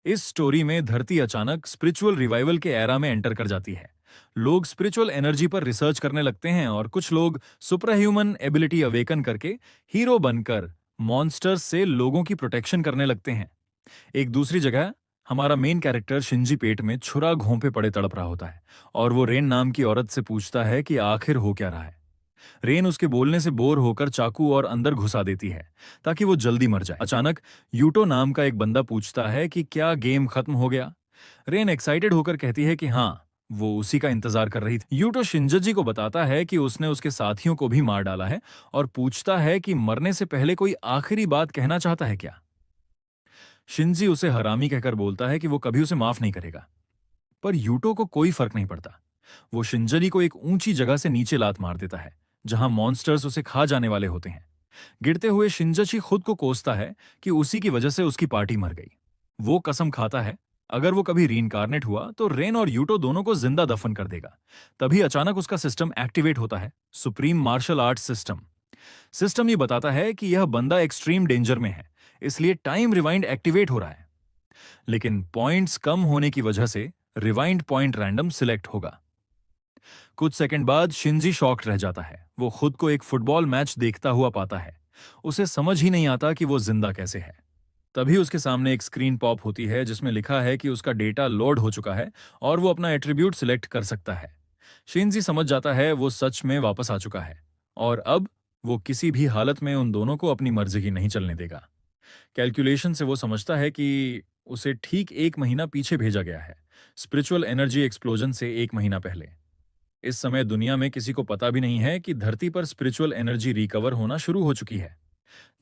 इस स्टोरी में धरती अचानक स्पिरिचुअल रिवाइवल के एरा में एंटर कर जाती है। लोग स्पिरिचुअल एनर्जी पर रिसर्च करने लगते हैं और कुछ लोग सुपर ह्यूमन एबिलिटी अवेकन करके हीरो बनकर मॉन्स्टर्स से लोगों की प्रोटेक्शन करने लगते हैं। एक दूसरी जगह हमारा मेन कैरेक्टर शिंजी पेट में छुरा घोंपे पड़े तड़प रहा होता है और वो रेन नाम की औरत से पूछता है कि आखिर हो क्या रहा है। रेन उसके बोलने से बोर होकर चाकू और अंदर घुसा देती है ताकि वो जल्दी मर जाए। अचानक यूटो नाम का एक बंदा पूछता है कि क्या गेम खत्म हो गया। रेन एक्साइटेड होकर कहती है कि हाँ, वो उसी का इंतजार कर रही थी। यूटो शिंजजी को बताता है कि उसने उसके साथियों को भी मार डाला है और पूछता है कि मरने से पहले कोई आखिरी बात कहना चाहता है क्या। शिंजी उसे हरामी कहकर बोलता है कि वो कभी उसे माफ नहीं करेगा, पर यूटो को कोई फर्क नहीं पड़ता। वो शिंजरी को एक ऊंची जगह से नीचे लात मार देता है जहां मॉन्स्टर्स उसे खा जाने वाले होते हैं। गिरते हुए शिंजची खुद को कोसता है कि उसी की वजह से उसकी पार्टी मर गई। वो कसम खाता है अगर वो कभी रीइंकार्नेट हुआ तो रेन और यूटो दोनों को जिंदा दफन कर देगा। तभी अचानक उसका सिस्टम एक्टिवेट होता है, supreme martial art system. System ये बताता है कि यह बंदा एक्सट्रीम डेंजर में है, इसलिए टाइम रिवाइंड एक्टिवेट हो रहा है। लेकिन पॉइंट्स कम होने की वजह से रिवाइंड पॉइंट रैंडम सिलेक्ट होगा। कुछ सेकंड बाद शिंजी शॉक्ड रह जाता है। वो खुद को एक फुटबॉल मैच देखता हुआ पाता है। उसे समझ ही नहीं आता कि वो जिंदा कैसे है। तभी उसके सामने एक स्क्रीन पॉप होती है जिसमें लिखा है कि उसका डेटा लोड हो चुका है और वो अपना एट्रीब्यूट सिलेक्ट कर सकता है। शिंजी समझ जाता है वो सच में वापस आ चुका है और अब वो किसी भी हालत में उन दोनों को अपनी मर्जी की नहीं चलने देगा। कैलकुलेशन से वो समझता है कि उसे ठीक 1 महीना पीछे भेजा गया है, स्पिरिचुअल एनर्जी एक्सप्लोजन से 1 महीना पहले। इस समय दुनिया में किसी को पता भी नहीं है कि धरती पर स्पिरिचुअल एनर्जी रिकवर होना शुरू हो चुकी है।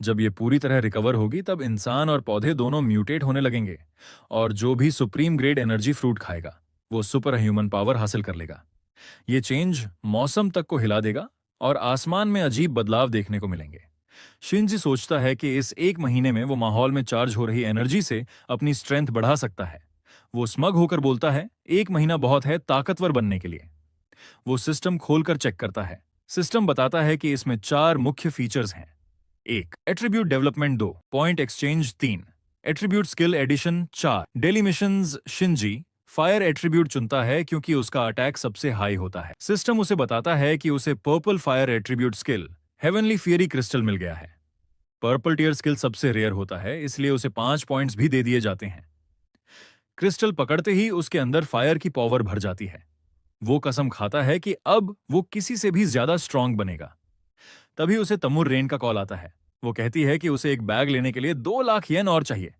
जब ये पूरी तरह रिकवर होगी तब इंसान और पौधे दोनों म्यूटेट होने लगेंगे और जो भी सुप्रीम ग्रेड एनर्जी फ्रूट खाएगा वो सुपर ह्यूमन पावर हासिल कर लेगा। ये चेंज मौसम तक को हिला देगा और आसमान में अजीब बदलाव देखने को मिलेंगे। शिंजी सोचता है कि इस 1 महीने में वो माहौल में चार्ज हो रही एनर्जी से अपनी स्ट्रेंथ बढ़ा सकता है। वो स्मग होकर बोलता है, 1 महीना बहुत है ताकतवर बनने के लिए। वो सिस्टम खोलकर चेक करता है। सिस्टम बताता है कि इसमें 4 मुख्य फीचर्स हैं। 1, attribute development 2, point exchange 3, attribute skill addition 4, daily missions. Shinji fire attribute चुनता है क्योंकि उसका अटैक सबसे हाई होता है। सिस्टम उसे बताता है कि उसे purple fire attribute skill heavenly fiery crystal मिल गया है। पर्पल टियर स्किल सबसे रेयर होता है, इसलिए उसे 5 पॉइंट्स भी दे दिए जाते हैं। क्रिस्टल पकड़ते ही उसके अंदर फायर की पावर भर जाती है। वो कसम खाता है कि अब वो किसी से भी ज्यादा स्ट्रांग बनेगा। तभी उसे तमुर रेन का कॉल आता है। वो कहती है कि उसे एक बैग लेने के लिए 2 लाख येन और चाहिए।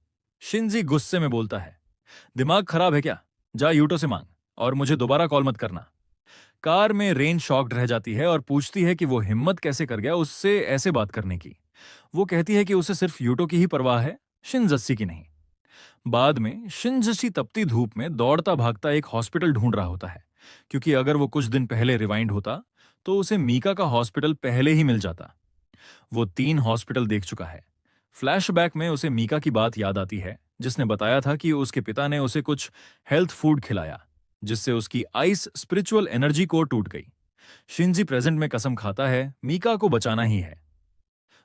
शिंजी गुस्से में बोलता है, दिमाग खराब है क्या? जा यूटो से मांग और मुझे दोबारा कॉल मत करना। कार में रेन शॉक्ड रह जाती है और पूछती है कि वो हिम्मत कैसे कर गया उससे ऐसे बात करने की। वो कहती है कि उसे सिर्फ यूटो की ही परवाह है, शिनजस्सी की नहीं। बाद में शिनजस्सी तपती धूप में दौड़ता भागता एक हॉस्पिटल ढूंढ रहा होता है, क्योंकि अगर वो कुछ दिन पहले रिवाइंड होता तो उसे मीका का हॉस्पिटल पहले ही मिल जाता। वो 3 हॉस्पिटल देख चुका है। फ्लैशबैक में उसे मीका की बात याद आती है जिसने बताया था कि उसके पिता ने उसे कुछ हेल्थ फूड खिलाया जिससे उसकी आइस स्पिरिचुअल एनर्जी को टूट गई। शिंजी प्रेजेंट में कसम खाता है मीका को बचाना ही है।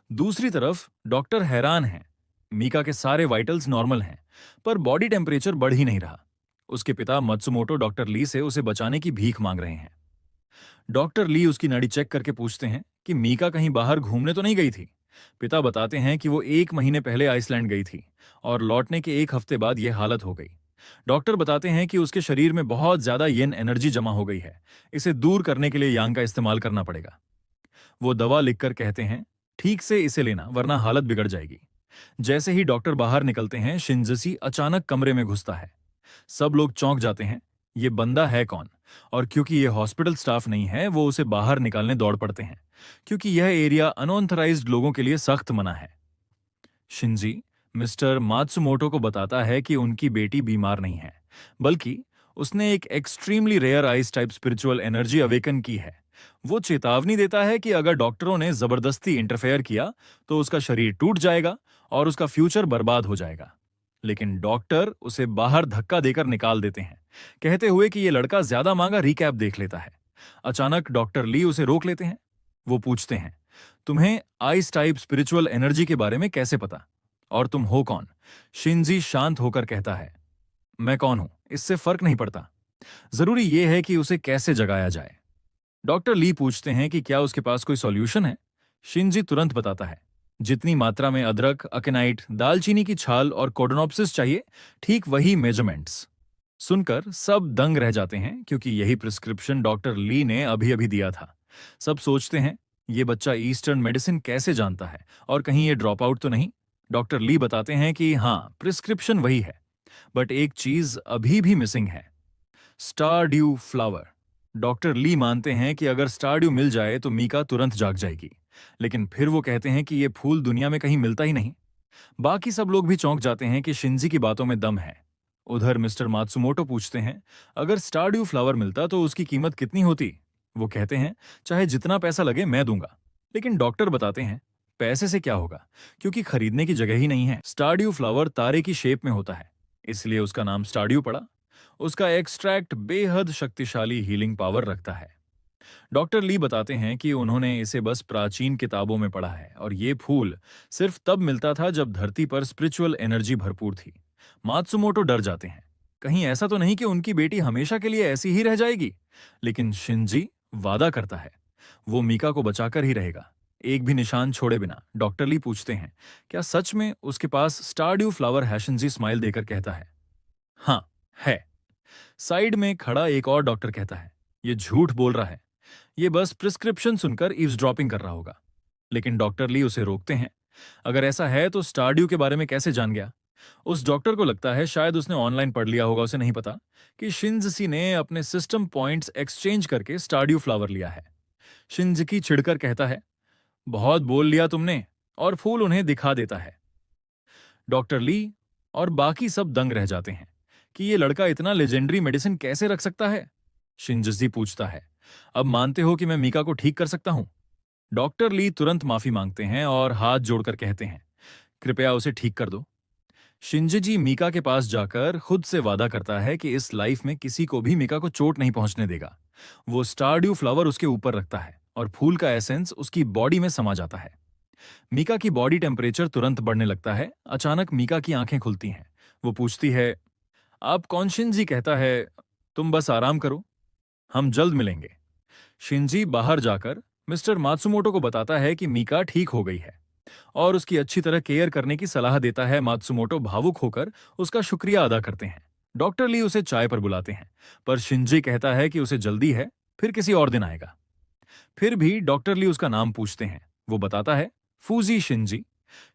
दूसरी तरफ डॉक्टर हैरान है। मीका के सारे वाइटल्स नॉर्मल हैं, पर बॉडी टेम्परेचर बढ़ ही नहीं रहा। उसके पिता मत्सुमोटो डॉक्टर ली से उसे बचाने की भीख मांग रहे हैं। डॉक्टर ली उसकी नाड़ी चेक करके पूछते हैं कि मीका कहीं बाहर घूमने तो नहीं गई थी। पिता बताते हैं कि वो 1 महीने पहले आइसलैंड गई थी और लौटने के 1 हफ्ते बाद यह हालत हो गई। डॉक्टर बताते हैं कि उसके शरीर में बहुत ज्यादा येन एनर्जी जमा हो गई है। इसे दूर करने के लिए यांग का इस्तेमाल करना पड़ेगा। वो दवा लिखकर कहते हैं, ठीक से इसे लेना वरना हालत बिगड़ जाएगी। जैसे ही डॉक्टर बाहर निकलते हैं शिंजसी अचानक कमरे में घुसता है। सब लोग चौंक जाते हैं, ये बंदा है कौन? और क्योंकि ये हॉस्पिटल स्टाफ नहीं है वो उसे बाहर निकालने दौड़ पड़ते हैं, क्योंकि यह एरिया अनऑथराइज्ड लोगों के लिए सख्त मना है। शिंजी मिस्टर मात्सुमोटो को बताता है कि उनकी बेटी बीमार नहीं है, बल्कि उसने एक extremely rare ice type spiritual energy awaken की है। वो चेतावनी देता है कि अगर डॉक्टरों ने जबरदस्ती इंटरफेयर किया तो उसका शरीर टूट जाएगा और उसका फ्यूचर बर्बाद हो जाएगा। लेकिन डॉक्टर उसे बाहर धक्का देकर निकाल देते हैं, कहते हुए कि यह लड़का ज्यादा मांगा रिकैप देख लेता है। अचानक डॉक्टर ली उसे रोक लेते हैं। वो पूछते हैं, तुम्हें आइस टाइप स्पिरिचुअल एनर्जी के बारे में कैसे पता और तुम हो कौन? शिंजी शांत होकर कहता है, मैं कौन हूं इससे फर्क नहीं पड़ता, जरूरी ये है कि उसे कैसे जगाया जाए। डॉक्टर ली पूछते हैं कि क्या उसके पास कोई सॉल्यूशन है। शिंजी तुरंत बताता है, जितनी मात्रा में अदरक, अकेनाइट, दालचीनी की छाल और कोडोनॉप्सिस चाहिए, ठीक वही मेजरमेंट्स। सुनकर सब दंग रह जाते हैं, क्योंकि यही प्रिस्क्रिप्शन डॉक्टर ली ने अभी अभी दिया था। सब सोचते हैं, ये बच्चा ईस्टर्न मेडिसिन कैसे जानता है, और कहीं ये ड्रॉप आउट तो नहीं। डॉक्टर ली बताते हैं कि हाँ, प्रिस्क्रिप्शन वही है, बट एक चीज अभी भी मिसिंग है, star due flower. Doctor Li मानते हैं कि अगर स्टार ड्यू मिल जाए तो मीका तुरंत जाग जाएगी, लेकिन फिर वो कहते हैं कि ये फूल दुनिया में कहीं मिलता ही नहीं। बाकी सब लोग भी चौंक जाते हैं कि शिंजी की बातों में दम है। उधर मिस्टर मात्सुमोटो पूछते हैं, अगर स्टारड्यू फ्लावर मिलता तो उसकी कीमत कितनी होती। वो कहते हैं, चाहे जितना पैसा लगे मैं दूंगा। लेकिन डॉक्टर बताते हैं, पैसे से क्या होगा, क्योंकि खरीदने की जगह ही नहीं है। स्टारड्यू फ्लावर तारे की शेप में होता है, इसलिए उसका नाम स्टारड्यू पड़ा। उसका एक्सट्रैक्ट बेहद शक्तिशाली हीलिंग पावर रखता है। डॉक्टर ली बताते हैं कि उन्होंने इसे बस प्राचीन किताबों में पढ़ा है, और ये फूल सिर्फ तब मिलता था जब धरती पर स्पिरिचुअल एनर्जी भरपूर थी। मात्सुमोटो डर जाते हैं, कहीं ऐसा तो नहीं कि उनकी बेटी हमेशा के लिए ऐसी ही रह जाएगी। लेकिन शिंजी वादा करता है, वो मीका को बचाकर ही रहेगा, एक भी निशान छोड़े बिना। डॉक्टर ली पूछते हैं, क्या सच में उसके पास स्टारड्यू फ्लावर है। शिंजी स्माइल देकर कहता है, हाँ है। साइड में खड़ा एक और डॉक्टर कहता है, ये झूठ बोल रहा है, ये बस प्रिस्क्रिप्शन सुनकर ईव्सड्रॉपिंग कर रहा होगा। लेकिन डॉक्टर ली उसे रोकते हैं, अगर ऐसा है तो स्टारड्यू के बारे में कैसे जान गया। उस डॉक्टर को लगता है शायद उसने ऑनलाइन पढ़ लिया होगा, उसे नहीं पता कि शिंजसी ने अपने सिस्टम पॉइंट्स एक्सचेंज करके स्टारड्यू फ्लावर लिया है। शिंजकी चिढ़कर कहता है, बहुत बोल लिया तुमने, और फूल उन्हें दिखा देता है। डॉक्टर ली और बाकी सब दंग रह जाते हैं कि ये लड़का इतना लेजेंडरी मेडिसिन कैसे रख सकता है। शिंजसी पूछता है, अब मानते हो कि मैं मीका को ठीक कर सकता हूं। डॉक्टर ली तुरंत माफी मांगते हैं और हाथ जोड़कर कहते हैं, कृपया उसे ठीक कर दो। शिंजी मीका के पास जाकर खुद से वादा करता है कि इस लाइफ में किसी को भी मीका को चोट नहीं पहुंचने देगा। वो स्टारड्यू फ्लावर उसके ऊपर रखता है और फूल का एसेंस उसकी बॉडी में समा जाता है। मीका की बॉडी टेम्परेचर तुरंत बढ़ने लगता है। अचानक मीका की आंखें खुलती हैं। वो पूछती है, आप कौन। शिंजी कहता है, तुम बस आराम करो, हम जल्द मिलेंगे। शिंजी बाहर जाकर मिस्टर मात्सुमोटो को बताता है कि मीका ठीक हो गई है और उसकी अच्छी तरह केयर करने की सलाह देता है। मात्सुमोटो भावुक होकर उसका शुक्रिया अदा करते हैं। डॉक्टर ली उसे चाय पर बुलाते हैं, पर शिंजी कहता है कि उसे जल्दी है, फिर किसी और दिन आएगा। फिर भी डॉक्टर ली उसका नाम पूछते हैं। वो बताता है, फूजी शिंजी।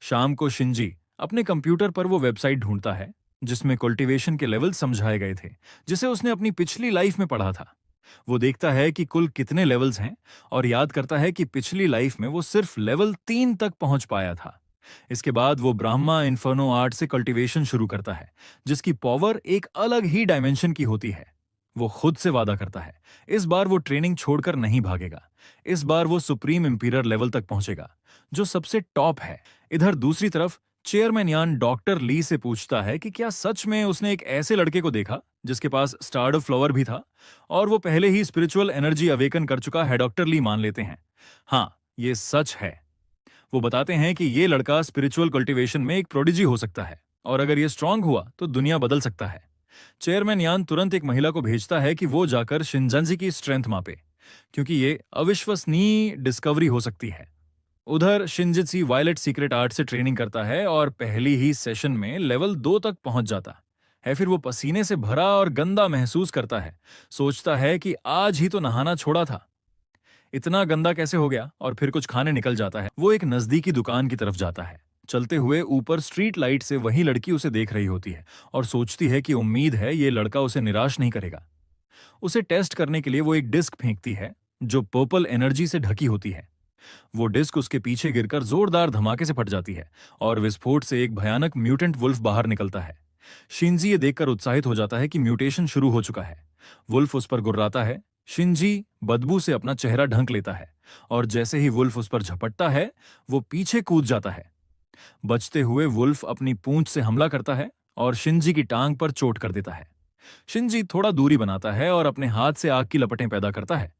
शाम को शिंजी अपने कंप्यूटर पर वो वेबसाइट ढूंढता है जिसमें कल्टीवेशन के लेवल समझाए गए थे, जिसे उसने अपनी पिछली लाइफ में पढ़ा था। वो देखता है कि कुल कितने लेवल्स हैं और याद करता है कि पिछली लाइफ में वो सिर्फ लेवल 3 तक पहुंच पाया था। इसके बाद वो ब्राह्मा इन्फर्नो आर्ट से कल्टीवेशन शुरू करता है, जिसकी पावर एक अलग ही डायमेंशन की होती है। वो खुद से वादा करता है, इस बार वो ट्रेनिंग छोड़कर नहीं भागेगा। इस बार वो सुप्रीम इंपीरियर लेवल तक पहुंचेगा, जो सबसे टॉप है। इधर दूसरी तरफ चेयरमैन यान डॉक्टर ली से पूछता है कि क्या सच में उसने एक ऐसे लड़के को देखा जिसके पास स्टारड्यू फ्लावर भी था और वो पहले ही स्पिरिचुअल एनर्जी अवेकन कर चुका है। डॉक्टर ली मान लेते हैं, हाँ, ये सच है। वो बताते हैं कि ये लड़का स्पिरिचुअल कल्टीवेशन में एक प्रोडिजी हो सकता है, और अगर ये स्ट्रांग हुआ तो दुनिया बदल सकता है। चेयरमैन यान तुरंत एक महिला को भेजता है कि वो जाकर शिनजंजी की स्ट्रेंथ मापे, क्योंकि ये अविश्वसनीय डिस्कवरी हो सकती है। उधर शिनजित्सी वायलेट सीक्रेट आर्ट से ट्रेनिंग करता है और पहली ही सेशन में लेवल 2 तक पहुंच जाता है। फिर वो पसीने से भरा और गंदा महसूस करता है। सोचता है कि आज ही तो नहाना छोड़ा था, इतना गंदा कैसे हो गया, और फिर कुछ खाने निकल जाता है। वो एक नजदीकी दुकान की तरफ जाता है। चलते हुए ऊपर स्ट्रीट लाइट से वही लड़की उसे देख रही होती है और सोचती है कि उम्मीद है ये लड़का उसे निराश नहीं करेगा। उसे टेस्ट करने के लिए वो एक डिस्क फेंकती है जो पर्पल एनर्जी से ढकी होती है। वो डिस्क उसके पीछे गिरकर जोरदार धमाके से फट जाती है और विस्फोट से एक भयानक म्यूटेंट वुल्फ बाहर निकलता है। शिंजी ये देखकर उत्साहित हो जाता है कि म्यूटेशन शुरू हो चुका है। वुल्फ उस पर गुर्राता है। शिंजी बदबू से अपना चेहरा ढंक लेता है और जैसे ही वुल्फ उस पर झपटता है, वो पीछे कूद जाता है। बचते हुए वुल्फ अपनी पूंछ से हमला करता है और शिंजी की टांग पर चोट कर देता है। शिंजी थोड़ा दूरी बनाता है और अपने हाथ से आग की लपटें पैदा करता है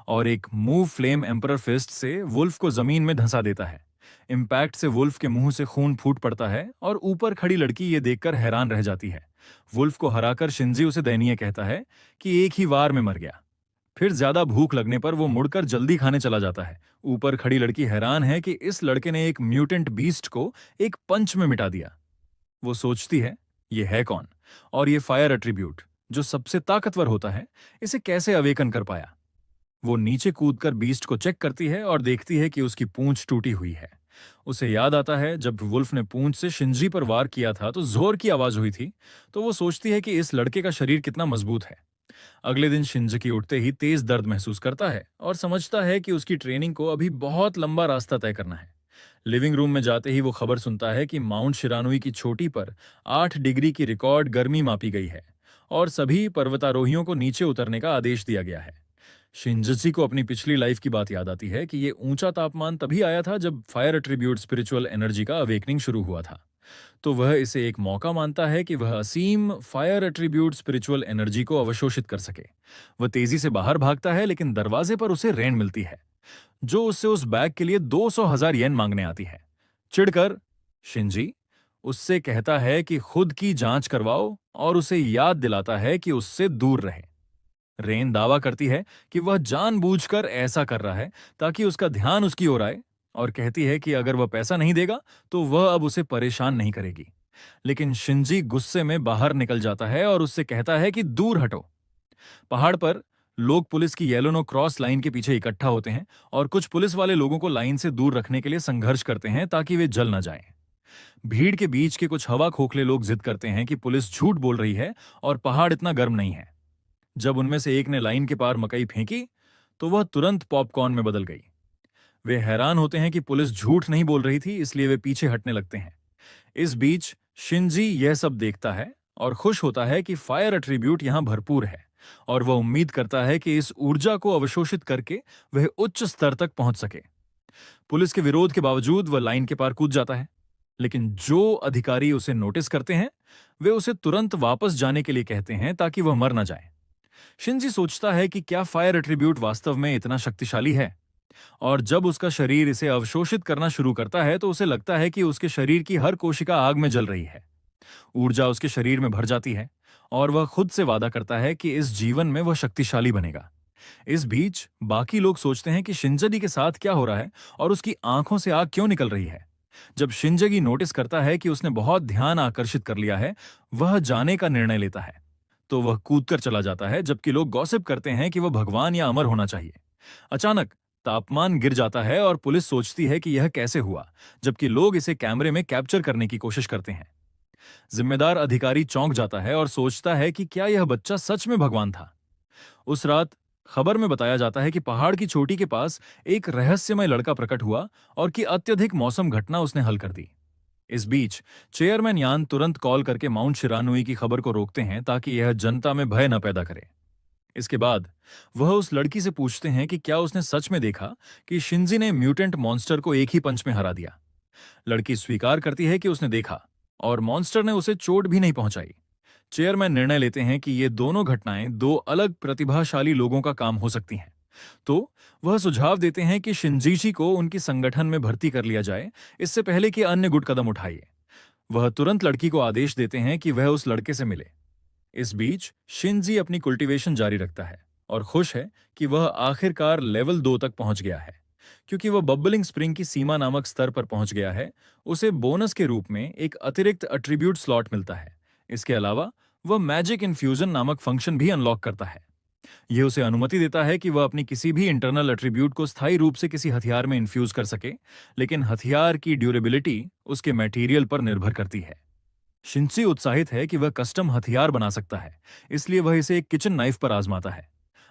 और एक मूव फ्लेम एम्परर फिस्ट से वुल्फ को जमीन में धंसा देता है। इम्पैक्ट से वुल्फ के मुंह से खून फूट पड़ता है और ऊपर खड़ी लड़की ये देखकर हैरान रह जाती है। वुल्फ को हराकर शिंजी उसे दयनीय कहता है कि एक ही वार में मर गया। फिर ज्यादा भूख लगने पर वो मुड़कर जल्दी खाने चला जाता है। ऊपर खड़ी लड़की हैरान है कि इस लड़के ने एक म्यूटेंट बीस्ट को एक पंच में मिटा दिया। वो सोचती है ये है कौन, और ये फायर एट्रीब्यूट जो सबसे ताकतवर होता है, इसे कैसे अवेकन कर पाया। वो नीचे कूदकर बीस्ट को चेक करती है और देखती है कि उसकी पूंछ टूटी हुई है। उसे याद आता है जब वुल्फ ने पूंछ से शिंजी पर वार किया था तो जोर की आवाज हुई थी। तो वो सोचती है कि इस लड़के का शरीर कितना मजबूत है। अगले दिन शिंजी उठते ही तेज दर्द महसूस करता है और समझता है कि उसकी ट्रेनिंग को अभी बहुत लंबा रास्ता तय करना है। लिविंग रूम में जाते ही वो खबर सुनता है कि माउंट शिरानुई की चोटी पर 8 डिग्री की रिकॉर्ड गर्मी मापी गई है और सभी पर्वतारोहियों को नीचे उतरने का आदेश दिया गया है। शिंजी को अपनी पिछली लाइफ की बात याद आती है कि ये ऊंचा तापमान तभी आया था जब फायर एट्रीब्यूट स्पिरिचुअल एनर्जी का अवेकनिंग शुरू हुआ था। तो वह इसे एक मौका मानता है कि वह असीम फायर एट्रीब्यूट स्पिरिचुअल एनर्जी को अवशोषित कर सके। वह तेजी से बाहर भागता है, लेकिन दरवाजे पर उसे रेन मिलती है जो उससे उस बैग के लिए 200,000 येन मांगने आती है। चिढ़कर शिंजी उससे कहता है कि खुद की जांच करवाओ और उसे याद दिलाता है कि उससे दूर रहे। रेन दावा करती है कि वह जानबूझकर ऐसा कर रहा है ताकि उसका ध्यान उसकी ओर आए, और कहती है कि अगर वह पैसा नहीं देगा तो वह अब उसे परेशान नहीं करेगी। लेकिन शिंजी गुस्से में बाहर निकल जाता है और उससे कहता है कि दूर हटो। पहाड़ पर लोग पुलिस की येलोनो क्रॉस लाइन के पीछे इकट्ठा होते हैं और कुछ पुलिस वाले लोगों को लाइन से दूर रखने के लिए संघर्ष करते हैं ताकि वे जल न जाएं। भीड़ के बीच के कुछ हवा खोखले लोग जिद करते हैं कि पुलिस झूठ बोल रही है और पहाड़ इतना गर्म नहीं है। जब उनमें से एक ने लाइन के पार मकई फेंकी तो वह तुरंत पॉपकॉर्न में बदल गई। वे हैरान होते हैं कि पुलिस झूठ नहीं बोल रही थी, इसलिए वे पीछे हटने लगते हैं। इस बीच शिंजी यह सब देखता है और खुश होता है कि फायर एट्रीब्यूट यहां भरपूर है, और वह उम्मीद करता है कि इस ऊर्जा को अवशोषित करके वह उच्च स्तर तक पहुंच सके। पुलिस के विरोध के बावजूद वह लाइन के पार कूद जाता है, लेकिन जो अधिकारी उसे नोटिस करते हैं वे उसे तुरंत वापस जाने के लिए कहते हैं ताकि वह मर न जाए। शिंजी सोचता है कि क्या फायर एट्रीब्यूट वास्तव में इतना शक्तिशाली है, और जब उसका शरीर इसे अवशोषित करना शुरू करता है तो उसे लगता है कि उसके शरीर की हर कोशिका आग में जल रही है। ऊर्जा उसके शरीर में भर जाती है और वह खुद से वादा करता है कि इस जीवन में वह शक्तिशाली बनेगा। इस बीच बाकी लोग सोचते हैं कि शिंजगी के साथ क्या हो रहा है और उसकी आंखों से आग क्यों निकल रही है। जब शिंजगी नोटिस करता है कि उसने बहुत ध्यान आकर्षित कर लिया है, वह जाने का निर्णय लेता है। तो वह कूदकर चला जाता है, जबकि लोग गॉसिप करते हैं कि वह भगवान या अमर होना चाहिए। अचानक तापमान गिर जाता है और पुलिस सोचती है कि यह कैसे हुआ, जबकि लोग इसे कैमरे में कैप्चर करने की कोशिश करते हैं। जिम्मेदार अधिकारी चौंक जाता है और सोचता है कि क्या यह बच्चा सच में भगवान था। उस रात खबर में बताया जाता है कि पहाड़ की चोटी के पास एक रहस्यमय लड़का प्रकट हुआ और कि अत्यधिक मौसम घटना उसने हल कर दी। इस बीच चेयरमैन यान तुरंत कॉल करके माउंट शिरानुई की खबर को रोकते हैं ताकि यह जनता में भय न पैदा करे। इसके बाद वह उस लड़की से पूछते हैं कि क्या उसने सच में देखा कि शिंजी ने म्यूटेंट मॉन्स्टर को एक ही पंच में हरा दिया। लड़की स्वीकार करती है कि उसने देखा और मॉन्स्टर ने उसे चोट भी नहीं पहुंचाई। चेयरमैन निर्णय लेते हैं कि ये दोनों घटनाएं दो अलग प्रतिभाशाली लोगों का काम हो सकती हैं। तो वह सुझाव देते हैं कि शिंजीशी को उनकी संगठन में भर्ती कर लिया जाए, इससे पहले कि अन्य गुट कदम उठाइए। वह तुरंत लड़की को आदेश देते हैं कि वह उस लड़के से मिले। इस बीच शिंजी अपनी कुल्टीवेशन जारी रखता है और खुश है कि वह आखिरकार लेवल 2 तक पहुंच गया है। क्योंकि वह बबलिंग स्प्रिंग की सीमा नामक स्तर पर पहुंच गया है, उसे बोनस के रूप में एक अतिरिक्त अट्रीब्यूट स्लॉट मिलता है। इसके अलावा वह मैजिक इन्फ्यूजन नामक फंक्शन भी अनलॉक करता है। यह उसे अनुमति देता है कि वह अपनी किसी भी इंटरनल एट्रीब्यूट को स्थायी रूप से किसी हथियार में इन्फ्यूज कर सके, लेकिन हथियार की ड्यूरेबिलिटी उसके मटेरियल पर निर्भर करती है। शिंजी उत्साहित है कि वह कस्टम हथियार बना सकता है, इसलिए वह इसे एक किचन नाइफ पर आजमाता है।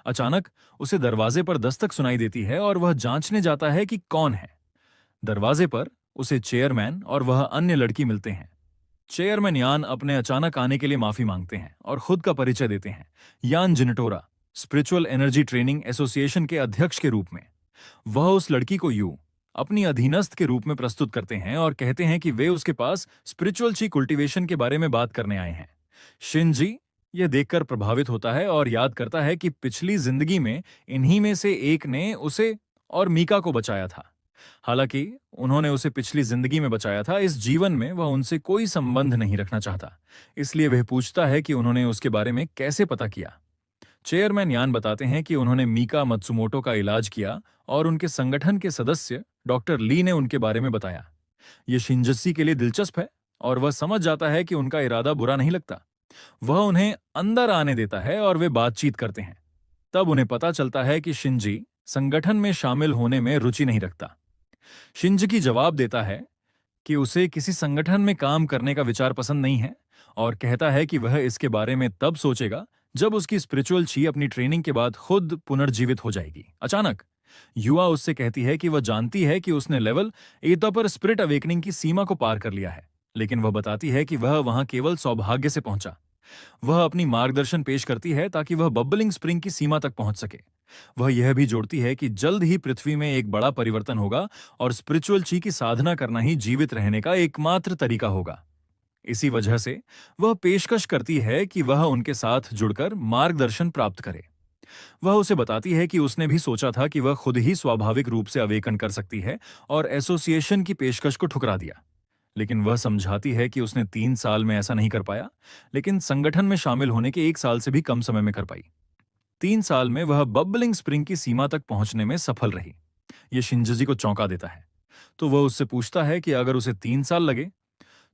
अचानक उसे दरवाजे पर दस्तक सुनाई देती है और वह जांचने जाता है कि कौन है। दरवाजे पर उसे चेयरमैन और वह अन्य लड़की मिलते हैं। चेयरमैन यान अपने अचानक आने के लिए माफी मांगते हैं और खुद का परिचय देते हैं, यान जिनेटोरा, स्पिरिचुअल एनर्जी ट्रेनिंग एसोसिएशन के अध्यक्ष के रूप में। वह उस लड़की को अपनी अधीनस्थ के रूप में प्रस्तुत करते हैं और कहते हैं कि वे उसके पास स्पिरिचुअल ची कुल्टीवेशन के बारे में बात करने आए हैं। शिंजी यह देखकर प्रभावित होता है और याद करता है कि पिछली जिंदगी में इन्हीं में से एक ने उसे और मीका को बचाया था। हालांकि उन्होंने उसे पिछली जिंदगी में बचाया था, इस जीवन में वह उनसे कोई संबंध नहीं रखना चाहता। इसलिए वह पूछता है कि उन्होंने उसके बारे में कैसे पता किया। चेयरमैन यान बताते हैं कि उन्होंने मीका मत्सुमोटो का इलाज किया और उनके संगठन के सदस्य डॉक्टर ली ने उनके बारे में बताया। ये शिंजसी के लिए दिलचस्प है और वह समझ जाता है कि उनका इरादा बुरा नहीं लगता। वह उन्हें अंदर आने देता है और वे बातचीत करते हैं। तब उन्हें पता चलता है कि शिंजी संगठन में शामिल होने में रुचि नहीं रखता। शिंजी जवाब देता है कि उसे किसी संगठन में काम करने का विचार पसंद नहीं है और कहता है कि वह इसके बारे में तब सोचेगा जब उसकी स्पिरिचुअल ची अपनी ट्रेनिंग के बाद खुद पुनर्जीवित हो जाएगी। अचानक युवा उससे कहती है कि वह जानती है कि उसने लेवल एता पर स्पिरिट अवेकनिंग की सीमा को पार कर लिया है, लेकिन वह बताती है कि वह वहां केवल सौभाग्य से पहुंचा। वह अपनी मार्गदर्शन पेश करती है ताकि वह बबलिंग स्प्रिंग की सीमा तक पहुंच सके। वह यह भी जोड़ती है कि जल्द ही पृथ्वी में एक बड़ा परिवर्तन होगा और स्पिरिचुअल ची की साधना करना ही जीवित रहने का एकमात्र तरीका होगा। इसी वजह से वह पेशकश करती है कि वह उनके साथ जुड़कर मार्गदर्शन प्राप्त करे। वह उसे बताती है कि उसने भी सोचा था कि वह खुद ही स्वाभाविक रूप से अवेकन कर सकती है और एसोसिएशन की पेशकश को ठुकरा दिया। लेकिन वह समझाती है कि उसने 3 साल में ऐसा नहीं कर पाया, लेकिन संगठन में शामिल होने के 1 साल से भी कम समय में कर पाई। 3 साल में वह बबलिंग स्प्रिंग की सीमा तक पहुंचने में सफल रही। यह शिंजजी को चौंका देता है। तो वह उससे पूछता है कि अगर उसे 3 साल लगे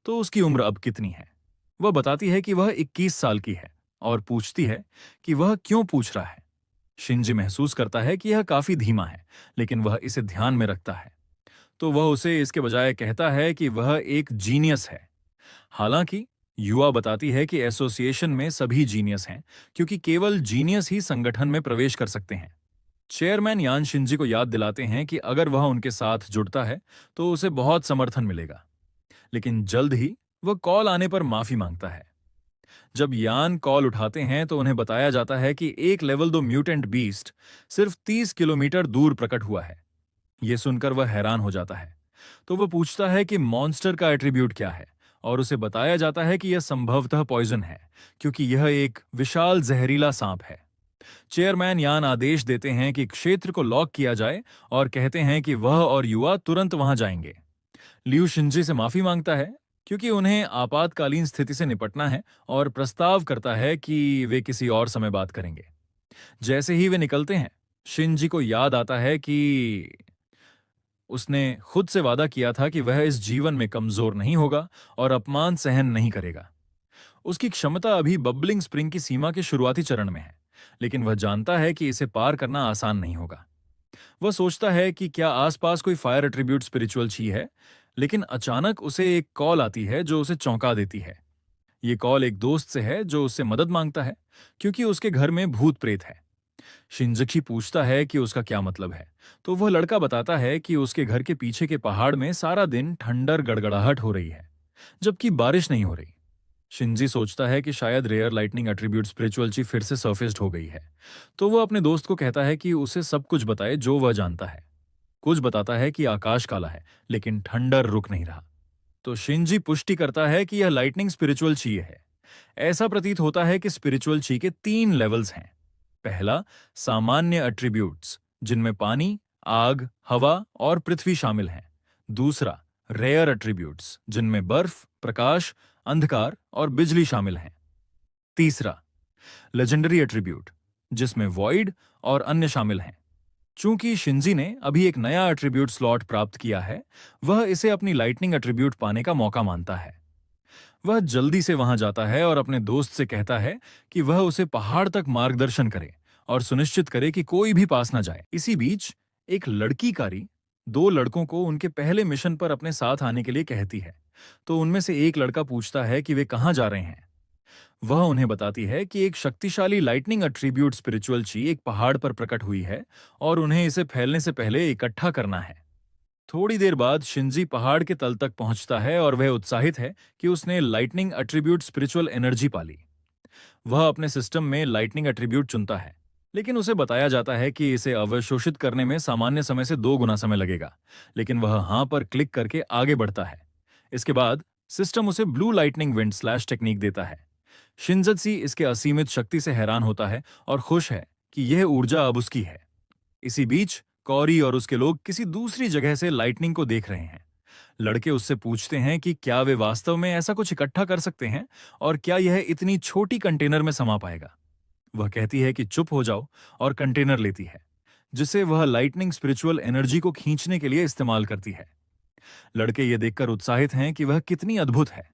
तो उसकी उम्र अब कितनी है। वह बताती है कि वह 21 साल की है और पूछती है कि वह क्यों पूछ रहा है। शिंजी महसूस करता है कि यह काफी धीमा है, लेकिन वह इसे ध्यान में रखता है। तो वह उसे इसके बजाय कहता है कि वह एक जीनियस है। हालांकि युवा बताती है कि एसोसिएशन में सभी जीनियस हैं, क्योंकि केवल जीनियस ही संगठन में प्रवेश कर सकते हैं। चेयरमैन यान शिंजी को याद दिलाते हैं कि अगर वह उनके साथ जुड़ता है तो उसे बहुत समर्थन मिलेगा। लेकिन जल्द ही वह कॉल आने पर माफी मांगता है। जब यान कॉल उठाते हैं तो उन्हें बताया जाता है कि एक लेवल 2 म्यूटेंट बीस्ट सिर्फ 30 किलोमीटर दूर प्रकट हुआ है। यह सुनकर वह हैरान हो जाता है। तो वह पूछता है कि मॉन्स्टर का एट्रीब्यूट क्या है और उसे बताया जाता है कि यह संभवतः पॉइजन है, क्योंकि यह एक विशाल जहरीला सांप है। चेयरमैन यान आदेश देते हैं कि क्षेत्र को लॉक किया जाए और कहते हैं कि वह और युवा तुरंत वहां जाएंगे। लियू शिंजी से माफी मांगता है क्योंकि उन्हें आपातकालीन स्थिति से निपटना है और प्रस्ताव करता है कि वे किसी और समय बात करेंगे। जैसे ही वे निकलते हैं, शिंजी को याद आता है कि उसने खुद से वादा किया था कि वह इस जीवन में कमजोर नहीं होगा और अपमान सहन नहीं करेगा। उसकी क्षमता अभी बबलिंग स्प्रिंग की सीमा के शुरुआती चरण में है, लेकिन वह जानता है कि इसे पार करना आसान नहीं होगा। वह सोचता है कि क्या आसपास कोई फायर एट्रीब्यूट स्पिरिचुअल ची है, लेकिन अचानक उसे एक कॉल आती है जो उसे चौंका देती है। ये कॉल एक दोस्त से है जो उससे मदद मांगता है क्योंकि उसके घर में भूत प्रेत है। शिंजकी पूछता है कि उसका क्या मतलब है, तो वह लड़का बताता है कि उसके घर के पीछे के पहाड़ में सारा दिन ठंडर गड़गड़ाहट हो रही है, जबकि बारिश नहीं हो रही। शिंजी सोचता है कि शायद रेयर लाइटनिंग एट्रीब्यूट स्पिरिचुअल ची फिर से सरफेस्ड हो गई है। तो वह अपने दोस्त को कहता है कि उसे सब कुछ बताए जो वह जानता है। कुछ बताता है कि आकाश काला है, लेकिन ठंडर रुक नहीं रहा। तो शिंजी पुष्टि करता है कि यह लाइटनिंग स्पिरिचुअल ची है। ऐसा प्रतीत होता है कि स्पिरिचुअल ची के 3 लेवल्स हैं। पहला, सामान्य एट्रीब्यूट्स जिनमें पानी, आग, हवा और पृथ्वी शामिल हैं। दूसरा, रेयर एट्रीब्यूट्स जिनमें बर्फ, प्रकाश, अंधकार और बिजली शामिल हैं। तीसरा, लेजेंडरी एट्रीब्यूट जिसमें वॉइड और अन्य शामिल हैं। चूंकि शिंजी ने अभी एक नया एट्रीब्यूट स्लॉट प्राप्त किया है, वह इसे अपनी लाइटनिंग एट्रीब्यूट पाने का मौका मानता है। वह जल्दी से वहां जाता है और अपने दोस्त से कहता है कि वह उसे पहाड़ तक मार्गदर्शन करे और सुनिश्चित करे कि कोई भी पास न जाए। इसी बीच एक लड़की कारी 2 लड़कों को उनके पहले मिशन पर अपने साथ आने के लिए कहती है। तो उनमें से एक लड़का पूछता है कि वे कहां जा रहे हैं। वह उन्हें बताती है कि एक शक्तिशाली लाइटनिंग एट्रीब्यूट स्पिरिचुअल ची एक पहाड़ पर प्रकट हुई है और उन्हें इसे फैलने से पहले इकट्ठा करना है। थोड़ी देर बाद शिंजी पहाड़ के तल तक पहुंचता है और वह उत्साहित है कि उसने लाइटनिंग एट्रीब्यूट स्पिरिचुअल एनर्जी पाली। वह अपने सिस्टम में लाइटनिंग एट्रीब्यूट चुनता है, लेकिन उसे बताया जाता है कि इसे अवशोषित करने में सामान्य समय से 2 गुना समय लगेगा, लेकिन वह हां पर क्लिक करके आगे बढ़ता है। इसके बाद सिस्टम उसे blue lightning wind slash technique देता है। शिंजत्सी इसके असीमित शक्ति से हैरान होता है और खुश है कि यह ऊर्जा अब उसकी है। इसी बीच कॉरी और उसके लोग किसी दूसरी जगह से लाइटनिंग को देख रहे हैं। लड़के उससे पूछते हैं कि क्या वे वास्तव में ऐसा कुछ इकट्ठा कर सकते हैं और क्या यह इतनी छोटी कंटेनर में समा पाएगा। वह कहती है कि चुप हो जाओ और कंटेनर लेती है, जिसे वह लाइटनिंग स्पिरिचुअल एनर्जी को खींचने के लिए इस्तेमाल करती है। लड़के ये देखकर उत्साहित हैं कि वह कितनी अद्भुत है,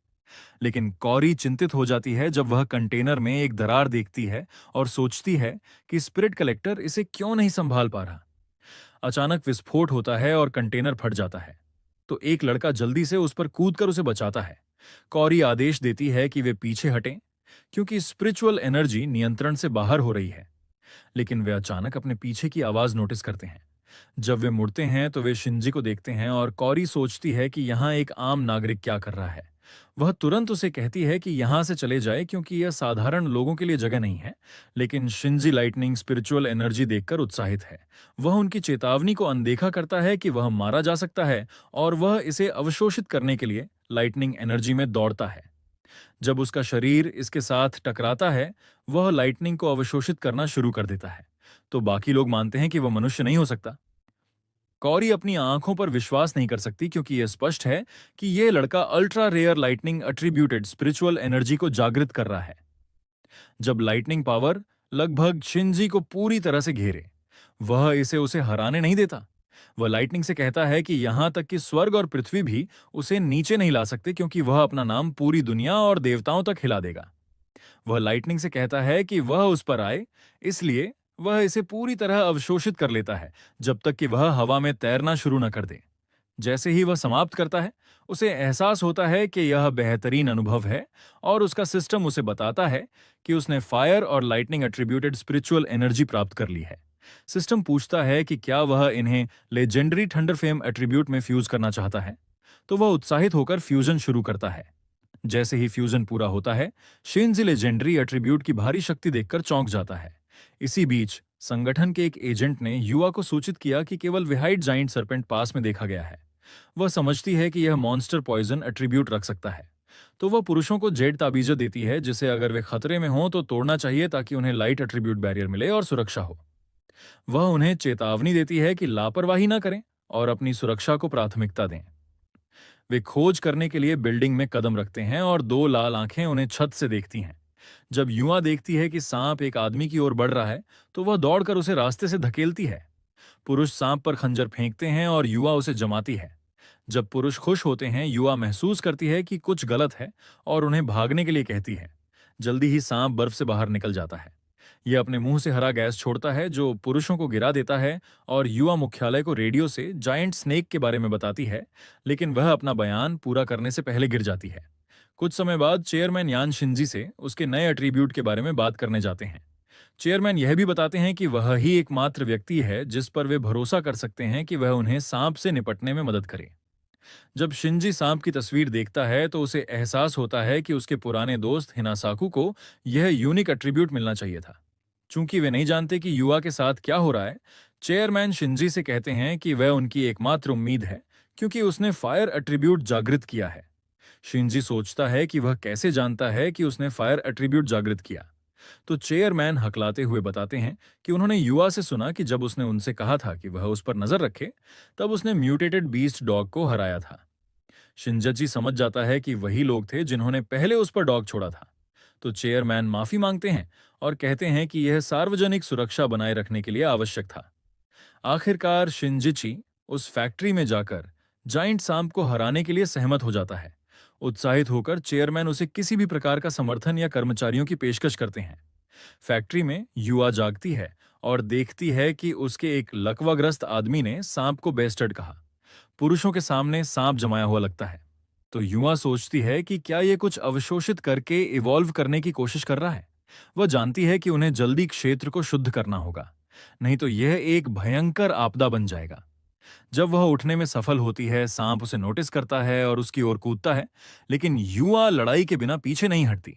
लेकिन कौरी चिंतित हो जाती है जब वह कंटेनर में एक दरार देखती है और सोचती है कि स्पिरिट कलेक्टर इसे क्यों नहीं संभाल पा रहा। अचानक विस्फोट होता है और कंटेनर फट जाता है, तो एक लड़का जल्दी से उस पर कूदकर उसे बचाता है। कौरी आदेश देती है कि वे पीछे हटें, क्योंकि स्पिरिचुअल एनर्जी नियंत्रण से बाहर हो रही है। लेकिन वे अचानक अपने पीछे की आवाज नोटिस करते हैं। जब वे मुड़ते हैं तो वे शिंजी को देखते हैं और कौरी सोचती है कि यहाँ एक आम नागरिक क्या कर रहा है। वह तुरंत उसे कहती है कि यहाँ से चले जाए, क्योंकि यह साधारण लोगों के लिए जगह नहीं है। लेकिन शिंजी लाइटनिंग स्पिरिचुअल एनर्जी देखकर उत्साहित है। वह उनकी चेतावनी को अनदेखा करता है कि वह मारा जा सकता है, और वह इसे अवशोषित करने के लिए लाइटनिंग एनर्जी में दौड़ता है। जब उसका शरीर इसके साथ टकराता है, वह लाइटनिंग को अवशोषित करना शुरू कर देता है। तो बाकी लोग मानते हैं कि वह मनुष्य नहीं हो सकता। कौरी अपनी आंखों पर विश्वास नहीं कर सकती, क्योंकि यह स्पष्ट है कि यह लड़का ultra rare lightning attributed spiritual energy को जागृत कर रहा है। जब लाइटनिंग पावर लगभग शिंजी को पूरी तरह से घेरे, वह इसे उसे हराने नहीं देता। वह लाइटनिंग से कहता है कि यहां तक कि स्वर्ग और पृथ्वी भी उसे नीचे नहीं ला सकते, क्योंकि वह अपना नाम पूरी दुनिया और देवताओं तक हिला देगा। वह लाइटनिंग से कहता है कि वह उस पर आए, इसलिए वह इसे पूरी तरह अवशोषित कर लेता है, जब तक कि वह हवा में तैरना शुरू न कर दे। जैसे ही वह समाप्त करता है, उसे एहसास होता है कि यह बेहतरीन अनुभव है, और उसका सिस्टम उसे बताता है कि उसने फायर और लाइटनिंग एट्रीब्यूटेड स्पिरिचुअल एनर्जी प्राप्त कर ली है। सिस्टम पूछता है कि क्या वह इन्हें लेजेंडरी थंडर फेम एट्रीब्यूट में फ्यूज करना चाहता है, तो वह उत्साहित होकर फ्यूजन शुरू करता है। जैसे ही फ्यूजन पूरा होता है, शिंजी लेजेंडरी एट्रीब्यूट की भारी शक्ति देखकर चौंक जाता है। इसी बीच संगठन के एक एजेंट ने युवा को सूचित किया कि केवल विहाइट जाइंट सर्पेंट पास में देखा गया है। वह समझती है कि यह मॉन्स्टर पॉइजन एट्रीब्यूट रख सकता है, तो वह पुरुषों को जेड ताबीज़ देती है, जिसे अगर वे खतरे में हों तो तोड़ना चाहिए, ताकि उन्हें लाइट एट्रीब्यूट बैरियर मिले और सुरक्षा हो। वह उन्हें चेतावनी देती है कि लापरवाही न करें और अपनी सुरक्षा को प्राथमिकता दें। वे खोज करने के लिए बिल्डिंग में कदम रखते हैं और दो लाल आंखें उन्हें छत से देखती हैं। जब युवा देखती है कि सांप एक आदमी की ओर बढ़ रहा है, तो वह दौड़कर उसे रास्ते से धकेलती है। पुरुष सांप पर खंजर फेंकते हैं और युवा उसे जमाती है। जब पुरुष खुश होते हैं, युवा महसूस करती है कि कुछ गलत है और उन्हें भागने के लिए कहती है। जल्दी ही सांप बर्फ से बाहर निकल जाता है। यह अपने मुंह से हरा गैस छोड़ता है, जो पुरुषों को गिरा देता है, और युवा मुख्यालय को रेडियो से जायंट स्नेक के बारे में बताती है, लेकिन वह अपना बयान पूरा करने से पहले गिर जाती है। कुछ समय बाद चेयरमैन यान शिंजी से उसके नए एट्रीब्यूट के बारे में बात करने जाते हैं। चेयरमैन यह भी बताते हैं कि वह ही एकमात्र व्यक्ति है जिस पर वे भरोसा कर सकते हैं कि वह उन्हें सांप से निपटने में मदद करे। जब शिंजी सांप की तस्वीर देखता है, तो उसे एहसास होता है कि उसके पुराने दोस्त हिनासाकू को यह यूनिक एट्रीब्यूट मिलना चाहिए था। चूंकि वे नहीं जानते कि युवा के साथ क्या हो रहा है, चेयरमैन शिंजी से कहते हैं कि वह उनकी एकमात्र उम्मीद है, क्योंकि उसने फायर एट्रीब्यूट जागृत किया है। शिंजी सोचता है कि वह कैसे जानता है कि उसने फायर एट्रीब्यूट जागृत किया। तो चेयरमैन हकलाते हुए बताते हैं कि उन्होंने युवा से सुना कि जब उसने उनसे कहा था कि वह उस पर नजर रखे, तब उसने म्यूटेटेड बीस्ट डॉग को हराया था। शिंजची समझ जाता है कि वही लोग थे जिन्होंने पहले उस पर डॉग छोड़ा था। तो चेयरमैन माफी मांगते हैं और कहते हैं कि यह सार्वजनिक सुरक्षा बनाए रखने के लिए आवश्यक था। आखिरकार शिंजिची उस फैक्ट्री में जाकर जाइंट सांप को हराने के लिए सहमत हो जाता है। उत्साहित होकर चेयरमैन उसे किसी भी प्रकार का समर्थन या कर्मचारियों की पेशकश करते हैं। फैक्ट्री में युवा जागती है और देखती है कि उसके एक लकवाग्रस्त आदमी ने सांप को बेस्टर्ड कहा। पुरुषों के सामने सांप जमाया हुआ लगता है। तो युवा सोचती है कि क्या ये कुछ अवशोषित करके इवॉल्व करने की कोशिश कर रहा है। वह जानती है कि उन्हें जल्दी क्षेत्र को शुद्ध करना होगा, नहीं तो यह एक भयंकर आपदा बन जाएगा। जब वह उठने में सफल होती है, सांप उसे नोटिस करता है और उसकी ओर कूदता है, लेकिन युवा लड़ाई के बिना पीछे नहीं हटती।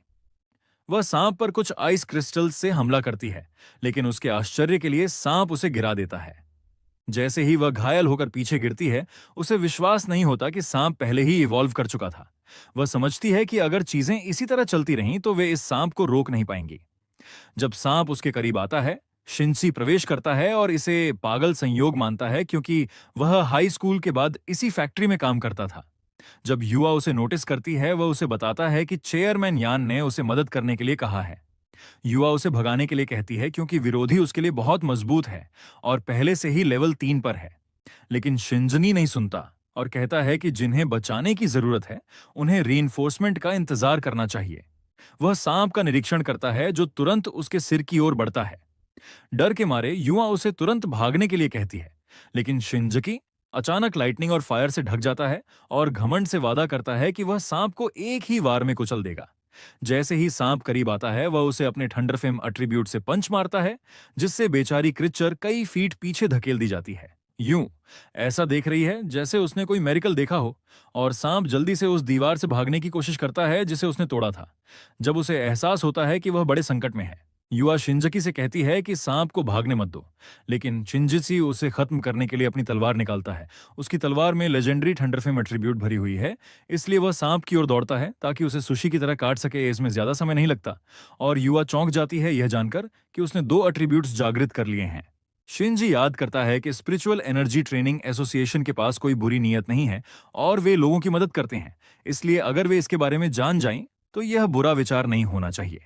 वह सांप पर कुछ आइस क्रिस्टल्स से हमला करती है, लेकिन उसके आश्चर्य के लिए सांप उसे गिरा देता है। जैसे ही वह घायल होकर पीछे गिरती है, उसे विश्वास नहीं होता कि सांप पहले ही इवॉल्व कर चुका था। वह समझती है कि अगर चीजें इसी तरह चलती रहीं तो वे इस सांप को रोक नहीं पाएंगी। जब सांप उसके करीब आता है, शिंजी प्रवेश करता है और इसे पागल संयोग मानता है क्योंकि वह हाई स्कूल के बाद इसी फैक्ट्री में काम करता था। जब युवा उसे नोटिस करती है, वह उसे बताता है कि चेयरमैन यान ने उसे मदद करने के लिए कहा है। युवा उसे भगाने के लिए कहती है क्योंकि विरोधी उसके लिए बहुत मजबूत है और पहले से ही लेवल 3 पर है। लेकिन शिंजनी नहीं सुनता और कहता है कि जिन्हें बचाने की जरूरत है, उन्हें रीइंफोर्समेंट का इंतजार करना चाहिए। वह सांप का निरीक्षण करता है जो तुरंत उसके सिर की ओर बढ़ता है। डर के मारे युवा उसे तुरंत भागने के लिए कहती है, लेकिन शिंजकी अचानक लाइटनिंग और फायर से ढक जाता है और घमंड से वादा करता है कि वह सांप को एक ही वार में कुचल देगा। जैसे ही सांप करीब आता है, वह उसे अपने थंडरफेम अट्रीब्यूट से पंच मारता है, जिससे बेचारी क्रिच्चर कई फीट पीछे धकेल दी जाती है। यूं ऐसा देख रही है जैसे उसने कोई मेरिकल देखा हो, और सांप जल्दी से उस दीवार से भागने की कोशिश करता है जिसे उसने तोड़ा था। जब उसे एहसास होता है कि वह बड़े संकट में है, युवा शिंजकी से कहती है कि सांप को भागने मत दो, लेकिन शिंजिसी उसे खत्म करने के लिए अपनी तलवार निकालता है। उसकी तलवार में लेजेंडरी थंडरफेम एट्रीब्यूट भरी हुई है, इसलिए वह सांप की ओर दौड़ता है ताकि उसे सुशी की तरह काट सके। इसमें ज्यादा समय नहीं लगता और युवा चौंक जाती है यह जानकर कि उसने 2 एट्रीब्यूट्स जागृत कर लिए हैं। शिंजी याद करता है कि स्पिरिचुअल एनर्जी ट्रेनिंग एसोसिएशन के पास कोई बुरी नीयत नहीं है और वे लोगों की मदद करते हैं, इसलिए अगर वे इसके बारे में जान जाएं तो यह बुरा विचार नहीं होना चाहिए।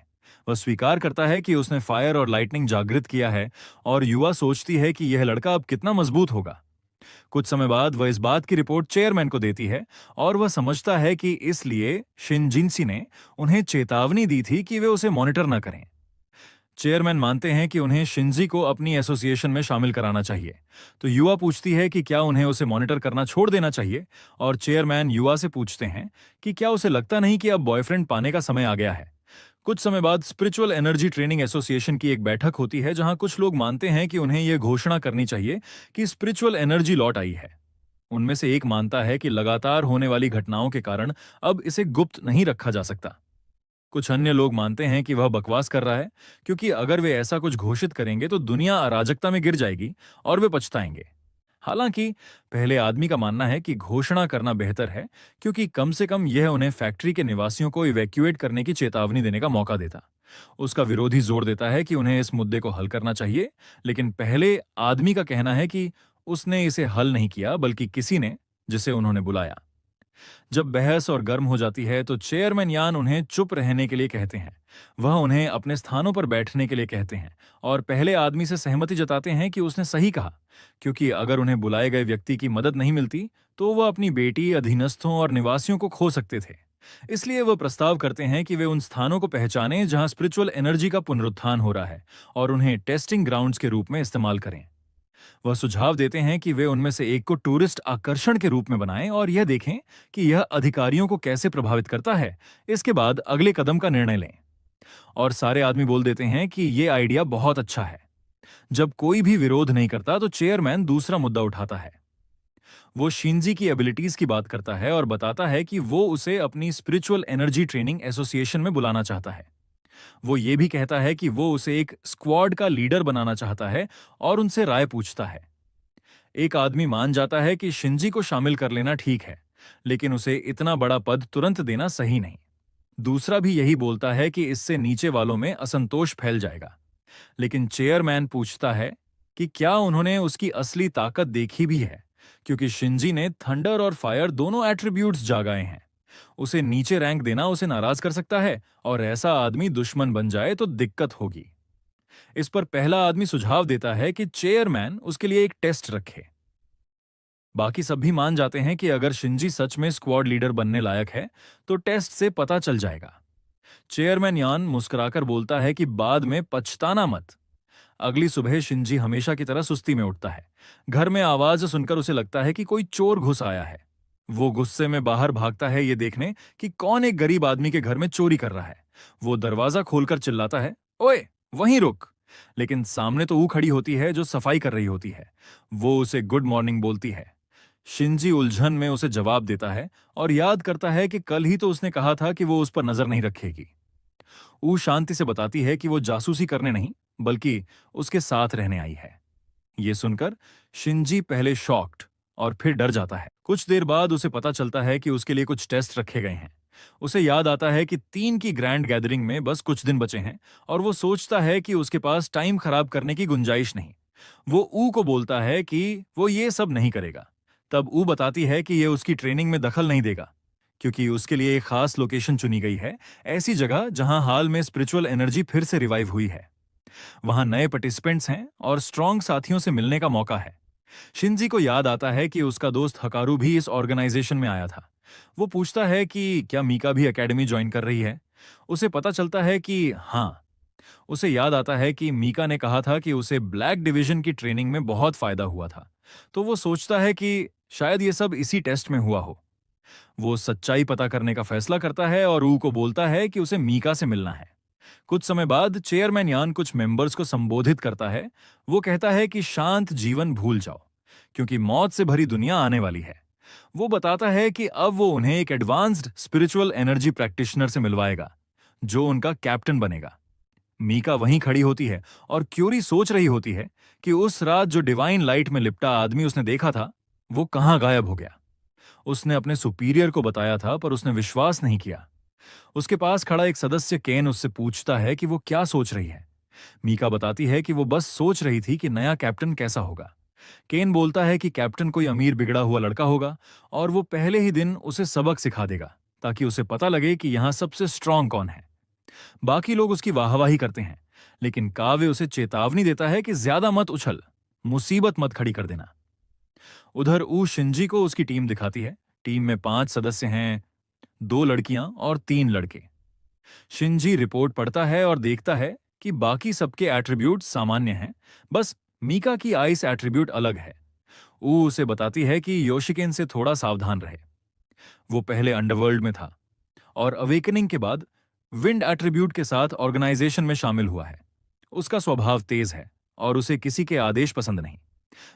वह स्वीकार करता है कि उसने फायर और लाइटनिंग जागृत किया है और युवा सोचती है कि यह लड़का अब कितना मजबूत होगा। कुछ समय बाद वह इस बात की रिपोर्ट चेयरमैन को देती है और वह समझता है कि इसलिए शिनजिनसी ने उन्हें चेतावनी दी थी कि वे उसे मॉनिटर न करें। चेयरमैन मानते हैं कि उन्हें शिंजी को अपनी एसोसिएशन में शामिल कराना चाहिए, तो युवा पूछती है कि क्या उन्हें उसे मॉनिटर करना छोड़ देना चाहिए, और चेयरमैन युवा से पूछते हैं कि क्या उसे लगता नहीं कि अब बॉयफ्रेंड पाने का समय आ गया है। कुछ समय बाद स्पिरिचुअल एनर्जी ट्रेनिंग एसोसिएशन की एक बैठक होती है जहां कुछ लोग मानते हैं कि उन्हें यह घोषणा करनी चाहिए कि स्पिरिचुअल एनर्जी लौट आई है। उनमें से एक मानता है कि लगातार होने वाली घटनाओं के कारण अब इसे गुप्त नहीं रखा जा सकता। कुछ अन्य लोग मानते हैं कि वह बकवास कर रहा है, क्योंकि अगर वे ऐसा कुछ घोषित करेंगे तो दुनिया अराजकता में गिर जाएगी और वे पछताएंगे। हालांकि पहले आदमी का मानना है कि घोषणा करना बेहतर है, क्योंकि कम से कम यह उन्हें फैक्ट्री के निवासियों को इवैक्यूएट करने की चेतावनी देने का मौका देता। उसका विरोधी जोर देता है कि उन्हें इस मुद्दे को हल करना चाहिए, लेकिन पहले आदमी का कहना है कि उसने इसे हल नहीं किया, बल्कि किसी ने, जिसे उन्होंने बुलाया। जब बहस और गर्म हो जाती है तो चेयरमैन यान उन्हें चुप रहने के लिए कहते हैं। वह उन्हें अपने स्थानों पर बैठने के लिए कहते हैं और पहले आदमी से सहमति जताते हैं कि उसने सही कहा, क्योंकि अगर उन्हें बुलाए गए व्यक्ति की मदद नहीं मिलती तो वह अपनी बेटी, अधीनस्थों और निवासियों को खो सकते थे। इसलिए वह प्रस्ताव करते हैं कि वे उन स्थानों को पहचानें जहां स्पिरिचुअल एनर्जी का पुनरुत्थान हो रहा है और उन्हें टेस्टिंग ग्राउंड्स के रूप में इस्तेमाल करें। वह सुझाव देते हैं कि वे उनमें से एक को टूरिस्ट आकर्षण के रूप में बनाएं और यह देखें कि यह अधिकारियों को कैसे प्रभावित करता है। इसके बाद अगले कदम का निर्णय लें। और सारे आदमी बोल देते हैं कि यह आइडिया बहुत अच्छा है। जब कोई भी विरोध नहीं करता तो चेयरमैन दूसरा मुद्दा उठाता है। वो शिंजी की एबिलिटीज की बात करता है और बताता है कि वो उसे अपनी स्पिरिचुअल एनर्जी ट्रेनिंग एसोसिएशन में बुलाना चाहता है। वो ये भी कहता है कि वो उसे एक स्क्वाड का लीडर बनाना चाहता है और उनसे राय पूछता है। एक आदमी मान जाता है कि शिंजी को शामिल कर लेना ठीक है, लेकिन उसे इतना बड़ा पद तुरंत देना सही नहीं। दूसरा भी यही बोलता है कि इससे नीचे वालों में असंतोष फैल जाएगा। लेकिन चेयरमैन पूछता है कि क्या उन्होंने उसकी असली ताकत देखी भी है, क्योंकि शिंजी ने थंडर और फायर दोनों एट्रीब्यूट्स जागाए हैं। उसे नीचे रैंक देना उसे नाराज कर सकता है और ऐसा आदमी दुश्मन बन जाए तो दिक्कत होगी। इस पर पहला आदमी सुझाव देता है कि चेयरमैन उसके लिए एक टेस्ट रखे। बाकी सब भी मान जाते हैं कि अगर शिंजी सच में स्क्वाड लीडर बनने लायक है तो टेस्ट से पता चल जाएगा। चेयरमैन यान मुस्कुराकर बोलता है कि बाद में पछताना मत। अगली सुबह शिंजी हमेशा की तरह सुस्ती में उठता है। घर में आवाज सुनकर उसे लगता है कि कोई चोर घुस आया है। वो गुस्से में बाहर भागता है ये देखने कि कौन एक गरीब आदमी के घर में चोरी कर रहा है। वो दरवाजा खोलकर चिल्लाता है, ओए वहीं रुक। लेकिन सामने तो वो खड़ी होती है जो सफाई कर रही होती है। वो उसे गुड मॉर्निंग बोलती है। शिंजी उलझन में उसे जवाब देता है और याद करता है कि कल ही तो उसने कहा था कि वो उस पर नजर नहीं रखेगी। वो शांति से बताती है कि वो जासूसी करने नहीं, बल्कि उसके साथ रहने आई है। ये सुनकर शिंजी पहले शॉक्ड और फिर डर जाता है। कुछ देर बाद उसे पता चलता है कि उसके लिए कुछ टेस्ट रखे गए हैं। उसे याद आता है कि 3 की ग्रैंड गैदरिंग में बस कुछ दिन बचे हैं और वो सोचता है कि उसके पास टाइम खराब करने की गुंजाइश नहीं। वो ऊ को बोलता है कि वो ये सब नहीं करेगा। तब ऊ बताती है कि ये उसकी ट्रेनिंग में दखल नहीं देगा, क्योंकि उसके लिए एक खास लोकेशन चुनी गई है, ऐसी जगह जहां हाल में स्पिरिचुअल एनर्जी फिर से रिवाइव हुई है। वहां नए पार्टिसिपेंट्स हैं और स्ट्रांग साथियों से मिलने का मौका है। शिंजी को याद आता है कि उसका दोस्त हकारू भी इस ऑर्गेनाइजेशन में आया था। वो पूछता है कि क्या मीका भी एकेडमी ज्वाइन कर रही है। उसे पता चलता है कि हाँ। उसे याद आता है कि मीका ने कहा था कि उसे ब्लैक डिवीजन की ट्रेनिंग में बहुत फायदा हुआ था। तो वो सोचता है कि शायद ये सब इसी टेस्ट में हुआ हो। वो सच्चाई पता करने का फैसला करता है और ऊ को बोलता है कि उसे मीका से मिलना है। कुछ समय बाद चेयरमैन यान कुछ मेंबर्स को संबोधित करता है। वो कहता है कि शांत जीवन भूल जाओ, क्योंकि मौत से भरी दुनिया आने वाली है। वो बताता है कि अब वो उन्हें एक एडवांस्ड स्पिरिचुअल एनर्जी प्रैक्टिशनर से मिलवाएगा, जो उनका कैप्टन बनेगा। मीका वहीं खड़ी होती है और क्यूरी सोच रही होती है कि उस रात जो डिवाइन लाइट में लिपटा आदमी उसने देखा था, वो कहां गायब हो गया। उसने अपने सुपीरियर को बताया था, पर उसने विश्वास नहीं किया। उसके पास खड़ा एक सदस्य केन उससे पूछता है कि वो क्या सोच रही है। मीका बताती है कि वो बस सोच रही थी कि नया कैप्टन कैसा होगा। केन बोलता है कि कैप्टन कोई अमीर बिगड़ा हुआ लड़का होगा और वो पहले ही दिन उसे सबक सिखा देगा, ताकि उसे पता लगे कि यहां सबसे स्ट्रांग कौन है। बाकी लोग उसकी वाहवाही करते हैं, लेकिन काव्य उसे चेतावनी देता है कि ज्यादा मत उछल, मुसीबत मत खड़ी कर देना। उधर ऊ शिंजी को उसकी टीम दिखाती है। टीम में 5 सदस्य हैं, 2 लड़कियां और 3 लड़के। शिंजी रिपोर्ट पढ़ता है और देखता है कि बाकी सबके एट्रीब्यूट सामान्य हैं, बस मीका की आइस एट्रीब्यूट अलग है। ऊ उसे बताती है कि योशिकेन से थोड़ा सावधान रहे। वो पहले अंडरवर्ल्ड में था और अवेकनिंग के बाद विंड एट्रीब्यूट के साथ ऑर्गेनाइजेशन में शामिल हुआ है। उसका स्वभाव तेज है और उसे किसी के आदेश पसंद नहीं।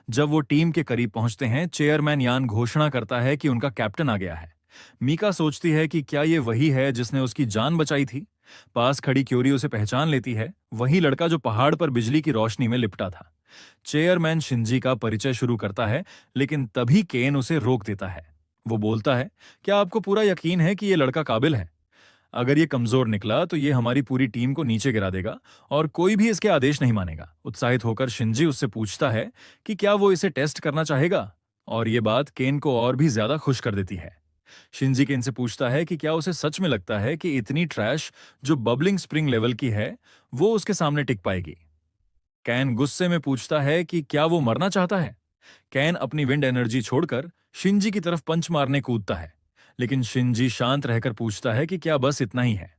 जब वो टीम के करीब पहुंचते हैं, चेयरमैन यान घोषणा करता है कि उनका कैप्टन आ गया है। मीका सोचती है कि क्या ये वही है जिसने उसकी जान बचाई थी। पास खड़ी क्यूरी उसे पहचान लेती है, वही लड़का जो पहाड़ पर बिजली की रोशनी में लिपटा था। चेयरमैन शिंजी का परिचय शुरू करता है, लेकिन तभी केन उसे रोक देता है। वो बोलता है, क्या आपको पूरा यकीन है कि ये लड़का काबिल है? अगर ये कमजोर निकला तो ये हमारी पूरी टीम को नीचे गिरा देगा और कोई भी इसके आदेश नहीं मानेगा। उत्साहित होकर शिंजी उससे पूछता है कि क्या वो इसे टेस्ट करना चाहेगा, और ये बात केन को और भी ज्यादा खुश कर देती है। शिंजी केन से पूछता है कि क्या उसे सच में लगता है कि इतनी ट्रैश जो बबलिंग स्प्रिंग लेवल की है, वो उसके सामने टिक पाएगी। कैन गुस्से में पूछता है कि क्या वो मरना चाहता है। कैन अपनी विंड एनर्जी छोड़कर शिंजी की तरफ पंच मारने कूदता है, लेकिन शिंजी शांत रहकर पूछता है कि क्या बस इतना ही है।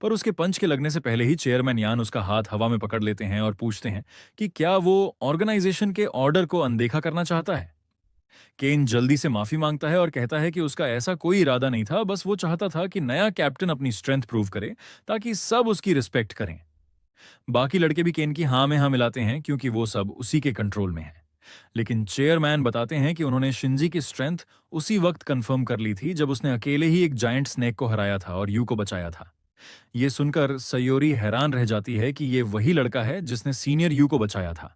पर उसके पंच के लगने से पहले ही चेयरमैन यान उसका हाथ हवा में पकड़ लेते हैं और पूछते हैं कि क्या वो ऑर्गेनाइजेशन के ऑर्डर को अनदेखा करना चाहता है। केन जल्दी से माफी मांगता है और कहता है कि उसका ऐसा कोई इरादा नहीं था, बस वो चाहता था कि नया कैप्टन अपनी स्ट्रेंथ प्रूव करे, ताकि सब उसकी रिस्पेक्ट करें। बाकी लड़के भी केन की हाँ में हाँ मिलाते हैं, क्योंकि वो सब उसी के कंट्रोल में है। लेकिन चेयरमैन बताते हैं कि उन्होंने शिंजी की स्ट्रेंथ उसी वक्त कंफर्म कर ली थी जब उसने अकेले ही एक जायंट स्नेक को हराया था और यू को बचाया था। ये सुनकर सयोरी हैरान रह जाती है कि ये वही लड़का है जिसने सीनियर यू को बचाया था।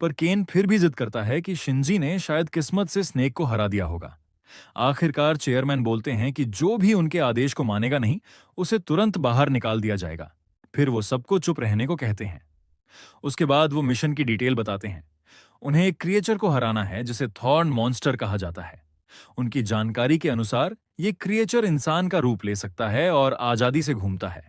पर केन फिर भी जिद करता है कि शिंजी ने शायद किस्मत से स्नेक को हरा दिया होगा। आखिरकार चेयरमैन बोलते हैं कि जो भी उनके आदेश को मानेगा नहीं, उसे तुरंत बाहर निकाल दिया जाएगा। फिर वो सबको चुप रहने को कहते हैं। उसके बाद वो मिशन की डिटेल बताते हैं। उन्हें एक क्रिएचर को हराना है जिसे थॉर्न मॉन्स्टर कहा जाता है। उनकी जानकारी के अनुसार ये क्रिएचर इंसान का रूप ले सकता है और आजादी से घूमता है।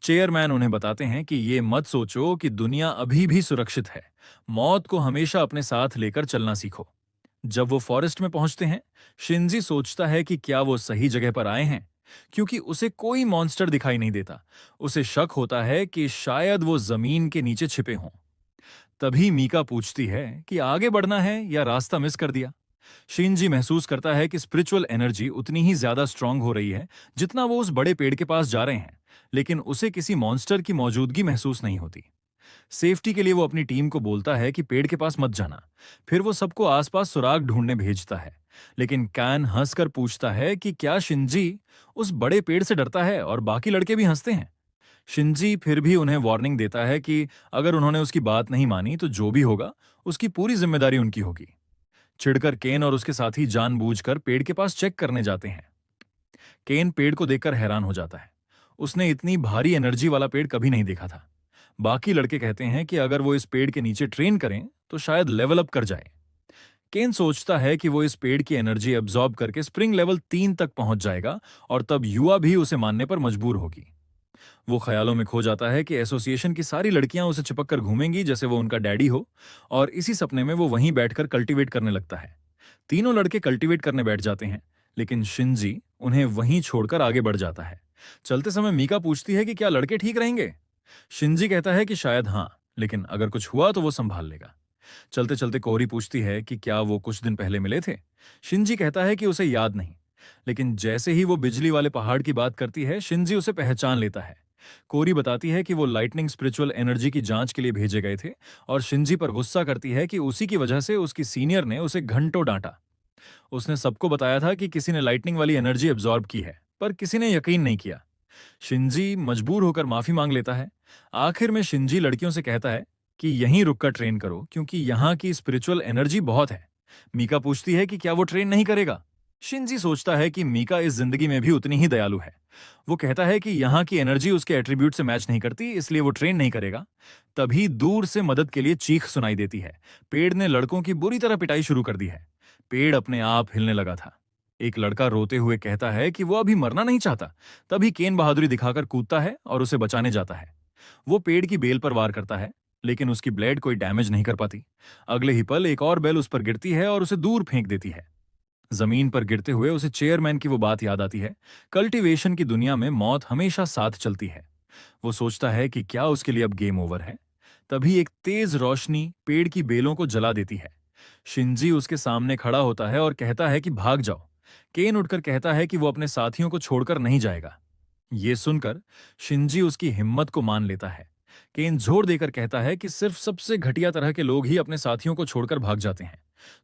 चेयरमैन उन्हें बताते हैं कि ये मत सोचो कि दुनिया अभी भी सुरक्षित है। मौत को हमेशा अपने साथ लेकर चलना सीखो। जब वो फॉरेस्ट में पहुंचते हैं, शिंजी सोचता है कि क्या वो सही जगह पर आए हैं, क्योंकि उसे कोई मॉन्स्टर दिखाई नहीं देता। उसे शक होता है कि शायद वो जमीन के नीचे छिपे हों। तभी मीका पूछती है कि आगे बढ़ना है या रास्ता मिस कर दिया। शिंजी महसूस करता है कि स्पिरिचुअल एनर्जी उतनी ही ज्यादा स्ट्रांग हो रही है जितना वो उस बड़े पेड़ के पास जा रहे हैं, लेकिन उसे किसी मॉन्स्टर की मौजूदगी महसूस नहीं होती। सेफ्टी के लिए वो अपनी टीम को बोलता है कि पेड़ के पास मत जाना। फिर वो सबको आसपास सुराग ढूंढने भेजता है, लेकिन कैन हंसकर पूछता है कि क्या शिंजी उस बड़े पेड़ से डरता है, और बाकी लड़के भी हंसते हैं। शिंजी फिर भी उन्हें वार्निंग देता है कि अगर उन्होंने उसकी बात नहीं मानी तो जो भी होगा उसकी पूरी जिम्मेदारी उनकी होगी। चिढ़कर केन और उसके साथी जानबूझकर पेड़ के पास चेक करने जाते हैं। केन पेड़ को देखकर हैरान हो जाता है। उसने इतनी भारी एनर्जी वाला पेड़ कभी नहीं देखा था। बाकी लड़के कहते हैं कि अगर वो इस पेड़ के नीचे ट्रेन करें तो शायद लेवल अप कर जाए। केन सोचता है कि वो इस पेड़ की एनर्जी एब्जॉर्ब करके स्प्रिंग लेवल 3 तक पहुंच जाएगा और तब युवा भी उसे मानने पर मजबूर होगी। वो ख्यालों में खो जाता है कि एसोसिएशन की सारी लड़कियां उसे चिपक कर घूमेंगी जैसे वो उनका डैडी हो, और इसी सपने में वो वहीं बैठकर कल्टीवेट करने लगता है। तीनों लड़के कल्टीवेट करने बैठ जाते हैं, लेकिन शिंजी उन्हें वहीं छोड़कर आगे बढ़ जाता है। चलते समय मीका पूछती है कि क्या लड़के ठीक रहेंगे। शिंजी कहता है कि शायद हाँ, लेकिन अगर कुछ हुआ तो वो संभाल लेगा। चलते चलते कोहरी पूछती है कि क्या वो कुछ दिन पहले मिले थे। शिंजी कहता है कि उसे याद नहीं, लेकिन जैसे ही वो बिजली वाले पहाड़ की बात करती है, शिंजी उसे पहचान लेता है। कोरी बताती है कि वो लाइटनिंग स्पिरिचुअल एनर्जी की जांच के लिए भेजे गए थे, और शिंजी पर गुस्सा करती है कि उसी की वजह से उसकी सीनियर ने उसे घंटों डांटा। उसने सबको बताया था कि किसी ने लाइटनिंग वाली एनर्जी एब्जॉर्ब की है, पर किसी ने यकीन नहीं किया। शिंजी मजबूर होकर माफी मांग लेता है। आखिर में शिंजी लड़कियों से कहता है कि यहीं रुककर ट्रेन करो, क्योंकि यहाँ की स्पिरिचुअल एनर्जी बहुत है। मीका पूछती है कि क्या वो ट्रेन नहीं करेगा। शिंजी सोचता है कि मीका इस जिंदगी में भी उतनी ही दयालु है। वो कहता है कि यहाँ की एनर्जी उसके एट्रीब्यूट से मैच नहीं करती, इसलिए वो ट्रेन नहीं करेगा। तभी दूर से मदद के लिए चीख सुनाई देती है। पेड़ ने लड़कों की बुरी तरह पिटाई शुरू कर दी है। पेड़ अपने आप हिलने लगा था। एक लड़का रोते हुए कहता है कि वो अभी मरना नहीं चाहता। तभी केन बहादुरी दिखाकर कूदता है और उसे बचाने जाता है। वो पेड़ की बेल पर वार करता है, लेकिन उसकी ब्लेड कोई डैमेज नहीं कर पाती। अगले ही पल एक और बेल उस पर गिरती है और उसे दूर फेंक देती है। जमीन पर गिरते हुए उसे चेयरमैन की वो बात याद आती है, कल्टीवेशन की दुनिया में मौत हमेशा साथ चलती है। वो सोचता है कि क्या उसके लिए अब गेम ओवर है। तभी एक तेज रोशनी पेड़ की बेलों को जला देती है। शिंजी उसके सामने खड़ा होता है और कहता है कि भाग जाओ। केन उठकर कहता है कि वो अपने साथियों को छोड़कर नहीं जाएगा। ये सुनकर शिंजी उसकी हिम्मत को मान लेता है। केन जोर देकर कहता है कि सिर्फ सबसे घटिया तरह के लोग ही अपने साथियों को छोड़कर भाग जाते हैं।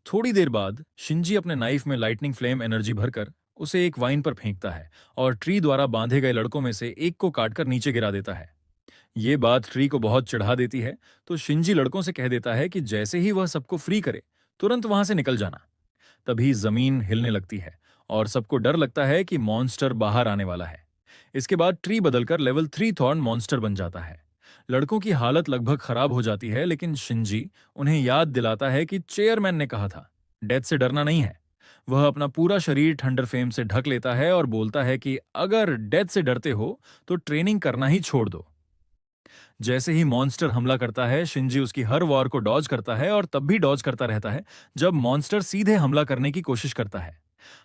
थोड़ी देर बाद शिंजी अपने नाइफ में लाइटनिंग फ्लेम एनर्जी भरकर उसे एक वाइन पर फेंकता है और ट्री द्वारा बांधे गए लड़कों में से एक को काटकर नीचे गिरा देता है। ये बात ट्री को बहुत चिढ़ा देती है, तो शिंजी लड़कों से कह देता है कि जैसे ही वह सबको फ्री करे तुरंत वहां से निकल जाना। तभी जमीन हिलने लगती है और सबको डर लगता है कि मॉन्स्टर बाहर आने वाला है। इसके बाद ट्री बदलकर लेवल 3 थॉर्न मॉन्स्टर बन जाता है। लड़कों की हालत लगभग खराब हो जाती है, लेकिन शिंजी उन्हें याद दिलाता है कि चेयरमैन ने कहा था डेथ से डरना नहीं है। वह अपना पूरा शरीर थंडर फेम से ढक लेता है और बोलता है कि अगर डेथ से डरते हो तो ट्रेनिंग करना ही छोड़ दो। जैसे ही मॉन्स्टर हमला करता है, शिंजी उसकी हर वॉर को डॉज करता है और तब भी डॉज करता रहता है जब मॉन्स्टर सीधे हमला करने की कोशिश करता है।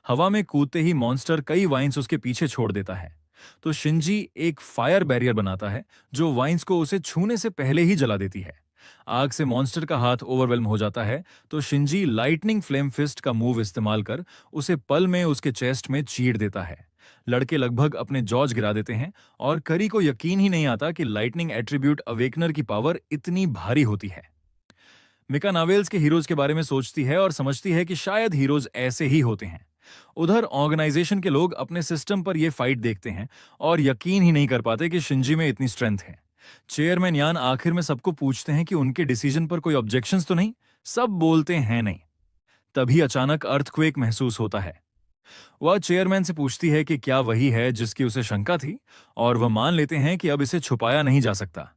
हवा में कूदते ही मॉन्स्टर कई वाइन्स उसके पीछे छोड़ देता है, तो शिंजी एक फायर बैरियर बनाता है जो वाइन्स को उसे छूने से पहले ही जला देती है। आग से मॉन्स्टर का हाथ ओवरवेल्म हो जाता है, तो शिंजी लाइटनिंग फ्लेम फिस्ट का मूव इस्तेमाल कर उसे पल में उसके चेस्ट में चीर देता है। लड़के लगभग अपने जॉज गिरा देते हैं और करी को यकीन ही नहीं आता कि लाइटनिंग एट्रीब्यूट अवेकनर की पावर इतनी भारी होती है। मिका नावेल्स के हीरोज के बारे में सोचती है और समझती है कि शायद हीरोज ऐसे ही होते हैं। उधर ऑर्गेनाइजेशन के लोग अपने सिस्टम पर यह फाइट देखते हैं और यकीन ही नहीं कर पाते कि शिंजी में इतनी स्ट्रेंथ है। चेयरमैन यान आखिर में सबको पूछते हैं कि उनके डिसीजन पर कोई ऑब्जेक्शंस तो नहीं। सब बोलते हैं नहीं। तभी अचानक अर्थक्वेक महसूस होता है। वह चेयरमैन से पूछती है कि क्या वही है जिसकी उसे शंका थी, और वह मान लेते हैं कि अब इसे छुपाया नहीं जा सकता।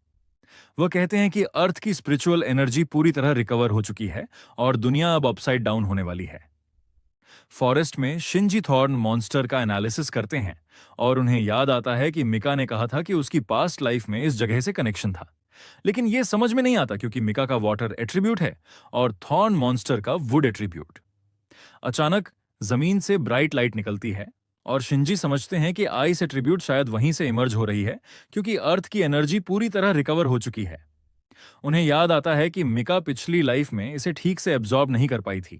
वह कहते हैं कि अर्थ की स्पिरिचुअल एनर्जी पूरी तरह रिकवर हो चुकी है और दुनिया अब अपसाइड डाउन होने वाली है। फॉरेस्ट में शिंजी थॉर्न मॉन्स्टर का एनालिसिस करते हैं और उन्हें याद आता है कि मिका ने कहा था कि उसकी पास्ट लाइफ में इस जगह से कनेक्शन था। लेकिन यह समझ में नहीं आता क्योंकि मिका का वाटर एट्रीब्यूट है और थॉर्न मॉन्स्टर का वुड एट्रीब्यूट। अचानक जमीन से ब्राइट लाइट निकलती है और शिंजी समझते हैं कि आइस एट्रीब्यूट शायद वहीं से इमर्ज हो रही है, क्योंकि अर्थ की एनर्जी पूरी तरह रिकवर हो चुकी है। उन्हें याद आता है कि मिका पिछली लाइफ में इसे ठीक से एब्जॉर्ब नहीं कर पाई थी।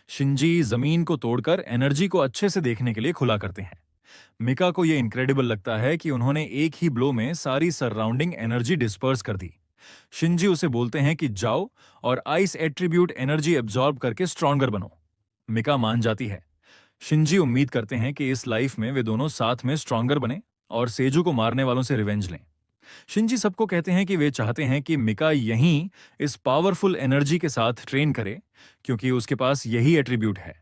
शिंजी जमीन को तोड़कर एनर्जी को अच्छे से देखने के लिए खुला करते हैं। मिका को यह इनक्रेडिबल लगता है कि उन्होंने एक ही ब्लो में सारी सराउंडिंग एनर्जी डिस्पर्स कर दी। शिंजी उसे बोलते हैं कि जाओ और आइस एट्रीब्यूट एनर्जी एब्जॉर्ब करके स्ट्रॉन्गर बनो। मिका मान जाती है। शिंजी उम्मीद करते हैं कि इस लाइफ में वे दोनों साथ में स्ट्रॉन्गर बने और सेजू को मारने वालों से रिवेंज लें। शिंजी सबको कहते हैं कि वे चाहते हैं कि मिका यहीं इस पावरफुल एनर्जी के साथ ट्रेन करे, क्योंकि उसके पास यही एट्रीब्यूट है।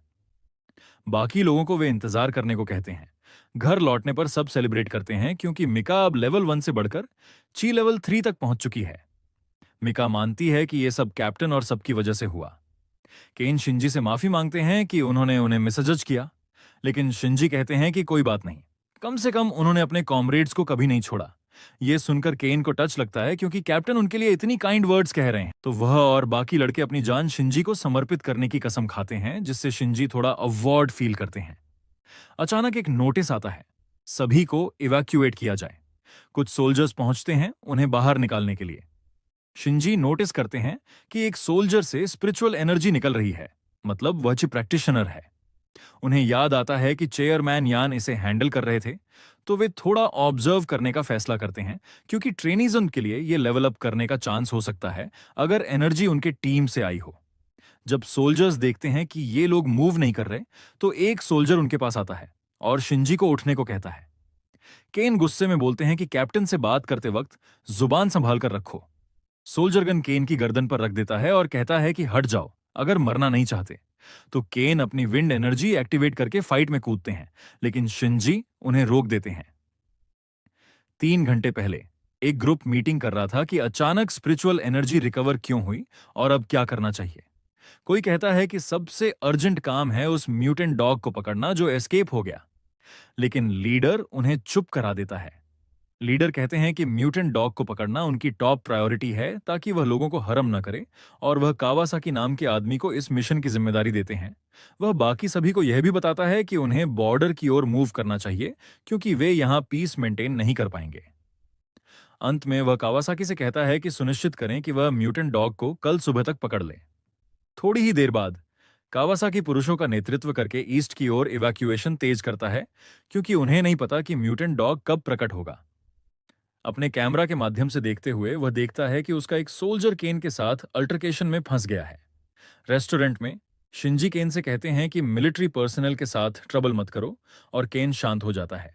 बाकी लोगों को वे इंतजार करने को कहते हैं। घर लौटने पर सब सेलिब्रेट करते हैं क्योंकि मिका अब लेवल 1 से बढ़कर ची लेवल 3 तक पहुंच चुकी है। मिका मानती है कि ये सब कैप्टन और सबकी वजह से हुआ। केन शिंजी से माफी मांगते हैं कि उन्होंने उन्हें मिसजज किया, लेकिन शिंजी कहते हैं कि कोई बात नहीं, कम से कम उन्होंने अपने कॉमरेड्स को कभी नहीं छोड़ा। ये सुनकर केन को टच लगता है क्योंकि कैप्टन उनके लिए इतनी काइंड वर्ड्स कह रहे हैं, तो वह और बाकी लड़के अपनी जान शिंजी को समर्पित करने की कसम खाते हैं, जिससे शिंजी थोड़ा अवॉर्ड फील करते हैं। अचानक एक नोटिस आता है, सभी को इवैक्यूएट किया जाए। कुछ सोल्जर्स पहुंचते हैं उन्हें बाहर निकालने के लिए। शिंजी नोटिस करते हैं कि एक सोल्जर से स्पिरिचुअल एनर्जी निकल रही है, मतलब वह प्रैक्टिशनर है। उन्हें याद आता है कि चेयरमैन यान इसे हैंडल कर रहे थे, तो वे थोड़ा ऑब्जर्व करने का फैसला करते हैं क्योंकि ट्रेनीज उनके लिए ये लेवल अप करने का चांस हो सकता है अगर एनर्जी उनके टीम से आई हो। जब सोल्जर्स देखते हैं कि ये लोग मूव नहीं कर रहे, तो एक सोल्जर उनके पास आता है और शिंजी को उठने को कहता है। केन गुस्से में बोलते हैं कि कैप्टन से बात करते वक्त जुबान संभाल कर रखो। सोल्जर गन केन की गर्दन पर रख देता है और कहता है कि हट जाओ अगर मरना नहीं चाहते। तो केन अपनी विंड एनर्जी एक्टिवेट करके फाइट में कूदते हैं, लेकिन शिंजी उन्हें रोक देते हैं। 3 घंटे पहले एक ग्रुप मीटिंग कर रहा था कि अचानक स्पिरिचुअल एनर्जी रिकवर क्यों हुई और अब क्या करना चाहिए। कोई कहता है कि सबसे अर्जेंट काम है उस म्यूटेंट डॉग को पकड़ना जो एस्केप हो गया, लेकिन लीडर उन्हें चुप करा देता है। लीडर कहते हैं कि म्यूटेंट डॉग को पकड़ना उनकी टॉप प्रायोरिटी है ताकि वह लोगों को हरम न करे, और वह कावासाकी नाम के आदमी को इस मिशन की जिम्मेदारी देते हैं। वह बाकी सभी को यह भी बताता है कि उन्हें बॉर्डर की ओर मूव करना चाहिए क्योंकि वे यहां पीस मेंटेन नहीं कर पाएंगे। अंत में वह कावासाकी से कहता है कि सुनिश्चित करें कि वह म्यूटेंट डॉग को कल सुबह तक पकड़ ले। थोड़ी ही देर बाद कावासाकी पुरुषों का नेतृत्व करके ईस्ट की ओर इवैक्यूएशन तेज करता है क्योंकि उन्हें नहीं पता कि म्यूटेंट डॉग कब प्रकट होगा। अपने कैमरा के माध्यम से देखते हुए वह देखता है कि उसका एक सोल्जर केन के साथ अल्टरकेशन में फंस गया है। रेस्टोरेंट में शिंजी केन से कहते हैं कि मिलिट्री पर्सनल के साथ ट्रबल मत करो, और केन शांत हो जाता है।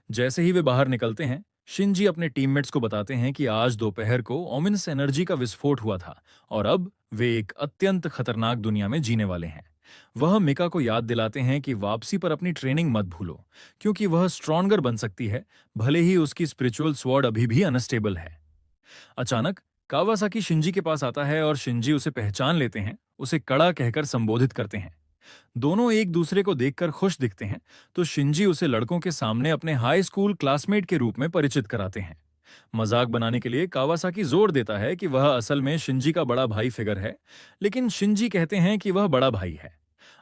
जैसे ही वे बाहर निकलते हैं, शिंजी अपने टीममेट्स को बताते हैं कि आज दोपहर को ओमिनस एनर्जी का विस्फोट हुआ था और अब वे एक अत्यंत खतरनाक दुनिया में जीने वाले हैं। वह मिका को याद दिलाते हैं कि वापसी पर अपनी ट्रेनिंग मत भूलो क्योंकि वह स्ट्रॉन्गर बन सकती है, भले ही उसकी स्पिरिचुअल स्वॉर्ड अभी भी अनस्टेबल है। अचानक कावासाकी शिंजी के पास आता है और शिंजी उसे पहचान लेते हैं, उसे कड़ा कहकर संबोधित करते हैं। दोनों एक दूसरे को देखकर खुश दिखते हैं, तो शिंजी उसे लड़कों के सामने अपने हाई स्कूल क्लासमेट के रूप में परिचित कराते हैं। मजाक बनाने के लिए कावासाकी जोर देता है कि वह असल में शिंजी का बड़ा भाई फिगर है, लेकिन शिंजी कहते हैं कि वह बड़ा भाई है।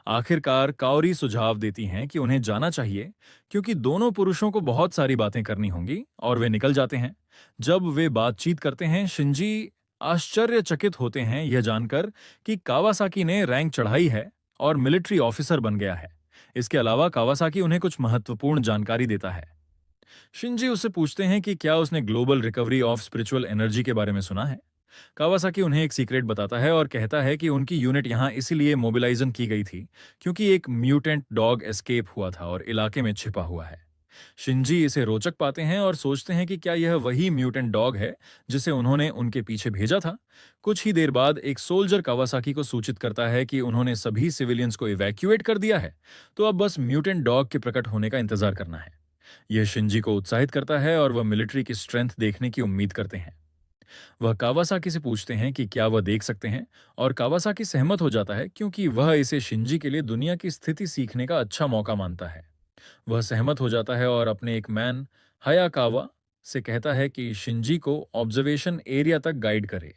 आखिरकार काओरी सुझाव देती हैं कि उन्हें जाना चाहिए क्योंकि दोनों पुरुषों को बहुत सारी बातें करनी होंगी, और वे निकल जाते हैं। जब वे बातचीत करते हैं, शिंजी आश्चर्यचकित होते हैं यह जानकर कि कावासाकी ने रैंक चढ़ाई है और मिलिट्री ऑफिसर बन गया है। इसके अलावा कावासाकी उन्हें कुछ महत्वपूर्ण जानकारी देता है। शिंजी उससे पूछते हैं कि क्या उसने global recovery of spiritual energy के बारे में सुना है। कावासाकी उन्हें एक सीक्रेट बताता है और कहता है कि उनकी यूनिट यहां इसीलिए मोबिलाइजन की गई थी क्योंकि एक म्यूटेंट डॉग एस्केप हुआ था और इलाके में छिपा हुआ है। शिंजी इसे रोचक पाते हैं और सोचते हैं कि क्या यह वही म्यूटेंट डॉग है जिसे उन्होंने उनके पीछे भेजा था। कुछ ही देर बाद एक सोल्जर कावासाकी को सूचित करता है कि उन्होंने सभी सिविलियंस को इवैक्यूएट कर दिया है, तो अब बस म्यूटेंट डॉग के प्रकट होने का इंतजार करना है। यह शिंजी को उत्साहित करता है और वह मिलिट्री की स्ट्रेंथ देखने की उम्मीद करते हैं। वह कावासाकी से पूछते हैं कि क्या वह देख सकते हैं, और कावासाकी सहमत हो जाता है क्योंकि वह इसे शिंजी के लिए दुनिया की स्थिति सीखने का अच्छा मौका मानता है। वह सहमत हो जाता है और अपने एक मैन हयाकावा से कहता है कि शिंजी को ऑब्जर्वेशन एरिया तक गाइड करे।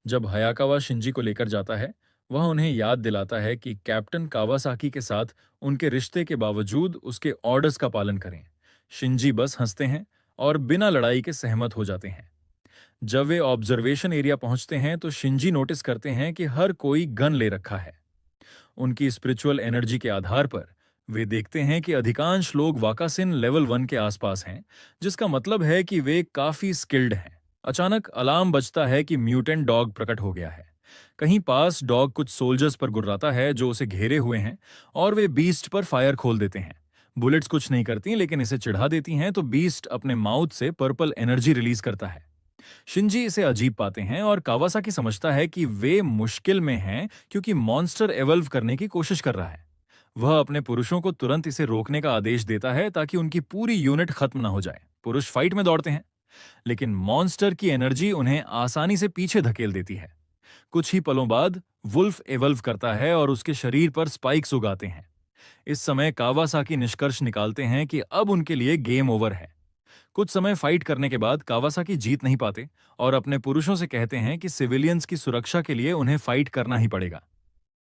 जब हयाकावा शिंजी को लेकर जाता है, वह उन्हें याद दिलाता है कि कैप्टन कावासाकी के साथ उनके रिश्ते के बावजूद उसके ऑर्डर्स का पालन करें। शिंजी बस हंसते हैं और बिना लड़ाई के सहमत हो जाते हैं। जब वे ऑब्जर्वेशन एरिया पहुंचते हैं तो शिंजी नोटिस करते हैं कि हर कोई गन ले रखा है। उनकी स्पिरिचुअल एनर्जी के आधार पर वे देखते हैं कि अधिकांश लोग वाकासिन लेवल 1 के आसपास हैं, जिसका मतलब है कि वे काफी स्किल्ड हैं। अचानक अलार्म बजता है कि म्यूटेंट डॉग प्रकट हो गया है। कहीं पास डॉग कुछ सोल्जर्स पर गुर्राता है जो उसे घेरे हुए हैं, और वे बीस्ट पर फायर खोल देते हैं। बुलेट्स कुछ नहीं करती, लेकिन इसे चिढ़ा देती हैं, तो बीस्ट अपने माउथ से पर्पल एनर्जी रिलीज करता है। शिंजी इसे अजीब पाते हैं और कावासाकी समझता है कि वे मुश्किल में हैं क्योंकि मॉन्स्टर एवल्व करने की कोशिश कर रहा है। वह अपने पुरुषों को तुरंत इसे रोकने का आदेश देता है ताकि उनकी पूरी यूनिट खत्म ना हो जाए। पुरुष फाइट में दौड़ते हैं, लेकिन मॉन्स्टर की एनर्जी उन्हें आसानी से पीछे धकेल देती है। कुछ ही पलों बाद वुल्फ एवल्व करता है और उसके शरीर पर स्पाइक्स उगाते हैं। इस समय कावासाकी निष्कर्ष निकालते हैं कि अब उनके लिए गेम ओवर है। कुछ समय फाइट करने के बाद कावासाकी जीत नहीं पाते और अपने पुरुषों से कहते हैं कि सिविलियंस की सुरक्षा के लिए उन्हें फाइट करना ही पड़ेगा।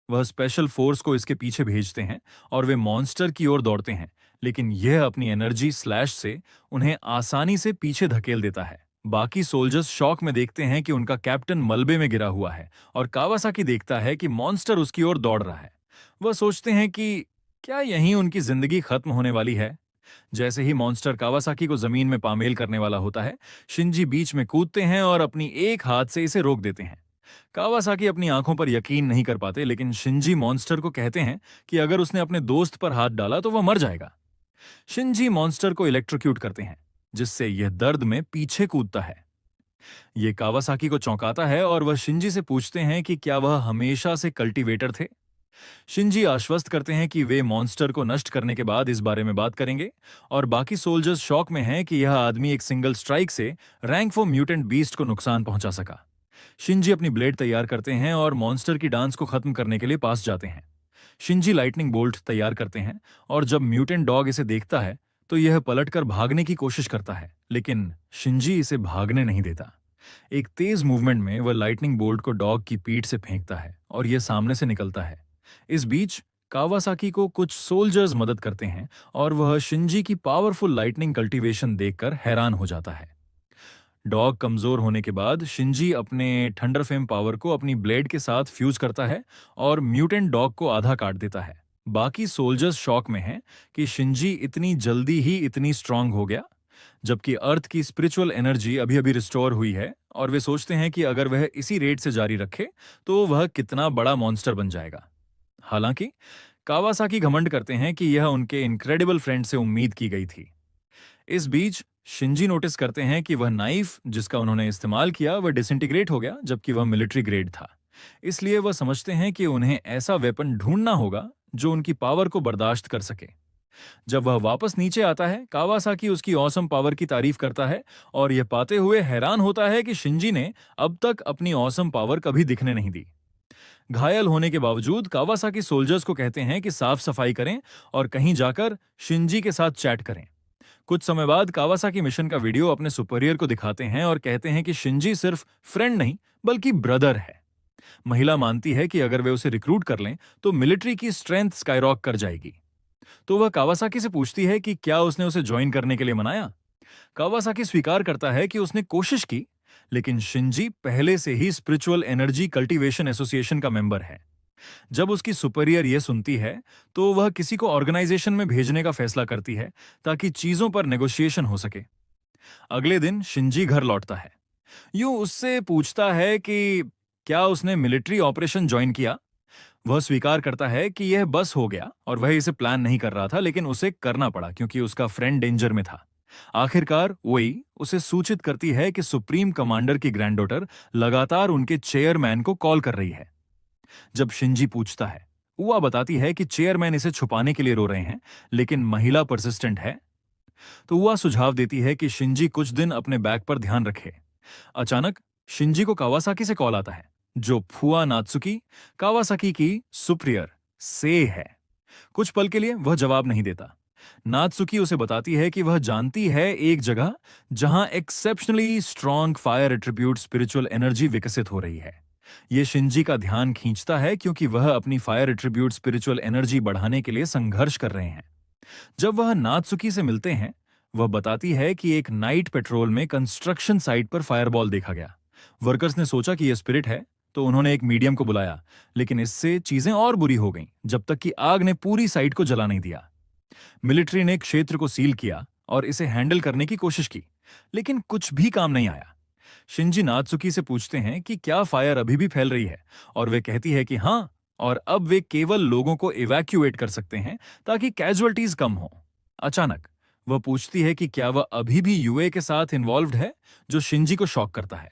वह स्पेशल फोर्स को इसके पीछे भेजते हैं और वे मॉन्स्टर की ओर दौड़ते हैं, लेकिन यह अपनी एनर्जी स्लैश से उन्हें आसानी से पीछे धकेल देता है। बाकी सोल्जर्स शॉक में देखते हैं कि उनका कैप्टन मलबे में गिरा हुआ है और कावासाकी देखता है कि मॉन्स्टर उसकी ओर दौड़ रहा है। वह सोचते हैं कि क्या यहीं उनकी जिंदगी खत्म होने वाली है। जैसे ही मॉन्स्टर कावासाकी को जमीन में पामेल करने वाला होता है, शिंजी बीच में कूदते हैं और अपनी एक हाथ से इसे रोक देते हैं। कावासाकी अपनी आंखों पर यकीन नहीं कर पाते, लेकिन शिंजी मॉन्स्टर को कहते हैं कि अगर उसने अपने दोस्त पर हाथ डाला तो वह मर जाएगा। शिंजी मॉन्स्टर को इलेक्ट्रोक्यूट करते हैं, जिससे यह दर्द में पीछे कूदता है। यह कावासाकी को चौंकाता है और वह शिंजी से पूछते हैं कि क्या वह हमेशा से कल्टीवेटर थे। शिंजी आश्वस्त करते हैं कि वे मॉन्स्टर को नष्ट करने के बाद इस बारे में बात करेंगे और बाकी सोल्जर्स शॉक में हैं कि यह आदमी एक सिंगल स्ट्राइक से रैंक 4 म्यूटेंट बीस्ट को नुकसान पहुंचा सका। शिंजी अपनी ब्लेड तैयार करते हैं और मॉन्स्टर की डांस को खत्म करने के लिए पास जाते हैं। शिंजी लाइटनिंग बोल्ट तैयार करते हैं और जब म्यूटेंट डॉग इसे देखता है तो यह पलटकर भागने की कोशिश करता है, लेकिन शिंजी इसे भागने नहीं देता। एक तेज मूवमेंट में वह लाइटनिंग बोल्ट को डॉग की पीठ से फेंकता है और यह सामने से निकलता है। इस बीच कावासाकी को कुछ सोल्जर्स मदद करते हैं और वह शिंजी की पावरफुल लाइटनिंग कल्टीवेशन देखकर हैरान हो जाता है। डॉग कमजोर होने के बाद शिंजी अपने थंडर फेम पावर को अपनी ब्लेड के साथ फ्यूज करता है और म्यूटेंट डॉग को आधा काट देता है। बाकी सोल्जर्स शॉक में हैं कि शिंजी इतनी जल्दी ही इतनी स्ट्रांग हो गया, जबकि अर्थ की स्पिरिचुअल एनर्जी अभी अभी रिस्टोर हुई है और वे सोचते हैं कि अगर वह इसी रेट से जारी रखे तो वह कितना बड़ा मॉन्स्टर बन जाएगा। हालांकि कावासाकी घमंड करते हैं कि यह उनके इनक्रेडिबल फ्रेंड से उम्मीद की गई थी। इस बीच शिंजी नोटिस करते हैं कि वह नाइफ जिसका उन्होंने इस्तेमाल किया वह डिसइंटीग्रेट हो गया, जबकि वह मिलिट्री ग्रेड था। इसलिए वह समझते हैं कि उन्हें ऐसा वेपन ढूंढना होगा जो उनकी पावर को बर्दाश्त कर सके। जब वह वापस नीचे आता है, कावासाकी उसकी ऑसम पावर की तारीफ करता है और यह पाते हुए हैरान होता है कि शिंजी ने अब तक अपनी ऑसम पावर कभी दिखने नहीं दी। घायल होने के बावजूद कावासाकी सोल्जर्स को कहते हैं कि साफ सफाई करें और कहीं जाकर शिंजी के साथ चैट करें। कुछ समय बाद कावासाकी मिशन का वीडियो अपने सुपीरियर को दिखाते हैं और कहते हैं कि शिंजी सिर्फ फ्रेंड नहीं बल्कि ब्रदर है। महिला मानती है कि अगर वे उसे रिक्रूट कर लें तो मिलिट्री की स्ट्रेंथ स्काईरॉक कर जाएगी। तो वह कावासाकी से पूछती है कि क्या उसने उसे ज्वाइन करने के लिए मनाया। कावासाकी स्वीकार करता है कि उसने कोशिश की, लेकिन शिंजी पहले से ही स्पिरिचुअल एनर्जी कल्टीवेशन एसोसिएशन का मेंबर है। जब उसकी सुपीरियर यह सुनती है तो वह किसी को ऑर्गेनाइजेशन में भेजने का फैसला करती है ताकि चीजों पर नेगोशिएशन हो सके। अगले दिन शिंजी घर लौटता है। यूं उससे पूछता है कि क्या उसने मिलिट्री ऑपरेशन ज्वाइन किया। वह स्वीकार करता है कि यह बस हो गया और वह इसे प्लान नहीं कर रहा था, लेकिन उसे करना पड़ा क्योंकि उसका फ्रेंड डेंजर में था। आखिरकार वही उसे सूचित करती है कि सुप्रीम कमांडर की ग्रैंडडॉटर लगातार उनके चेयरमैन को कॉल कर रही है। जब शिंजी पूछता है, उआ बताती है कि चेयरमैन इसे छुपाने के लिए रो रहे हैं, लेकिन महिला परसिस्टेंट है। तो उआ सुझाव देती है कि शिंजी कुछ दिन अपने बैग पर ध्यान रखे। अचानक शिंजी को कावासाकी से कॉल आता है, जो फुआ नात्सुकी, कावासाकी की सुप्रियर से है। कुछ पल के लिए वह जवाब नहीं देता। नात्सुकी उसे बताती है कि वह जानती है एक जगह जहां exceptionally strong fire attribute spiritual energy विकसित हो रही है। यह शिंजी का ध्यान खींचता है क्योंकि वह अपनी फायर एट्रीब्यूट स्पिरिचुअल एनर्जी बढ़ाने के लिए संघर्ष कर रहे हैं। जब वह नात्सुकी से मिलते हैं, वह बताती है कि एक नाइट पेट्रोल में कंस्ट्रक्शन साइट पर फायरबॉल देखा गया। वर्कर्स ने सोचा कि यह स्पिरिट है तो उन्होंने एक मीडियम को बुलाया, लेकिन इससे चीजें और बुरी हो गईं जब तक कि आग ने पूरी साइट को जला नहीं दिया। मिलिट्री ने क्षेत्र को सील किया और इसे हैंडल करने की कोशिश की, लेकिन कुछ भी काम नहीं आया। शिंजी नात्सुकी से पूछते हैं कि क्या फायर अभी भी फैल रही है और वे कहती है कि हाँ, और अब वे केवल लोगों को इवैक्यूएट कर सकते हैं ताकि कैजुअल्टीज कम हो। अचानक वह पूछती है कि क्या वह अभी भी यूए के साथ इन्वॉल्व्ड है, जो शिंजी को शॉक करता है।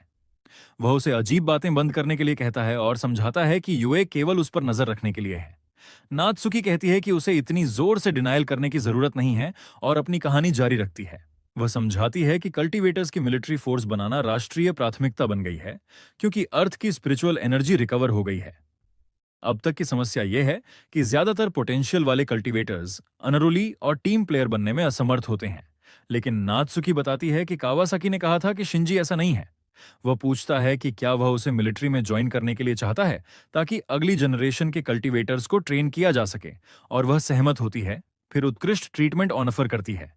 वह उसे अजीब बातें बंद करने के लिए कहता है और समझाता है कि यूए केवल उस पर नजर रखने के लिए है। नात्सुकी कहती है कि उसे इतनी जोर से डिनायल करने की जरूरत नहीं है और अपनी कहानी जारी रखती है। वह समझाती है कि कल्टीवेटर्स की मिलिट्री फोर्स बनाना राष्ट्रीय प्राथमिकता बन गई है, क्योंकि अर्थ की स्पिरिचुअल एनर्जी रिकवर हो गई है। अब तक की समस्या यह है कि ज्यादातर पोटेंशियल वाले कल्टीवेटर्स अनरोली और टीम प्लेयर बनने में असमर्थ होते हैं। लेकिन नात्सुकी बताती है कि कावासाकी ने कहा था कि शिंजी ऐसा नहीं है। वह पूछता है कि क्या वह उसे मिलिट्री में ज्वाइन करने के लिए चाहता है, ताकि अगली जनरेशन के कल्टीवेटर्स को ट्रेन किया जा सके, और वह सहमत होती है, फिर उत्कृष्ट ट्रीटमेंट ऑफर करती है।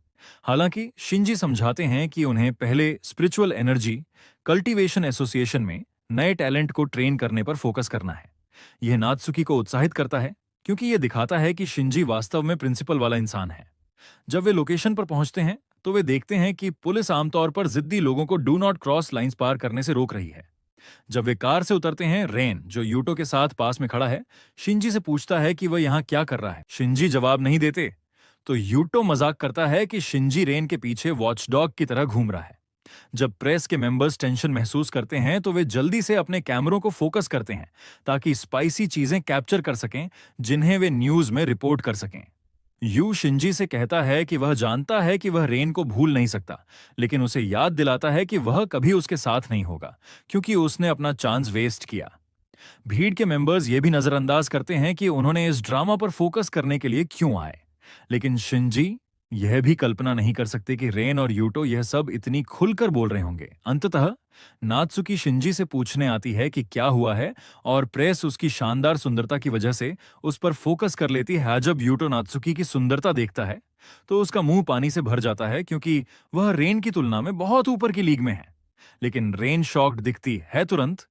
हालांकि शिंजी समझाते हैं कि उन्हें पहले स्पिरिचुअल एनर्जी कल्टीवेशन एसोसिएशन में नए टैलेंट को ट्रेन करने पर फोकस करना है। यह नात्सुकी को उत्साहित करता है, क्योंकि यह दिखाता है कि शिंजी वास्तव में प्रिंसिपल वाला इंसान है। जब वे लोकेशन पर पहुंचते हैं तो वे देखते हैं कि पुलिस आमतौर पर जिद्दी लोगों को डू नॉट क्रॉस लाइंस पार करने से रोक रही है। जब वे कार से उतरते हैं, रेन, जो यूटो के साथ पास में खड़ा है, शिंजी से पूछता है कि वह यहाँ क्या कर रहा है। शिंजी जवाब नहीं देते तो यूटो मजाक करता है कि शिंजी रेन के पीछे वॉचडॉग की तरह घूम रहा है। जब प्रेस के मेंबर्स टेंशन महसूस करते हैं तो वे जल्दी से अपने कैमरों को फोकस करते हैं, ताकि स्पाइसी चीजें कैप्चर कर सकें जिन्हें वे न्यूज में रिपोर्ट कर सकें। यू शिंजी से कहता है कि वह जानता है कि वह रेन को भूल नहीं सकता, लेकिन उसे याद दिलाता है कि वह कभी उसके साथ नहीं होगा, क्योंकि उसने अपना चांस वेस्ट किया। भीड़ के मेंबर्स ये भी नजरअंदाज करते हैं कि उन्होंने इस ड्रामा पर फोकस करने के लिए क्यों आए, लेकिन शिंजी यह भी कल्पना नहीं कर सकते कि रेन और यूटो यह सब इतनी खुलकर बोल रहे होंगे। अंततः नात्सुकी शिंजी से पूछने आती है कि क्या हुआ है, और प्रेस उसकी शानदार सुंदरता की वजह से उस पर फोकस कर लेती है। जब यूटो नात्सुकी की सुंदरता देखता है तो उसका मुंह पानी से भर जाता है, क्योंकि वह रेन की तुलना में बहुत ऊपर की लीग में है। लेकिन रेन शॉक्ड दिखती है तुरंत।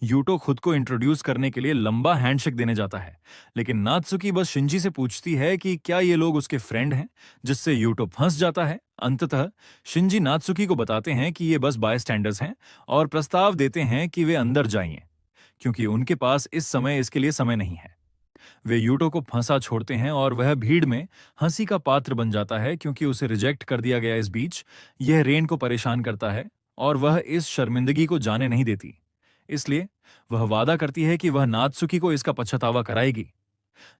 यूटो खुद को इंट्रोड्यूस करने के लिए लंबा हैंडशेक देने जाता है, लेकिन नात्सुकी बस शिंजी से पूछती है कि क्या ये लोग उसके फ्रेंड हैं, जिससे यूटो फंस जाता है। अंततः शिंजी नात्सुकी को बताते हैं कि ये बस बायस्टैंडर्स हैं, और प्रस्ताव देते हैं कि वे अंदर जाइए, क्योंकि उनके पास इस समय इसके लिए समय नहीं है। वे यूटो को फंसा छोड़ते हैं और वह भीड़ में हंसी का पात्र बन जाता है, क्योंकि उसे रिजेक्ट कर दिया गया। इस बीच यह रेन को परेशान करता है और वह इस शर्मिंदगी को जाने नहीं देती, इसलिए वह वादा करती है कि वह नात्सुकी को इसका पछतावा कराएगी।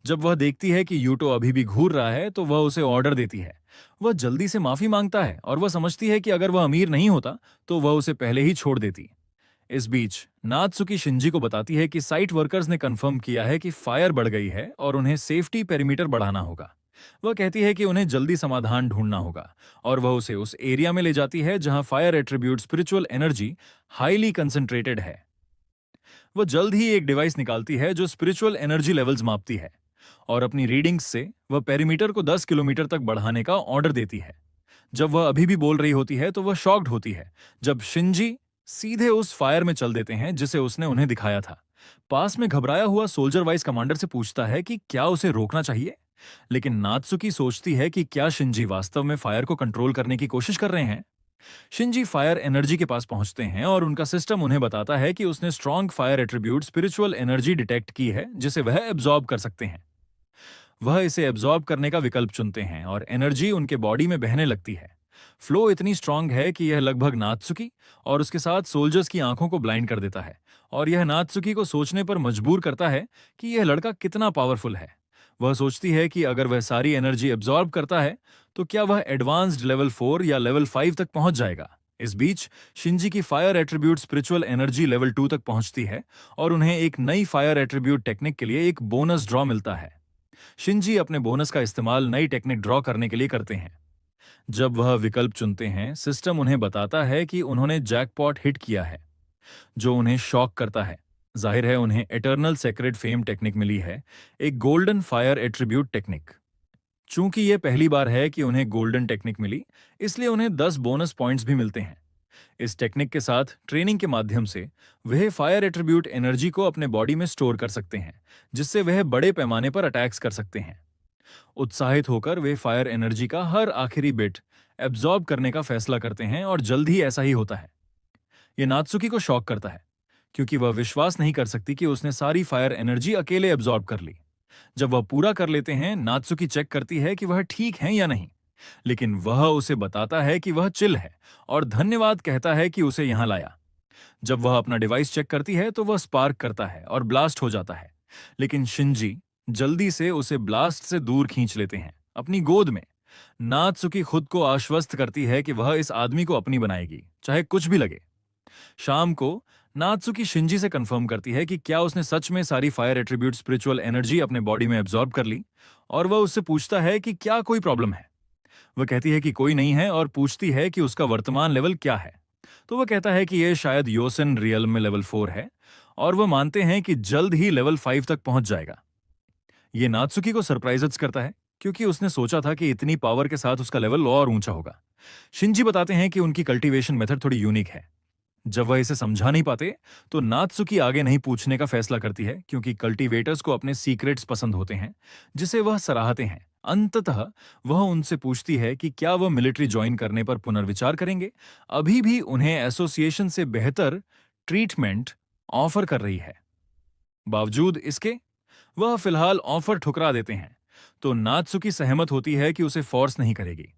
जब वह देखती है कि यूटो अभी भी घूर रहा है तो वह उसे ऑर्डर देती है। वह जल्दी से माफी मांगता है और वह समझती है कि अगर वह अमीर नहीं होता तो वह उसे पहले ही छोड़ देती। इस बीच नात्सुकी शिंजी को बताती है कि साइट वर्कर्स ने कंफर्म किया है कि फायर बढ़ गई है और उन्हें सेफ्टी पेरीमीटर बढ़ाना होगा। वह कहती है कि उन्हें जल्दी समाधान ढूंढना होगा, और वह उसे उस एरिया में ले जाती है जहां fire attribute spiritual energy highly concentrated है। वह जल्द ही एक डिवाइस निकालती है जो स्पिरिचुअल एनर्जी लेवल्स मापती है, और अपनी रीडिंग्स से वह पेरीमीटर को 10 किलोमीटर तक बढ़ाने का ऑर्डर देती है। जब वह अभी भी बोल रही होती है तो वह शॉक्ड होती है जब शिंजी सीधे उस फायर में चल देते हैं जिसे उसने उन्हें दिखाया था। पास में घबराया हुआ सोल्जर वाइस कमांडर से पूछता है कि क्या उसे रोकना चाहिए, लेकिन नात्सुकी सोचती है कि क्या शिंजी वास्तव में फायर को कंट्रोल करने की कोशिश कर रहे हैं। शिंजी फायर एनर्जी के पास पहुंचते हैं और उनका सिस्टम उन्हें बताता है कि उसने strong fire attribute spiritual energy detect की है, जिसे वह एब्जॉर्ब कर सकते हैं। वह इसे एब्जॉर्ब करने का विकल्प चुनते हैं और एनर्जी उनके बॉडी में बहने लगती है। फ्लो इतनी स्ट्रांग है कि यह लगभग नात्सुकी और उसके साथ सोल्जर्स की आंखों को ब्लाइंड कर देता है, और यह नात्सुकी को सोचने पर मजबूर करता है कि यह लड़का कितना पावरफुल है। वह सोचती है कि अगर वह सारी एनर्जी एब्जॉर्ब करता है तो क्या वह एडवांस्ड लेवल 4 या लेवल 5 तक पहुंच जाएगा। इस बीच शिंजी की fire attribute spiritual energy level 2 तक पहुंचती है, और उन्हें एक नई फायर एट्रीब्यूट टेक्निक के लिए एक बोनस ड्रॉ मिलता है। शिंजी अपने बोनस का इस्तेमाल नई टेक्निक ड्रॉ करने के लिए करते हैं। जब वह विकल्प चुनते हैं, सिस्टम उन्हें बताता है कि उन्होंने जैकपॉट हिट किया है, जो उन्हें शॉक करता है। जाहिर है उन्हें एटर्नल सेक्रेड फेम टेक्निक मिली है, एक गोल्डन फायर एट्रीब्यूट टेक्निक। चूंकि यह पहली बार है कि उन्हें गोल्डन टेक्निक मिली, इसलिए उन्हें 10 बोनस पॉइंट्स भी मिलते हैं। इस टेक्निक के साथ ट्रेनिंग के माध्यम से वह फायर एट्रीब्यूट एनर्जी को अपने बॉडी में स्टोर कर सकते हैं, जिससे वह बड़े पैमाने पर अटैक्स कर सकते हैं। उत्साहित होकर वे फायर एनर्जी का हर आखिरी बिट एब्जॉर्ब करने का फैसला करते हैं, और जल्द ही ऐसा ही होता है। यह नात्सुकी को शॉक करता है, क्योंकि वह विश्वास नहीं कर सकती कि उसने सारी फायर एनर्जी अकेले एब्जॉर्ब कर ली। जब वह पूरा कर लेते हैं, नात्सुकी चेक करती है कि वह ठीक है या नहीं, लेकिन वह उसे बताता है कि वह चिल है और धन्यवाद कहता है कि उसे यहां लाया। जब वह अपना डिवाइस चेक करती है तो वह स्पार्क करता है और ब्लास्ट हो जाता है, लेकिन शिंजी जल्दी से उसे ब्लास्ट से दूर खींच लेते हैं अपनी गोद में। नात्सुकी खुद को आश्वस्त करती है कि वह इस आदमी को अपनी बनाएगी, चाहे कुछ भी लगे। शाम को नात्सुकी शिंजी से कंफर्म करती है कि क्या उसने सच में सारी फायर एट्रीब्यूट स्पिरिचुअल एनर्जी अपने बॉडी में एब्जॉर्ब कर ली, और वह उससे पूछता है कि क्या कोई प्रॉब्लम है। वह कहती है कि कोई नहीं है और पूछती है कि उसका वर्तमान लेवल क्या है। तो वह कहता है कि यह शायद योसेन रियल में लेवल 4 है, और वह मानते हैं कि जल्द ही लेवल 5 तक पहुंच जाएगा। ये नात्सुकी को सरप्राइज करता है, क्योंकि उसने सोचा था कि इतनी पावर के साथ उसका लेवल और ऊंचा होगा। शिंजी बताते हैं कि उनकी कल्टीवेशन मेथड थोड़ी यूनिक है। जब वह इसे समझा नहीं पाते, तो नात्सुकी आगे नहीं पूछने का फैसला करती है, क्योंकि कल्टीवेटर्स को अपने सीक्रेट्स पसंद होते हैं, जिसे वह सराहते हैं। अंततः वह उनसे पूछती है कि क्या वह मिलिट्री ज्वाइन करने पर पुनर्विचार करेंगे। अभी भी उन्हें एसोसिएशन से बेहतर ट्रीटमेंट ऑफर कर रही है। बावजूद इसके वह फिलहाल ऑफर ठुकरा देते हैं, तो नात्सुकी सहमत होती है कि उसे फोर्स नहीं करेगी।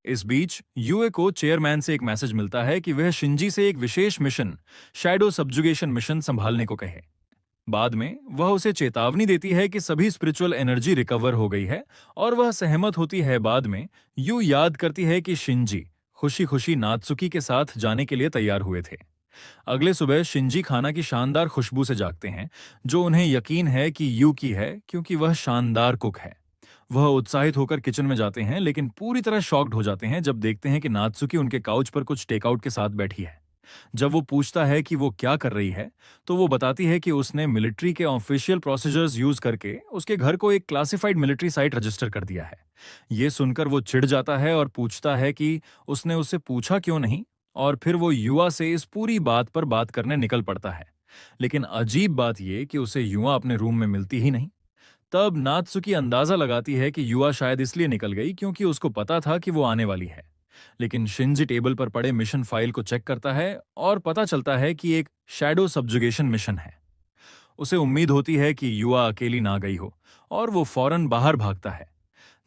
इस बीच यूए को चेयरमैन से एक मैसेज मिलता है कि वह शिंजी से एक विशेष मिशन, शैडो सब्जुगेशन मिशन संभालने को कहे। बाद में वह उसे चेतावनी देती है कि सभी स्पिरिचुअल एनर्जी रिकवर हो गई है, और वह सहमत होती है। बाद में यू याद करती है कि शिंजी खुशी खुशी नात्सुकी के साथ जाने के लिए तैयार हुए थे। अगले सुबह शिंजी खाना की शानदार खुशबू से जागते हैं, जो उन्हें यकीन है कि यू की है, क्योंकि वह शानदार कुक है। वह उत्साहित होकर किचन में जाते हैं, लेकिन पूरी तरह शॉक्ड हो जाते हैं जब देखते हैं कि नात्सुकी उनके काउच पर कुछ टेकआउट के साथ बैठी है। जब वो पूछता है कि वो क्या कर रही है, तो वो बताती है कि उसने मिलिट्री के ऑफिशियल प्रोसीजर्स यूज करके उसके घर को एक क्लासिफाइड मिलिट्री साइट रजिस्टर कर दिया है। ये सुनकर वो चिढ़ जाता है और पूछता है कि उसने उससे पूछा क्यों नहीं, और फिर वो युवा से इस पूरी बात पर बात करने निकल पड़ता है। लेकिन अजीब बात ये कि उसे युवा अपने रूम में मिलती ही नहीं। तब नात्सुकी अंदाजा लगाती है कि युवा शायद इसलिए निकल गई क्योंकि उसको पता था कि वो आने वाली है। लेकिन शिंजी टेबल पर पड़े मिशन फाइल को चेक करता है और पता चलता है कि एक शैडो सब्जुगेशन मिशन है। उसे उम्मीद होती है कि युवा अकेली ना गई हो, और वो फौरन बाहर भागता है।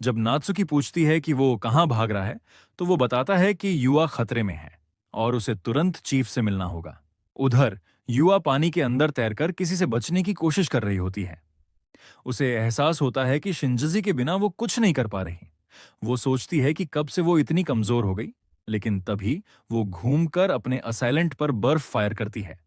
जब नात्सुकी पूछती है कि वो कहाँ भाग रहा है, तो वो बताता है कि युवा खतरे में है और उसे तुरंत चीफ से मिलना होगा। उधर युवा पानी के अंदर तैरकर किसी से बचने की कोशिश कर रही होती है। उसे एहसास होता है कि शिंजी के बिना वो कुछ नहीं कर पा रही। वो सोचती है कि कब से वो इतनी कमजोर हो गई, लेकिन तभी वो घूमकर अपने असाइलेंट पर बर्फ फायर करती है।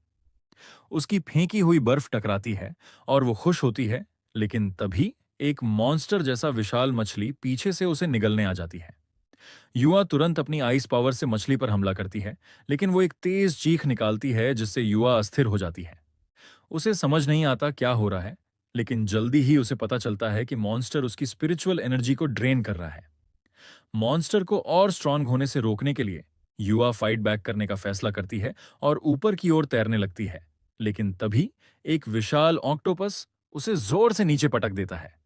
उसकी फेंकी हुई बर्फ टकराती है और वो खुश होती है, लेकिन तभी एक मॉन्स्टर जैसा विशाल मछली पीछे से उसे निगलने आ जाती है। युवा तुरंत अपनी आइस पावर से मछली पर हमला करती है, लेकिन वो एक तेज चीख निकालती है जिससे युवा अस्थिर हो जाती है। उसे समझ नहीं आता क्या हो रहा है, लेकिन जल्दी ही उसे पता चलता है कि मॉन्स्टर उसकी स्पिरिचुअल एनर्जी को ड्रेन कर रहा है। मॉन्स्टर को और स्ट्रांग होने से रोकने के लिए युवा फाइट बैक करने का फैसला करती है और ऊपर की ओर तैरने लगती है, लेकिन तभी एक विशाल ऑक्टोपस उसे जोर से नीचे पटक देता है।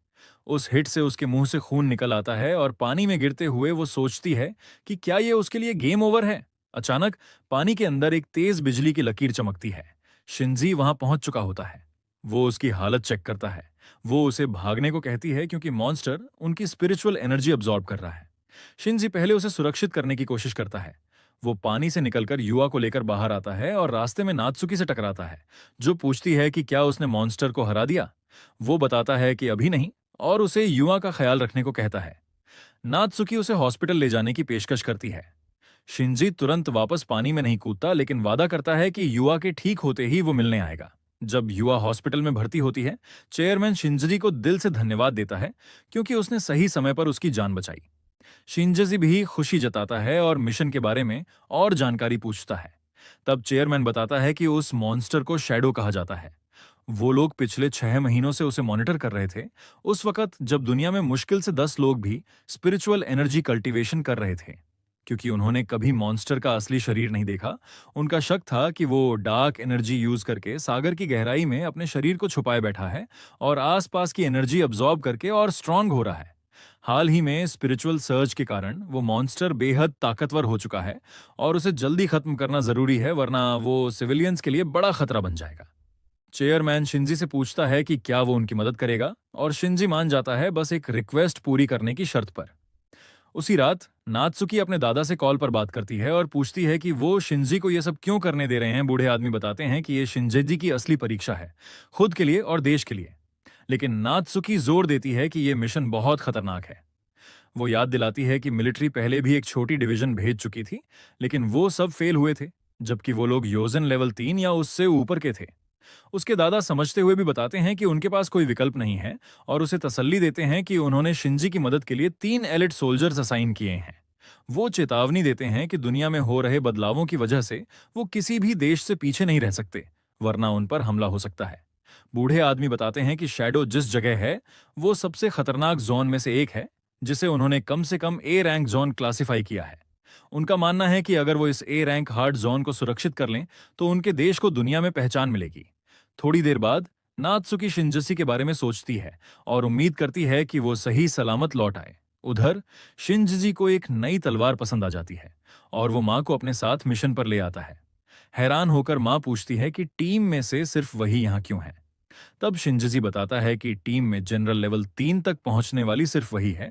उस हिट से उसके मुंह से खून निकल आता है और पानी में गिरते हुए वो सोचती है कि क्या ये उसके लिए गेम ओवर है। अचानक पानी के अंदर एक तेज बिजली की लकीर चमकती है। शिंजी वहां पहुंच चुका होता है। वो उसकी हालत चेक करता है। वो उसे भागने को कहती है क्योंकि मॉन्स्टर उनकी स्पिरिचुअल एनर्जी अब्सॉर्ब कर रहा है। शिंजी पहले उसे सुरक्षित करने की कोशिश करता है। वो पानी से निकलकर युवा को लेकर बाहर आता है और रास्ते में नात्सुकी से टकराता है, जो पूछती है कि क्या उसने मॉन्स्टर को हरा दिया। वो बताता है कि अभी नहीं, और उसे युवा का ख्याल रखने को कहता है। नात्सुकी उसे हॉस्पिटल ले जाने की पेशकश करती है। शिंजी तुरंत वापस पानी में नहीं कूदता, लेकिन वादा करता है कि युवा के ठीक होते ही वो मिलने आएगा। जब युवा हॉस्पिटल में भर्ती होती है, चेयरमैन शिंजी को दिल से धन्यवाद देता है, क्योंकि उसने सही समय पर उसकी जान बचाई। शिंजी भी खुशी जताता है और मिशन के बारे में और जानकारी पूछता है। तब चेयरमैन बताता है कि उस मॉन्स्टर को शैडो कहा जाता है। वो लोग पिछले 6 महीनों से उसे मॉनिटर कर रहे थे, उस वक्त जब दुनिया में मुश्किल से 10 लोग भी स्पिरिचुअल एनर्जी कल्टीवेशन कर रहे थे। क्योंकि उन्होंने कभी मॉन्स्टर का असली शरीर नहीं देखा, उनका शक था कि वो डार्क एनर्जी यूज करके सागर की गहराई में अपने शरीर को छुपाए बैठा है और आसपास की एनर्जी अब्सॉर्ब करके और स्ट्रांग हो रहा है। हाल ही में स्पिरिचुअल सर्ज के कारण वो मॉन्स्टर बेहद ताकतवर हो चुका है और उसे जल्दी खत्म करना जरूरी है, वरना वो सिविलियंस के लिए बड़ा खतरा बन जाएगा। चेयरमैन शिंजी से पूछता है कि क्या वो उनकी मदद करेगा, और शिंजी मान जाता है, बस एक रिक्वेस्ट पूरी करने की शर्त पर। उसी रात नात्सुकी अपने दादा से कॉल पर बात करती है और पूछती है कि वो शिंजी को ये सब क्यों करने दे रहे हैं। बूढ़े आदमी बताते हैं कि ये शिंजी की असली परीक्षा है, खुद के लिए और देश के लिए। लेकिन नात्सुकी जोर देती है कि यह मिशन बहुत खतरनाक है। वो याद दिलाती है कि मिलिट्री पहले भी एक छोटी डिवीजन भेज चुकी थी, लेकिन वो सब फेल हुए थे, जबकि वो लोग योजन लेवल 3 या उससे ऊपर के थे। उसके दादा समझते हुए भी बताते हैं कि उनके पास कोई विकल्प नहीं है और उसे तसल्ली देते हैं कि उन्होंने शिंजी की मदद के लिए 3 एलिट सोल्जर्स असाइन किए हैं। वो चेतावनी देते हैं कि दुनिया में हो रहे बदलावों की वजह से वो किसी भी देश से पीछे नहीं रह सकते, वरना उन पर हमला हो सकता है। बूढ़े आदमी बताते हैं कि शैडो जिस जगह है वो सबसे खतरनाक जोन में से एक है, जिसे उन्होंने कम से कम ए रैंक जोन क्लासिफाई किया है। उनका मानना है कि अगर वो इस ए रैंक हार्ड जोन को सुरक्षित कर लें तो उनके देश को दुनिया में पहचान मिलेगी। थोड़ी देर बाद नात्सुकी शिंजसी के बारे में सोचती है और उम्मीद करती है कि वो सही सलामत लौट आए। उधर शिंजजी को एक नई तलवार पसंद आ जाती है और वो माँ को अपने साथ मिशन पर ले आता है। हैरान होकर माँ पूछती है कि टीम में से सिर्फ वही यहाँ क्यों है। तब शिंजजी बताता है कि टीम में जनरल लेवल 3 तक पहुंचने वाली सिर्फ वही है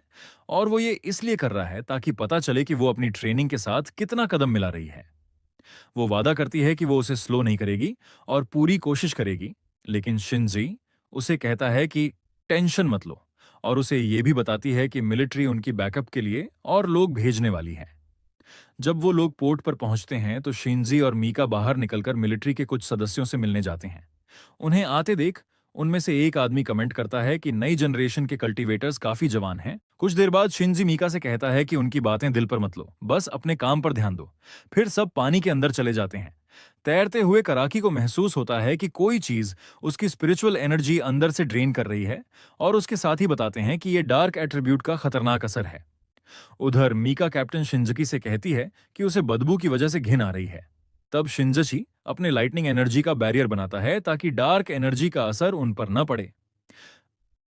और वो ये इसलिए कर रहा है ताकि पता चले कि वो अपनी ट्रेनिंग के साथ कितना कदम मिला रही है। वो वादा करती है कि वो उसे स्लो नहीं करेगी और पूरी कोशिश करेगी, लेकिन शिंजी उसे कहता है कि टेंशन मत लो और उसे ये भी बताती है कि मिलिट्री उनकी बैकअप के लिए और लोग भेजने वाली है। जब वो लोग पोर्ट पर पहुंचते हैं तो शिंजी और मीका बाहर निकलकर मिलिट्री के कुछ सदस्यों से मिलने जाते हैं। उन्हें आते देख उनमें से एक आदमी कमेंट करता है कि नई जनरेशन के कल्टीवेटर्स काफी जवान हैं। कुछ देर बाद शिंजी मीका से कहता है कि उनकी बातें दिल पर मत लो, बस अपने काम पर ध्यान दो। फिर सब पानी के अंदर चले जाते हैं। तैरते हुए कराकी को महसूस होता है कि कोई चीज उसकी स्पिरिचुअल एनर्जी अंदर से ड्रेन कर रही है और उसके साथ ही बताते हैं कि यह डार्क एट्रीब्यूट का खतरनाक असर है। उधर मीका कैप्टन शिंजकी से कहती है कि उसे बदबू की वजह से घिन आ रही है। तब शिंजची अपने लाइटनिंग एनर्जी का बैरियर बनाता है ताकि डार्क एनर्जी का असर उन पर न पड़े।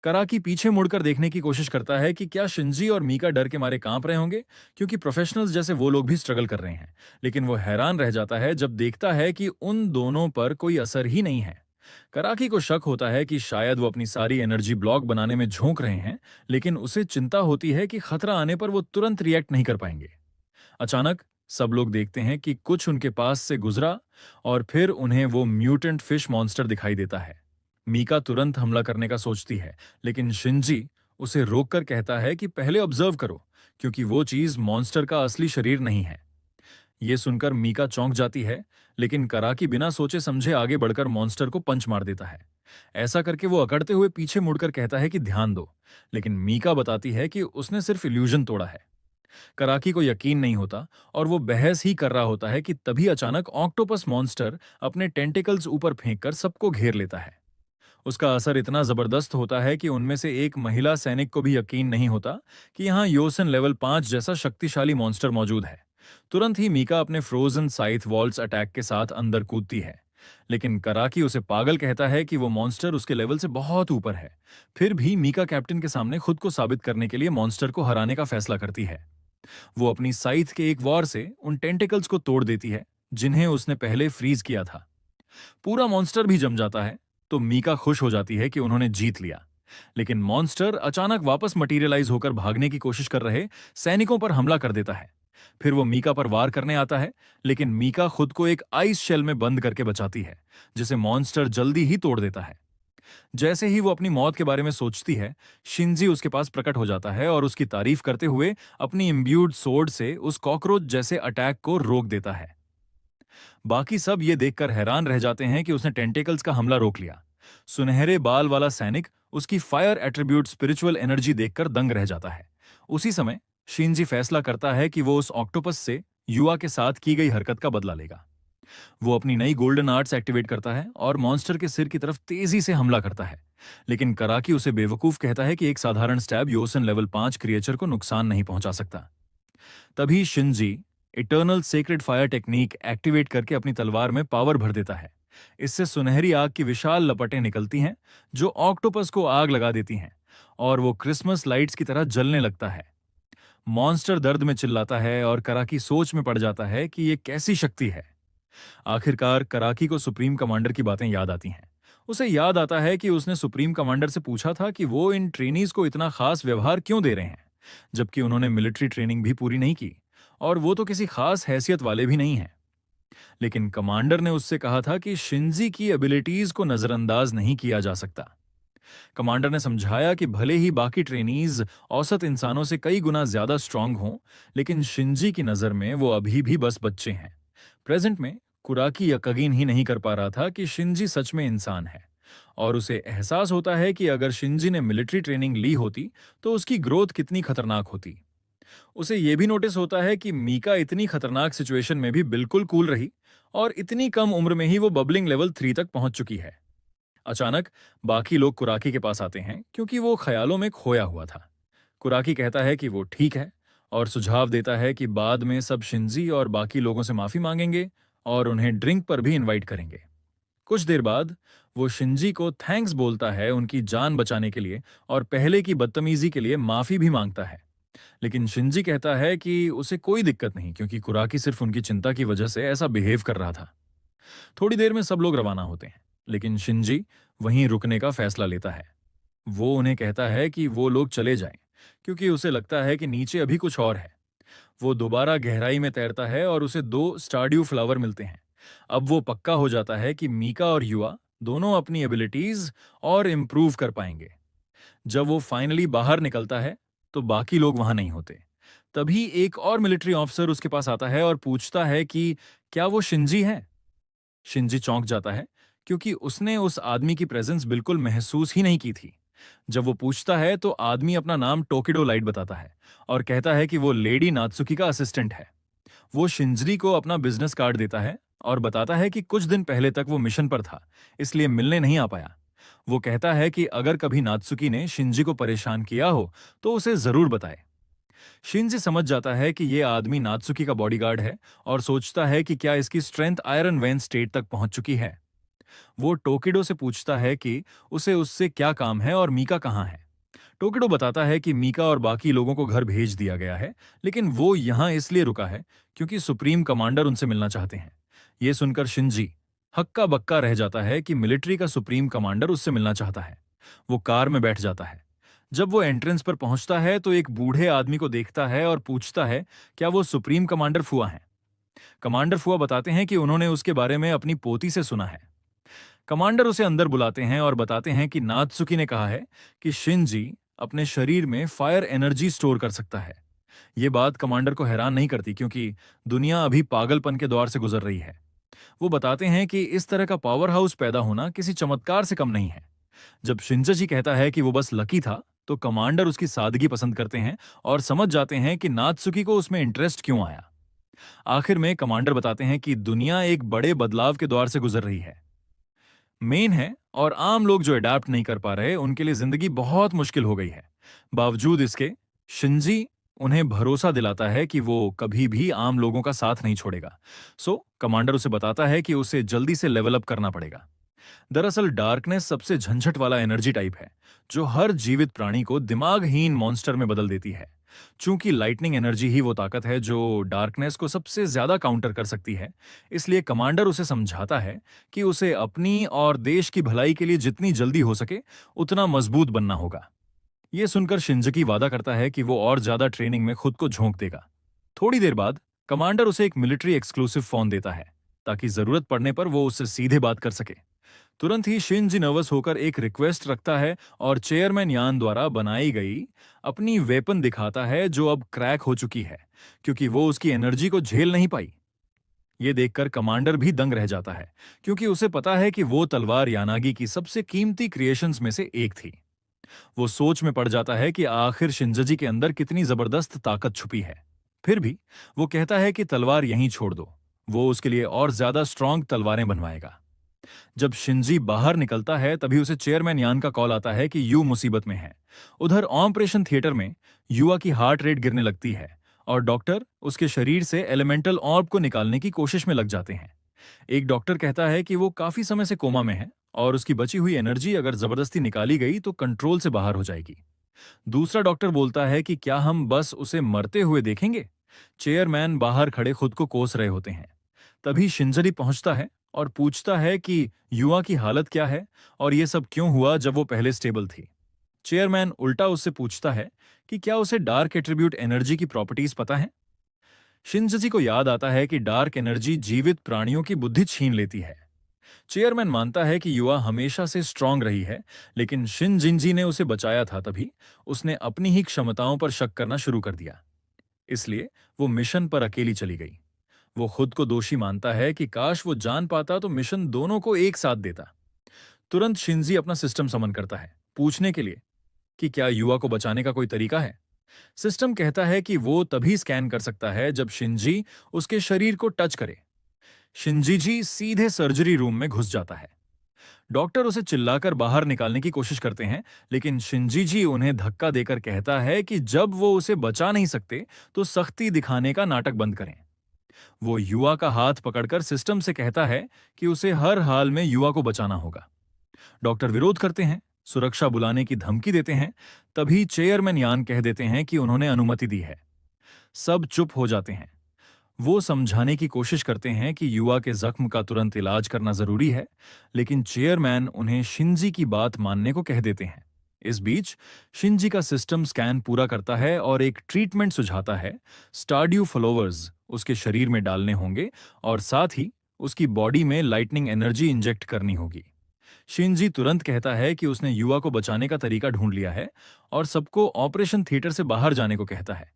कराकी पीछे मुड़कर देखने की कोशिश करता है कि क्या शिंजी और मीका डर के मारे कांप रहे होंगे, क्योंकि प्रोफेशनल्स जैसे वो लोग भी स्ट्रगल कर रहे हैं। लेकिन वो हैरान रह जाता है जब देखता है कि उन दोनों पर कोई असर ही नहीं है। कराकी को शक होता है कि शायद वो अपनी सारी एनर्जी ब्लॉक बनाने में झोंक रहे हैं, लेकिन उसे चिंता होती है कि खतरा आने पर वो तुरंत रिएक्ट नहीं कर पाएंगे। अचानक सब लोग देखते हैं कि कुछ उनके पास से गुजरा और फिर उन्हें वो म्यूटेंट फिश मॉन्स्टर दिखाई देता है। मीका तुरंत हमला करने का सोचती है, लेकिन शिंजी उसे रोककर कहता है कि पहले ऑब्जर्व करो, क्योंकि वो चीज मॉन्स्टर का असली शरीर नहीं है। ये सुनकर मीका चौंक जाती है, लेकिन कराकी बिना सोचे समझे आगे बढ़कर मॉन्स्टर को पंच मार देता है। ऐसा करके वो अकड़ते हुए पीछे मुड़कर कहता है कि ध्यान दो, लेकिन मीका बताती है कि उसने सिर्फ इल्यूजन तोड़ा है। कराकी को यकीन नहीं होता और वो बहस ही कर रहा होता है कि तभी अचानक ऑक्टोपस मॉन्स्टर अपने टेंटिकल्स ऊपर फेंककर सबको घेर लेता है। उसका असर इतना जबरदस्त होता है कि उनमें से एक महिला सैनिक को भी यकीन नहीं होता कि यहाँ योसन लेवल 5 जैसा शक्तिशाली मॉन्स्टर मौजूद है। तुरंत ही मीका अपने फ्रोजन साइथ वॉल्ट्स अटैक के साथ अंदर कूदती है, लेकिन कराकी उसे पागल कहता है कि वो मॉन्स्टर उसके लेवल से बहुत ऊपर है। फिर भी मीका कैप्टन के सामने खुद को साबित करने के लिए मॉन्स्टर को हराने का फैसला करती है। वो अपनी साइथ के एक वॉर से उन टेंटिकल्स को तोड़ देती है जिन्हें उसने पहले फ्रीज किया था। पूरा मॉन्स्टर भी जम जाता है, तो मीका खुश हो जाती है कि उन्होंने जीत लिया। लेकिन मॉन्स्टर अचानक वापस मटीरियलाइज होकर भागने की कोशिश कर रहे सैनिकों पर हमला कर देता है। फिर वो मीका पर वार करने आता है, लेकिन मीका खुद को एक आइस शेल में बंद करके बचाती है, जिसे मॉन्स्टर जल्दी ही तोड़ देता है। जैसे ही वो अपनी मौत के बारे में सोचती है, शिंजी उसके पास प्रकट हो जाता है और उसकी तारीफ करते हुए अपनी इम्ब्यूड सोर्ड से उस कॉकरोच जैसे अटैक को रोक देता है। बाकी सब ये देखकर हैरान रह जाते हैं कि उसने टेंटेकल्स का हमला रोक लिया। सुनहरे बाल वाला सैनिक उसकी फायर एट्रीब्यूट स्पिरिचुअल एनर्जी देखकर दंग रह जाता है। उसी समय शिंजी फैसला करता है कि वो उस ऑक्टोपस से युवा के साथ की गई हरकत का बदला लेगा। वो अपनी नई गोल्डन आर्ट्स एक्टिवेट करता है और मॉन्स्टर के सिर की तरफ तेजी से हमला करता है, लेकिन कराकी उसे बेवकूफ कहता है कि एक साधारण स्टैब योसन लेवल 5 क्रिएचर को नुकसान नहीं पहुंचा सकता। तभी Shinji eternal sacred fire technique activate करके अपनी तलवार में पावर भर देता है। इससे सुनहरी आग की विशाल लपटें निकलती हैं जो ऑक्टोपस को आग लगा देती हैं और वो क्रिसमस लाइट्स की तरह जलने लगता है। मॉन्स्टर दर्द में चिल्लाता है और कराकी सोच में पड़ जाता है कि ये कैसी शक्ति है। आखिरकार कराकी को सुप्रीम कमांडर की बातें याद आती हैं। उसे याद आता है कि उसने सुप्रीम कमांडर से पूछा था कि वो इन ट्रेनीज को इतना खास व्यवहार क्यों दे रहे हैं, जबकि उन्होंने मिलिट्री ट्रेनिंग भी पूरी नहीं की और वो तो किसी खास हैसियत वाले भी नहीं हैं। लेकिन कमांडर ने उससे कहा था कि शिंजी की एबिलिटीज को नजरअंदाज नहीं किया जा सकता। कमांडर ने समझाया कि भले ही बाकी ट्रेनीज औसत इंसानों से कई गुना ज्यादा स्ट्रांग हों, लेकिन शिंजी की नजर में वो अभी भी बस बच्चे हैं। प्रेजेंट में कुराकी यकीन ही नहीं कर पा रहा था कि शिंजी सच में इंसान है, और उसे एहसास होता है कि अगर शिंजी ने मिलिट्री ट्रेनिंग ली होती तो उसकी ग्रोथ कितनी खतरनाक होती। उसे यह भी नोटिस होता है कि मीका इतनी खतरनाक सिचुएशन में भी बिल्कुल कूल रही, और इतनी कम उम्र में ही वो बबलिंग लेवल 3 तक पहुंच चुकी है। अचानक बाकी लोग कुराकी के पास आते हैं क्योंकि वो ख्यालों में खोया हुआ था। कुराकी कहता है कि वो ठीक है और सुझाव देता है कि बाद में सब शिंजी और बाकी लोगों से माफी मांगेंगे और उन्हें ड्रिंक पर भी इनवाइट करेंगे। कुछ देर बाद वो शिंजी को थैंक्स बोलता है उनकी जान बचाने के लिए, और पहले की बदतमीजी के लिए माफी भी मांगता है। लेकिन शिंजी कहता है कि उसे कोई दिक्कत नहीं, क्योंकि कुराकी सिर्फ उनकी चिंता की वजह से ऐसा बिहेव कर रहा था। थोड़ी देर में सब लोग रवाना होते हैं, लेकिन शिंजी वहीं रुकने का फैसला लेता है। वो उन्हें कहता है कि वो लोग चले जाएं, क्योंकि उसे लगता है कि नीचे अभी कुछ और है। वो दोबारा गहराई में तैरता है और उसे 2 स्टारड्यू फ्लावर मिलते हैं। अब वो पक्का हो जाता है कि मीका और युवा दोनों अपनी एबिलिटीज और इम्प्रूव कर पाएंगे। जब वो फाइनली बाहर निकलता है तो बाकी लोग वहां नहीं होते। तभी एक और मिलिट्री ऑफिसर उसके पास आता है और पूछता है कि क्या वो शिंजी है। शिंजी चौंक जाता है, क्योंकि उसने उस आदमी की प्रेजेंस बिल्कुल महसूस ही नहीं की थी। जब वो पूछता है तो आदमी अपना नाम टोकिडो लाइट बताता है और कहता है कि वो लेडी नात्सुकी का असिस्टेंट है। वो शिंजरी को अपना बिजनेस कार्ड देता है और बताता है कि कुछ दिन पहले तक वो मिशन पर था, इसलिए मिलने नहीं आ पाया। वो कहता है कि अगर कभी नात्सुकी ने शिंजी को परेशान किया हो तो उसे जरूर बताए। शिंजी समझ जाता है कि ये आदमी नात्सुकी का बॉडीगार्ड है और सोचता है कि क्या इसकी स्ट्रेंथ आयरन वेन स्टेट तक पहुंच चुकी है। वो टोकिडो से पूछता है कि उसे उससे क्या काम है और मीका कहाँ है। टोकिडो बताता है कि मीका और बाकी लोगों को घर भेज दिया गया है, लेकिन वो यहाँ इसलिए रुका है क्योंकि सुप्रीम कमांडर उनसे मिलना चाहते हैं। ये सुनकर शिंजी हक्का बक्का रह जाता है कि मिलिट्री का सुप्रीम कमांडर उससे मिलना चाहता है। वो कार में बैठ जाता है। जब वो एंट्रेंस पर पहुंचता है तो एक बूढ़े आदमी को देखता है और पूछता है क्या वो सुप्रीम कमांडर फुआ हैं। कमांडर फुआ बताते हैं कि उन्होंने उसके बारे में अपनी पोती से सुना है। कमांडर उसे अंदर बुलाते हैं और बताते हैं कि नात्सुकी ने कहा है कि शिंजी अपने शरीर में फायर एनर्जी स्टोर कर सकता है। ये बात कमांडर को हैरान नहीं करती, क्योंकि दुनिया अभी पागलपन के दौर से गुजर रही है। वो बताते हैं कि इस तरह का पावर हाउस पैदा होना किसी चमत्कार से कम नहीं है। जब शिंजजी कहता है कि वो बस लकी था, तो कमांडर उसकी सादगी पसंद करते हैं और समझ जाते हैं कि नात्सुकी को उसमें इंटरेस्ट क्यों आया। आखिर में कमांडर बताते हैं कि दुनिया एक बड़े बदलाव के दौर से गुजर रही है, मेन है, और आम लोग जो अडाप्ट नहीं कर पा रहे उनके लिए जिंदगी बहुत मुश्किल हो गई है। बावजूद इसके शिंजी उन्हें भरोसा दिलाता है कि वो कभी भी आम लोगों का साथ नहीं छोड़ेगा। कमांडर उसे बताता है कि उसे जल्दी से लेवल अप करना पड़ेगा। दरअसल डार्कनेस सबसे झंझट वाला एनर्जी टाइप है, जो हर जीवित प्राणी को दिमागहीन मॉन्स्टर में बदल देती है। चूंकि लाइटनिंग एनर्जी ही वो ताकत है जो डार्कनेस को सबसे ज्यादा काउंटर कर सकती है, इसलिए कमांडर उसे समझाता है कि उसे अपनी और देश की भलाई के लिए जितनी जल्दी हो सके उतना मजबूत बनना होगा। ये सुनकर शिंजकी वादा करता है कि वो और ज्यादा ट्रेनिंग में खुद को झोंक देगा। थोड़ी देर बाद कमांडर उसे एक मिलिट्री एक्सक्लूसिव फोन देता है, ताकि जरूरत पड़ने पर वो उससे सीधे बात कर सके। तुरंत ही शिंजी नर्वस होकर एक रिक्वेस्ट रखता है और चेयरमैन यान द्वारा बनाई गई अपनी वेपन दिखाता है, जो अब क्रैक हो चुकी है क्योंकि वो उसकी एनर्जी को झेल नहीं पाई। ये देखकर कमांडर भी दंग रह जाता है, क्योंकि उसे पता है कि वो तलवार यानागी की सबसे कीमती क्रिएशंस में से एक थी। वो सोच में पड़ जाता है कि आखिर शिंजजी के अंदर कितनी जबरदस्त ताकत छुपी है। फिर भी वो कहता है कि तलवार यहीं छोड़ दो, वो उसके लिए और ज्यादा स्ट्रांग तलवारें बनवाएगा। जब शिंजी बाहर निकलता है तभी उसे चेयरमैन यान का कॉल आता है कि यू मुसीबत में है। उधर ऑपरेशन थिएटर में युवा की हार्ट रेट गिरने लगती है और डॉक्टर उसके शरीर से एलिमेंटल ऑर्ब को निकालने की कोशिश में लग जाते हैं। एक डॉक्टर कहता है कि वो काफी समय से कोमा में है और उसकी बची हुई एनर्जी अगर जबरदस्ती निकाली गई तो कंट्रोल से बाहर हो जाएगी। दूसरा डॉक्टर बोलता है कि क्या हम बस उसे मरते हुए देखेंगे। चेयरमैन बाहर खड़े खुद को कोस रहे होते हैं। तभी शिंजरी पहुंचता है और पूछता है कि युवा की हालत क्या है और यह सब क्यों हुआ जब वो पहले स्टेबल थी। चेयरमैन उल्टा उससे पूछता है कि क्या उसे डार्क एट्रीब्यूट एनर्जी की प्रॉपर्टीज पता है। शिंजजी को याद आता है कि डार्क एनर्जी जीवित प्राणियों की बुद्धि छीन लेती है। चेयरमैन मानता है कि युवा हमेशा से स्ट्रांग रही है, लेकिन शिन जिंजी ने उसे बचाया था। तभी उसने अपनी ही क्षमताओं पर शक करना शुरू कर दिया। इसलिए वो मिशन पर अकेली चली गई। वो खुद को दोषी मानता है कि काश वो जान पाता तो मिशन दोनों को एक साथ देता। तुरंत शिंजी अपना सिस्टम समन करता है, पूछने के लिए कि क्या युवा को बचाने का कोई तरीका है। सिस्टम कहता है कि वो तभी स्कैन कर सकता है जब शिंजी उसके शरीर को टच करे। शिंजी जी सीधे सर्जरी रूम में घुस जाता है। डॉक्टर उसे चिल्लाकर बाहर निकालने की कोशिश करते हैं, लेकिन शिंजी जी उन्हें धक्का देकर कहता है कि जब वो उसे बचा नहीं सकते तो सख्ती दिखाने का नाटक बंद करें। वो युवा का हाथ पकड़कर सिस्टम से कहता है कि उसे हर हाल में युवा को बचाना होगा। डॉक्टर विरोध करते हैं, सुरक्षा बुलाने की धमकी देते हैं। तभी चेयरमैन यान कह देते हैं कि उन्होंने अनुमति दी है। सब चुप हो जाते हैं। वो समझाने की कोशिश करते हैं कि युवा के जख्म का तुरंत इलाज करना जरूरी है, लेकिन चेयरमैन उन्हें शिंजी की बात मानने को कह देते हैं। इस बीच शिंजी का सिस्टम स्कैन पूरा करता है और एक ट्रीटमेंट सुझाता है। स्टारड्यू फॉलोवर्स उसके शरीर में डालने होंगे और साथ ही उसकी बॉडी में लाइटनिंग एनर्जी इंजेक्ट करनी होगी। शिंजी तुरंत कहता है कि उसने युवा को बचाने का तरीका ढूंढ लिया है और सबको ऑपरेशन थिएटर से बाहर जाने को कहता है।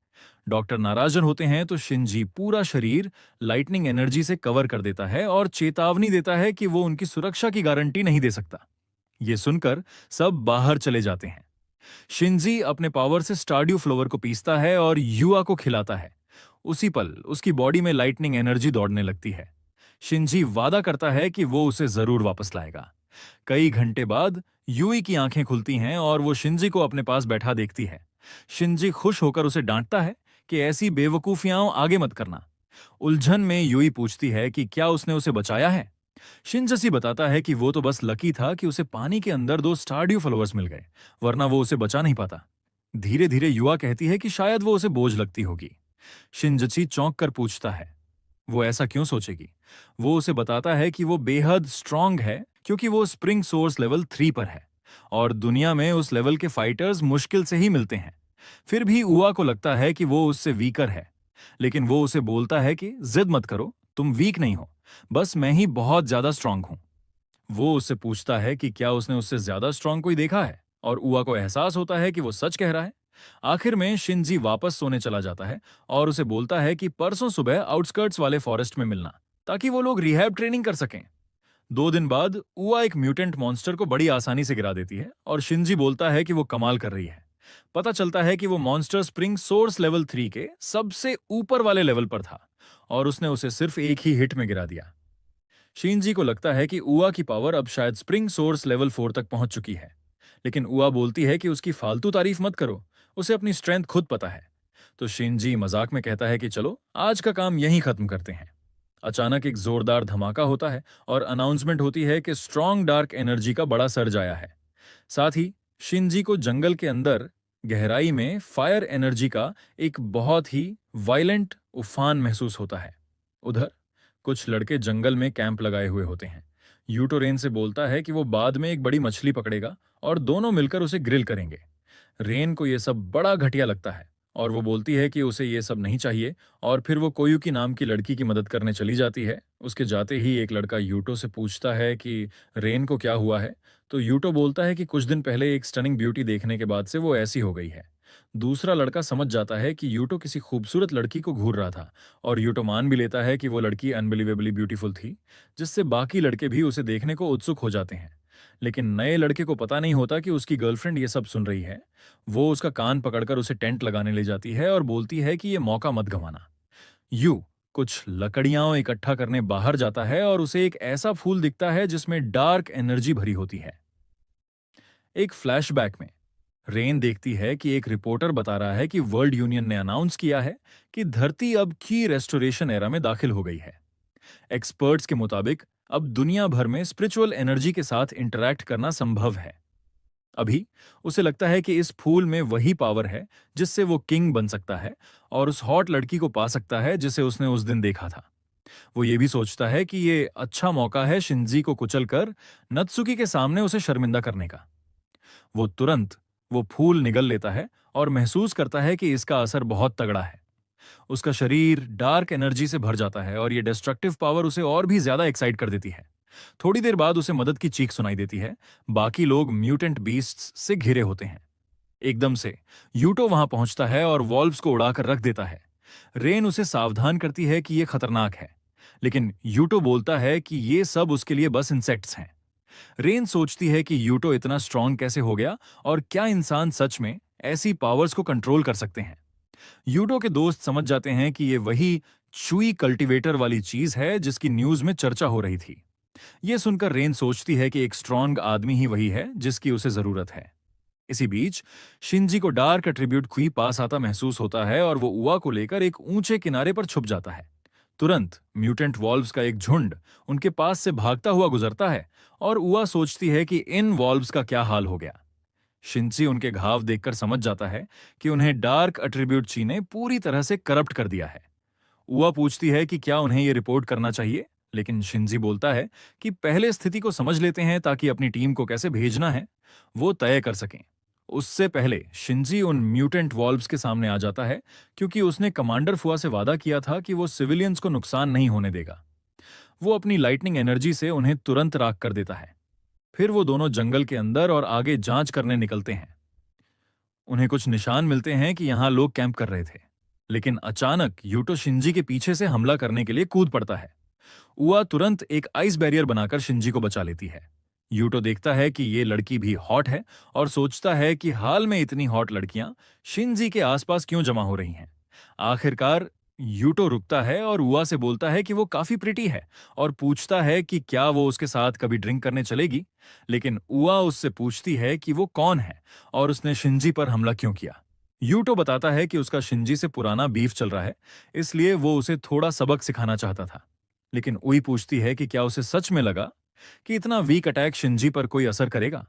डॉक्टर नाराजन होते हैं तो शिंजी पूरा शरीर लाइटनिंग एनर्जी से कवर कर देता है और चेतावनी देता है कि वो उनकी सुरक्षा की गारंटी नहीं दे सकता। ये सुनकर सब बाहर चले जाते हैं। शिंजी अपने पावर से स्टारड्यू फ्लावर को पीसता है और युवा को खिलाता है। उसी पल उसकी बॉडी में लाइटनिंग एनर्जी दौड़ने लगती है। शिंजी वादा करता है कि वो उसे जरूर वापस लाएगा। कई घंटे बाद यूई की आंखें खुलती हैं और वो शिंजी को अपने पास बैठा देखती है। शिंजी खुश होकर उसे डांटता है कि ऐसी बेवकूफियां आगे मत करना। उलझन में यूई पूछती है कि क्या उसने उसे बचाया है। शिंजसी बताता है कि वो तो बस लकी था कि उसे पानी के अंदर दो स्टारड्यू फॉलोअर्स मिल गए, वरना वो उसे बचा नहीं पाता। धीरे धीरे युवा कहती है कि शायद वो उसे बोझ लगती होगी। शिंजची चौंक कर पूछता है, वो ऐसा क्यों सोचेगी। वो उसे बताता है कि वो बेहद स्ट्रांग है क्योंकि वो स्प्रिंग सोर्स लेवल 3 पर है और दुनिया में उस लेवल के फाइटर्स मुश्किल से ही मिलते हैं। फिर भी उआ को लगता है कि वो उससे वीकर है, लेकिन वो उसे बोलता है कि जिद मत करो, तुम वीक नहीं हो, बस मैं ही बहुत ज्यादा स्ट्रांग हूं। वो उससे पूछता है कि क्या उसने उससे ज्यादा स्ट्रांग कोई देखा है, और उआ को एहसास होता है कि वो सच कह रहा है। आखिर में शिंजी वापस सोने चला जाता है और उसे बोलता है कि परसों सुबह आउटस्कर्ट्स वाले फॉरेस्ट में मिलना, ताकि वो लोग रिहैब ट्रेनिंग कर सकें। 2 दिन बाद उआ एक म्यूटेंट मॉन्स्टर को बड़ी आसानी से गिरा देती है और शिंजी बोलता है कि वो कमाल कर रही है। पता चलता है कि वो मॉन्स्टर स्प्रिंग सोर्स लेवल 3 के सबसे ऊपर वाले लेवल पर था और उसने उसे सिर्फ एक ही हिट में गिरा दिया। शिंजी को लगता है कि उआ की पावर अब शायद स्प्रिंग सोर्स लेवल 4 तक पहुंच चुकी है, लेकिन उआ बोलती है कि उसकी फालतू तारीफ मत करो, उसे अपनी स्ट्रेंथ खुद पता है। तो शिंजी मजाक में कहता है कि चलो आज का काम यहीं खत्म करते हैं। अचानक एक जोरदार धमाका होता है और अनाउंसमेंट होती है कि स्ट्रॉन्ग डार्क एनर्जी का बड़ा सर्ज आया है। साथ ही शिंजी को जंगल के अंदर गहराई में फायर एनर्जी का एक बहुत ही वायलेंट उफान महसूस होता है। उधर कुछ लड़के जंगल में कैंप लगाए हुए होते हैं। यूटो रेन से बोलता है कि वो बाद में एक बड़ी मछली पकड़ेगा और दोनों मिलकर उसे ग्रिल करेंगे। रेन को यह सब बड़ा घटिया लगता है और वो बोलती है कि उसे ये सब नहीं चाहिए, और फिर वो कोयुकी नाम की लड़की की मदद करने चली जाती है। उसके जाते ही एक लड़का यूटो से पूछता है कि रेन को क्या हुआ है, तो यूटो बोलता है कि कुछ दिन पहले एक स्टनिंग ब्यूटी देखने के बाद से वो ऐसी हो गई है। दूसरा लड़का समझ जाता है कि यूटो किसी खूबसूरत लड़की को घूर रहा था और यूटो मान भी लेता है कि वो लड़की अनबिलीवेबली ब्यूटीफुल थी, जिससे बाकी लड़के भी उसे देखने को उत्सुक हो जाते हैं। लेकिन नए लड़के को पता नहीं होता कि उसकी गर्लफ्रेंड ये सब सुन रही है। वो उसका कान पकड़कर उसे टेंट लगाने ले जाती है और बोलती है कि ये मौका मत गंवाना। यू कुछ लकड़ियां इकट्ठा करने बाहर जाता है और उसे एक ऐसा फूल दिखता है जिसमें डार्क एनर्जी भरी होती है। एक फ्लैशबैक में रेन देखती है कि एक रिपोर्टर बता रहा है कि वर्ल्ड यूनियन ने अनाउंस किया है कि धरती अब की रेस्टोरेशन एरा में दाखिल हो गई है। एक्सपर्ट्स के मुताबिक अब दुनिया भर में स्पिरिचुअल एनर्जी के साथ इंटरैक्ट करना संभव है। अभी उसे लगता है कि इस फूल में वही पावर है जिससे वो किंग बन सकता है और उस हॉट लड़की को पा सकता है जिसे उसने उस दिन देखा था। वो ये भी सोचता है कि ये अच्छा मौका है शिंजी को कुचलकर नत्सुकी के सामने उसे शर्मिंदा करने का। वो तुरंत वो फूल निगल लेता है और महसूस करता है कि इसका असर बहुत तगड़ा है। उसका शरीर डार्क एनर्जी से भर जाता है और ये डिस्ट्रक्टिव पावर उसे और भी ज्यादा एक्साइट कर देती है। थोड़ी देर बाद उसे मदद की चीख सुनाई देती है। बाकी लोग म्यूटेंट बीस्ट्स से घिरे होते हैं। एकदम से यूटो वहां पहुंचता है और वॉल्व्स को उड़ाकर रख देता है। रेन उसे सावधान करती है कि यह खतरनाक है, लेकिन यूटो बोलता है कि ये सब उसके लिए बस इंसेक्ट्स हैं। रेन सोचती है कि यूटो इतना स्ट्रांग कैसे हो गया और क्या इंसान सच में ऐसी पावर्स को कंट्रोल कर सकते हैं। यूटो के दोस्त समझ जाते हैं कि ये वही चुई कल्टीवेटर वाली चीज है जिसकी न्यूज में चर्चा हो रही थी। यह सुनकर रेन सोचती है कि एक स्ट्रांग आदमी ही वही है जिसकी उसे जरूरत है। इसी बीच शिनजी को डार्क एट्रीब्यूट क्वी पास आता महसूस होता है और वो उआ को लेकर एक ऊंचे किनारे पर छुप जाता है। तुरंत म्यूटेंट वॉल्व्स का एक झुंड उनके पास से भागता हुआ गुजरता है और उआ सोचती है कि इन वॉल्व्स का क्या हाल हो गया। शिनजी उनके घाव देखकर समझ जाता है कि उन्हें डार्क एट्रीब्यूट ची ने पूरी तरह से करप्ट कर दिया है। उआ पूछती है कि क्या उन्हें यह रिपोर्ट करना चाहिए, लेकिन शिनजी बोलता है कि पहले स्थिति को समझ लेते हैं ताकि अपनी टीम को कैसे भेजना है वो तय कर सकें। उससे पहले शिनजी उन म्यूटेंट वॉल्व्स के सामने आ जाता है, क्योंकि उसने कमांडर फुआ से वादा किया था कि वो सिविलियंस को नुकसान नहीं होने देगा। वो अपनी लाइटनिंग एनर्जी से उन्हें तुरंत राख कर देता है। फिर वो दोनों जंगल के अंदर और आगे जांच करने निकलते हैं। उन्हें कुछ निशान मिलते हैं कि यहां लोग कैंप कर रहे थे, लेकिन अचानक यूटो शिनजी के पीछे से हमला करने के लिए कूद पड़ता है। उआ तुरंत एक आइस बैरियर बनाकर शिनजी को बचा लेती है। यूटो देखता है कि ये लड़की भी हॉट है और सोचता है कि हाल में इतनी हॉट लड़कियां शिनजी के आसपास क्यों जमा हो रही हैं। आखिरकार यूटो रुकता है और उआ से बोलता है कि वो काफी प्रिटी है और पूछता है कि क्या वो उसके साथ कभी ड्रिंक करने चलेगी, लेकिन उआ उससे पूछती है कि वो कौन है और उसने शिनजी पर हमला क्यों किया। यूटो बताता है कि उसका शिनजी से पुराना बीफ चल रहा है, इसलिए वो उसे थोड़ा सबक सिखाना चाहता था। लेकिन उई पूछती है कि क्या उसे सच में लगा कि इतना वीक अटैक शिनजी पर कोई असर करेगा।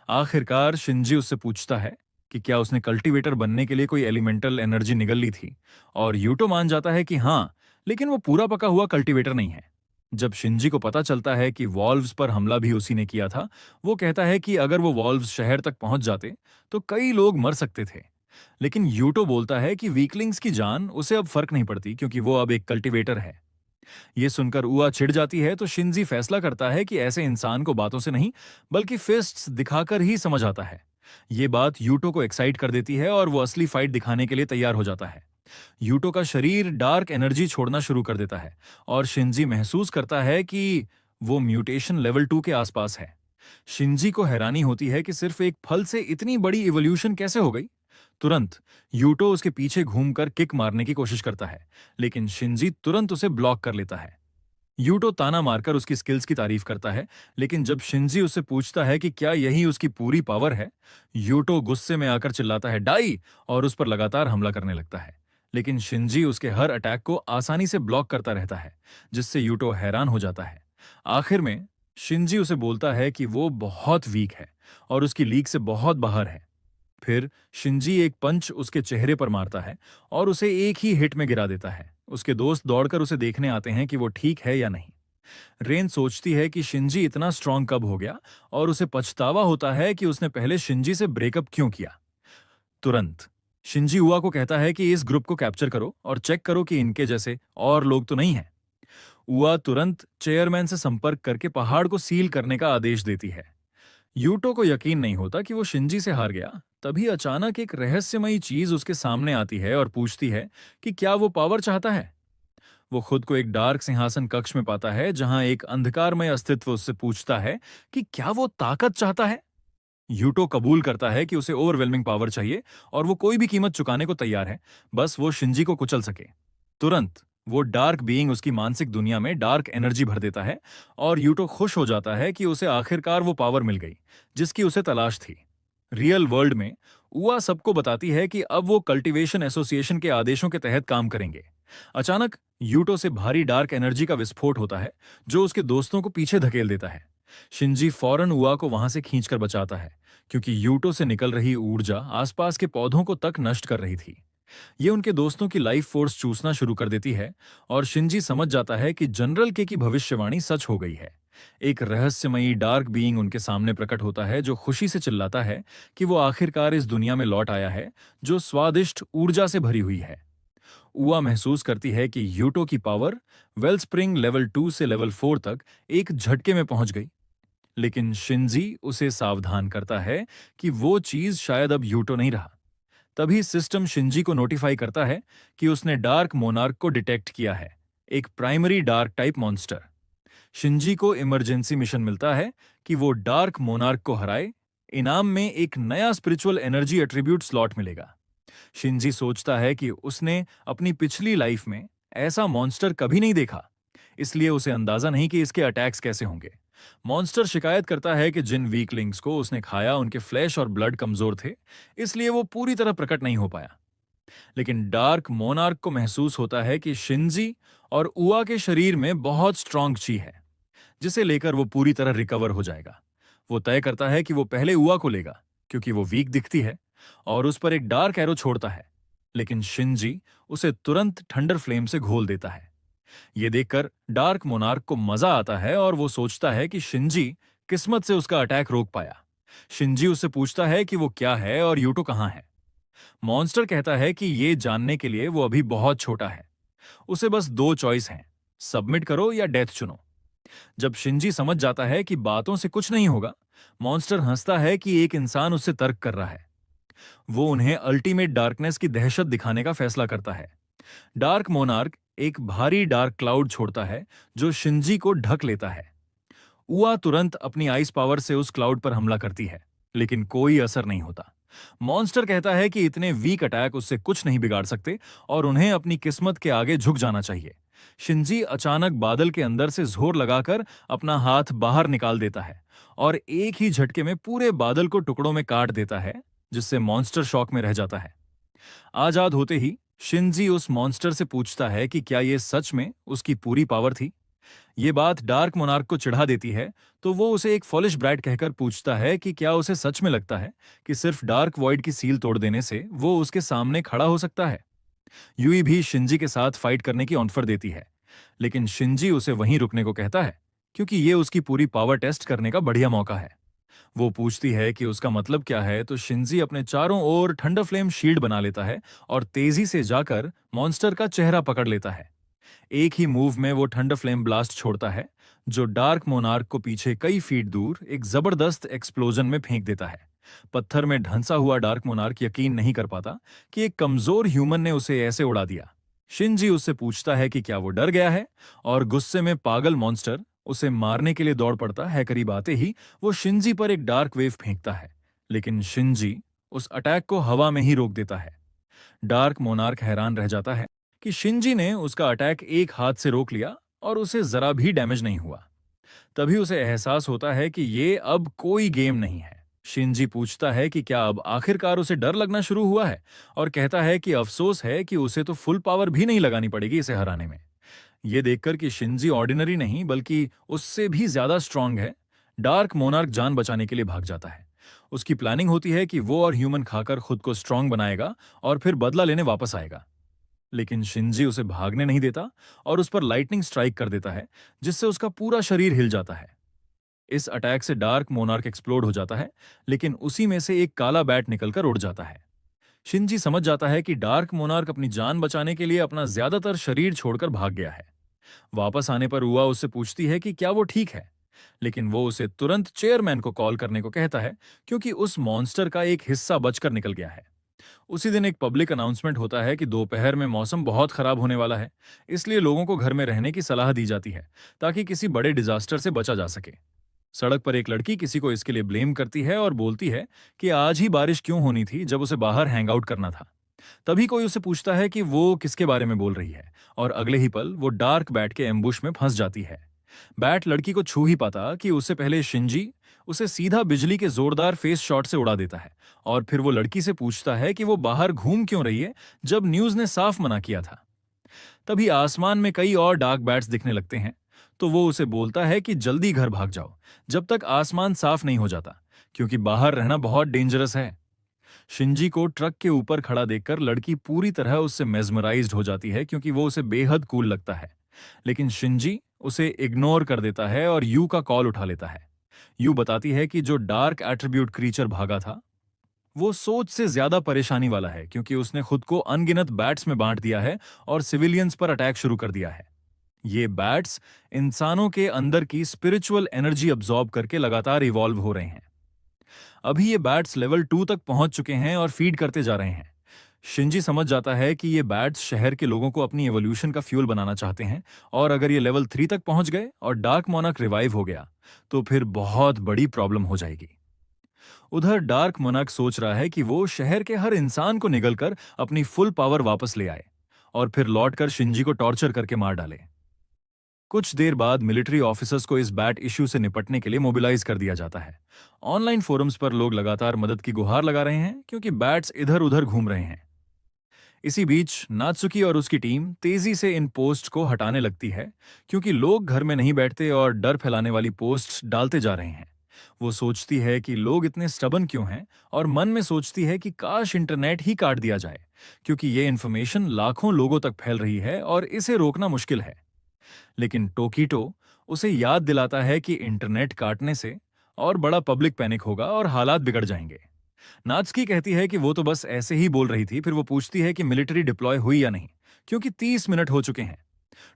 आखिरकार शिनजी उससे पूछता है कि क्या उसने कल्टीवेटर बनने के लिए कोई एलिमेंटल एनर्जी निगल ली थी, और यूटो मान जाता है कि हाँ, लेकिन वो पूरा पका हुआ कल्टीवेटर नहीं है। जब शिनजी को पता चलता है कि वॉल्व्स पर हमला भी उसी ने किया था, वो कहता है कि अगर वो वॉल्व्स शहर तक पहुंच जाते तो कई लोग मर सकते थे। लेकिन यूटो बोलता है कि वीकलिंग्स की जान उसे अब फर्क नहीं पड़ती, क्योंकि वो अब एक कल्टीवेटर है। ये सुनकर उआ चिढ़ जाती है, तो शिनजी फैसला करता है कि ऐसे इंसान को बातों से नहीं बल्कि फिस्ट्स दिखाकर ही समझ आता है। ये बात यूटो को एक्साइट कर देती है और वो असली फाइट दिखाने के लिए तैयार हो जाता है। यूटो का शरीर डार्क एनर्जी छोड़ना शुरू कर देता है और शिनजी महसूस करता है कि वो म्यूटेशन लेवल 2 के आसपास है। शिनजी को हैरानी होती है कि सिर्फ एक फल से इतनी बड़ी इवोल्यूशन कैसे हो गई। तुरंत यूटो उसके पीछे घूमकर किक मारने की कोशिश करता है, लेकिन शिनजी तुरंत उसे ब्लॉक कर लेता है। यूटो ताना मारकर उसकी स्किल्स की तारीफ करता है, लेकिन जब शिनजी उससे पूछता है कि क्या यही उसकी पूरी पावर है, यूटो गुस्से में आकर चिल्लाता है डाई, और उस पर लगातार हमला करने लगता है। लेकिन शिनजी उसके हर अटैक को आसानी से ब्लॉक करता रहता है, जिससे यूटो हैरान हो जाता है। आखिर में शिनजी उसे बोलता है कि वो बहुत वीक है और उसकी लीग से बहुत बाहर है। फिर शिनजी एक पंच उसके चेहरे पर मारता है और उसे एक ही हिट में गिरा देता है। उसके दोस्त दौड़कर उसे देखने आते हैं कि वो ठीक है या नहीं। रेन सोचती है कि शिनजी इतना स्ट्रांग कब हो गया, और उसे पछतावा होता है कि उसने पहले शिनजी से ब्रेकअप क्यों किया। तुरंत शिनजी उआ को कहता है कि इस ग्रुप को कैप्चर करो और चेक करो कि इनके जैसे और लोग तो नहीं हैं। उआ तुरंत चेयरमैन से संपर्क करके पहाड़ को सील करने का आदेश देती है। यूटो को यकीन नहीं होता कि वो शिनजी से हार गया। तभी अचानक एक रहस्यमयी चीज उसके सामने आती है और पूछती है कि क्या वो पावर चाहता है। वो खुद को एक डार्क सिंहासन कक्ष में पाता है, जहां एक अंधकारमय अस्तित्व उससे पूछता है कि क्या वो ताकत चाहता है। यूटो कबूल करता है कि उसे ओवरवेलमिंग पावर चाहिए और वो कोई भी कीमत चुकाने को तैयार है, बस वो शिनजी को कुचल सके। तुरंत वो डार्क बीइंग उसकी मानसिक दुनिया में डार्क एनर्जी भर देता है और यूटो खुश हो जाता है कि उसे आखिरकार वो पावर मिल गई जिसकी उसे तलाश थी। रियल वर्ल्ड में उआ सबको बताती है कि अब वो कल्टीवेशन एसोसिएशन के आदेशों के तहत काम करेंगे। अचानक यूटो से भारी डार्क एनर्जी का विस्फोट होता है, जो उसके दोस्तों को पीछे धकेल देता है। शिनजी फौरन उआ को वहां से खींचकर बचाता है, क्योंकि यूटो से निकल रही ऊर्जा आसपास के पौधों को तक नष्ट कर रही थी। ये उनके दोस्तों की लाइफ फोर्स चूसना शुरू कर देती है और शिनजी समझ जाता है कि जनरल के की भविष्यवाणी सच हो गई है। एक रहस्यमयी डार्क बीइंग उनके सामने प्रकट होता है, जो खुशी से चिल्लाता है कि वो आखिरकार इस दुनिया में लौट आया है जो स्वादिष्ट ऊर्जा से भरी हुई है। उआ महसूस करती है कि यूटो की पावर वेलस्प्रिंग लेवल 2 से लेवल 4 तक एक झटके में पहुंच गई। लेकिन शिंजी उसे सावधान करता है कि वो चीज शायद अब यूटो नहीं रहा। तभी सिस्टम शिंजी को नोटिफाई करता है कि उसने डार्क मोनार्क को डिटेक्ट किया है, एक primary dark type monster. Shinji को इमरजेंसी मिशन मिलता है कि वो डार्क मोनार्क को हराए। इनाम में एक नया स्पिरिचुअल एनर्जी एट्रीब्यूट स्लॉट मिलेगा। शिंजी सोचता है कि उसने अपनी पिछली लाइफ में ऐसा मॉन्स्टर कभी नहीं देखा, इसलिए उसे अंदाजा नहीं कि इसके अटैक्स कैसे होंगे। मॉन्स्टर शिकायत करता है कि जिन वीकलिंग्स को उसने खाया उनके फ्लैश और ब्लड कमजोर थे, इसलिए वो पूरी तरह प्रकट नहीं हो पाया। लेकिन डार्क मोनार्क को महसूस होता है कि शिंजी और उआ के शरीर में बहुत स्ट्रांग ची है, जिसे लेकर वो पूरी तरह रिकवर हो जाएगा। वो तय करता है कि वो पहले उआ को लेगा, क्योंकि वो वीक दिखती है, और उस पर एक डार्क एरो छोड़ता है। लेकिन शिंजी उसे तुरंत थंडर फ्लेम से घोल देता है। ये देखकर डार्क मोनार्क को मजा आता है और वो सोचता है कि शिंजी किस्मत से उसका अटैक रोक पाया। शिंजी उससे पूछता है कि वो क्या है और यूटो कहां है। मॉन्स्टर कहता है कि ये जानने के लिए वो अभी बहुत छोटा है, उसे बस दो चॉइस हैं, सबमिट करो या डेथ चुनो। जब शिंजी समझ जाता है कि बातों से कुछ नहीं होगा, मॉन्स्टर हंसता है कि एक इंसान उससे तर्क कर रहा है। वो उन्हें अल्टीमेट डार्कनेस की दहशत दिखाने का फैसला करता है। डार्क मोनार्क एक भारी डार्क क्लाउड छोड़ता है जो शिंजी को ढक लेता है। उआ तुरंत अपनी आइस पावर से उस क्लाउड पर हमला करती है, लेकिन कोई असर नहीं होता। मॉन्स्टर कहता है कि इतने वीक अटैक उससे कुछ नहीं बिगाड़ सकते और उन्हें अपनी किस्मत के आगे झुक जाना चाहिए। शिंजी अचानक बादल के अंदर से जोर लगाकर अपना हाथ बाहर निकाल देता है और एक ही झटके में पूरे बादल को टुकड़ों में काट देता है, जिससे मॉन्स्टर शॉक में रह जाता है। आजाद होते ही शिंजी उस मॉन्स्टर से पूछता है कि क्या ये सच में उसकी पूरी पावर थी। ये बात डार्क मोनार्क को चिढ़ा देती है, तो वो उसे एक फॉलिश ब्राइट कहकर पूछता है कि क्या उसे सच में लगता है कि सिर्फ डार्क वॉइड की सील तोड़ देने से वो उसके सामने खड़ा हो सकता है। यूई भी शिंजी के साथ फाइट करने की ऑफर देती है, लेकिन शिंजी उसे वहीं रुकने को कहता है, क्योंकि ये उसकी पूरी पावर टेस्ट करने का बढ़िया मौका है। वो पूछती है कि उसका मतलब क्या है, तो शिंजी अपने चारों ओर थंडर फ्लेम शील्ड बना लेता है और तेजी से जाकर मॉन्स्टर का चेहरा पकड़ लेता है। एक ही मूव में वो थंडर फ्लेम ब्लास्ट छोड़ता है, जो डार्क मोनार्क को पीछे कई फीट दूर एक जबरदस्त एक्सप्लोजन में फेंक देता है। पत्थर में ढंसा हुआ डार्क मोनार्क यकीन नहीं कर पाता कि एक कमजोर ह्यूमन ने उसे ऐसे उड़ा दिया। शिंजी उससे पूछता है कि क्या वो डर गया है, और गुस्से में पागल मॉन्स्टर उसे मारने के लिए दौड़ पड़ता है। करीब आते ही वो शिंजी पर एक डार्क वेव फेंकता है, लेकिन शिंजी उस अटैक को हवा में ही रोक देता है। डार्क मोनार्क हैरान रह जाता है कि शिंजी ने उसका अटैक एक हाथ से रोक लिया और उसे जरा भी डैमेज नहीं हुआ। तभी उसे एहसास होता है कि ये अब कोई गेम नहीं है। शिंजी पूछता है कि क्या अब आखिरकार उसे डर लगना शुरू हुआ है, और कहता है कि अफसोस है कि उसे तो फुल पावर भी नहीं लगानी पड़ेगी इसे हराने में। ये देखकर कि शिंजी ऑर्डिनरी नहीं बल्कि उससे भी ज्यादा स्ट्रांग है, डार्क मोनार्क जान बचाने के लिए भाग जाता है। उसकी प्लानिंग होती है कि वो और ह्यूमन खाकर खुद को स्ट्रांग बनाएगा और फिर बदला लेने वापस आएगा। लेकिन शिंजी उसे भागने नहीं देता और उस पर लाइटनिंग स्ट्राइक कर देता है, जिससे उसका पूरा शरीर हिल जाता है। इस अटैक से डार्क मोनार्क एक्सप्लोड हो जाता है, लेकिन उसी में से एक काला बैट निकलकर उड़ जाता है। शिंजी समझ जाता है कि डार्क मोनार्क अपनी जान बचाने के लिए अपना ज्यादातर शरीर छोड़कर भाग गया है। वापस आने पर उआ उससे पूछती है कि क्या वो ठीक है, लेकिन वो उसे तुरंत चेयरमैन को कॉल करने को कहता है, क्योंकि उस मॉन्स्टर का एक हिस्सा बचकर निकल गया है। उसी दिन एक पब्लिक अनाउंसमेंट होता है कि दोपहर में मौसम बहुत खराब होने वाला है, इसलिए लोगों को घर में रहने की सलाह दी जाती है ताकि किसी बड़े डिजास्टर से बचा जा सके। सड़क पर एक लड़की किसी को इसके लिए ब्लेम करती है और बोलती है कि आज ही बारिश क्यों होनी थी जब उसे बाहर हैंग आउट करना था। तभी कोई उसे पूछता है कि वो किसके बारे में बोल रही है, और अगले ही पल वो डार्क बैट के एम्बुश में फंस जाती है। बैट लड़की को छू ही पाता कि उससे पहले शिंजी उसे सीधा बिजली के जोरदार फेस शॉट से उड़ा देता है, और फिर वो लड़की से पूछता है कि वो बाहर घूम क्यों रही है जब न्यूज ने साफ मना किया था। तभी आसमान में कई और डार्क बैट्स दिखने लगते हैं, तो वो उसे बोलता है कि जल्दी घर भाग जाओ जब तक आसमान साफ नहीं हो जाता, क्योंकि बाहर रहना बहुत डेंजरस है। शिंजी को ट्रक के ऊपर खड़ा देखकर लड़की पूरी तरह उससे मेस्मराइज्ड हो जाती है, क्योंकि वो उसे बेहद कूल लगता है। लेकिन शिंजी उसे इग्नोर कर देता है और यू का कॉल उठा लेता है। यू बताती है कि जो डार्क एट्रीब्यूट क्रीचर भागा था वो सोच से ज्यादा परेशानी वाला है क्योंकि उसने खुद को अनगिनत बैट्स में बांट दिया है और सिविलियंस पर अटैक शुरू कर दिया है। ये बैट्स इंसानों के अंदर की स्पिरिचुअल एनर्जी अब्सॉर्ब करके लगातार इवॉल्व हो रहे हैं। अभी ये बैट्स लेवल 2 तक पहुंच चुके हैं और फीड करते जा रहे हैं। शिंजी समझ जाता है कि ये बैट्स शहर के लोगों को अपनी एवोल्यूशन का फ्यूल बनाना चाहते हैं, और अगर ये लेवल 3 तक पहुंच गए और डार्क मोनार्क रिवाइव हो गया तो फिर बहुत बड़ी प्रॉब्लम हो जाएगी। उधर डार्क मोनार्क सोच रहा है कि वो शहर के हर इंसान को निगलकर अपनी फुल पावर वापस ले आए और फिर लौटकर शिंजी को टॉर्चर करके मार डाले। कुछ देर बाद मिलिट्री ऑफिसर्स को इस बैट इश्यू से निपटने के लिए मोबिलाइज कर दिया जाता है। ऑनलाइन फोरम्स पर लोग लगातार मदद की गुहार लगा रहे हैं क्योंकि बैट्स इधर उधर घूम रहे हैं। इसी बीच नात्सुकी और उसकी टीम तेजी से इन पोस्ट को हटाने लगती है क्योंकि लोग घर में नहीं बैठते और डर फैलाने वाली पोस्ट्स डालते जा रहे हैं। वो सोचती है कि लोग इतने स्टबन क्यों हैं और मन में सोचती है कि काश इंटरनेट ही काट दिया जाए, क्योंकि ये इन्फॉर्मेशन लाखों लोगों तक फैल रही है और इसे रोकना मुश्किल है। लेकिन टोकीटो उसे याद दिलाता है कि इंटरनेट काटने से और बड़ा पब्लिक पैनिक होगा और हालात बिगड़ जाएंगे। नात्सुकी कहती है कि वो तो बस ऐसे ही बोल रही थी, फिर वो पूछती है कि मिलिट्री डिप्लॉय हुई या नहीं, क्योंकि 30 मिनट हो चुके हैं।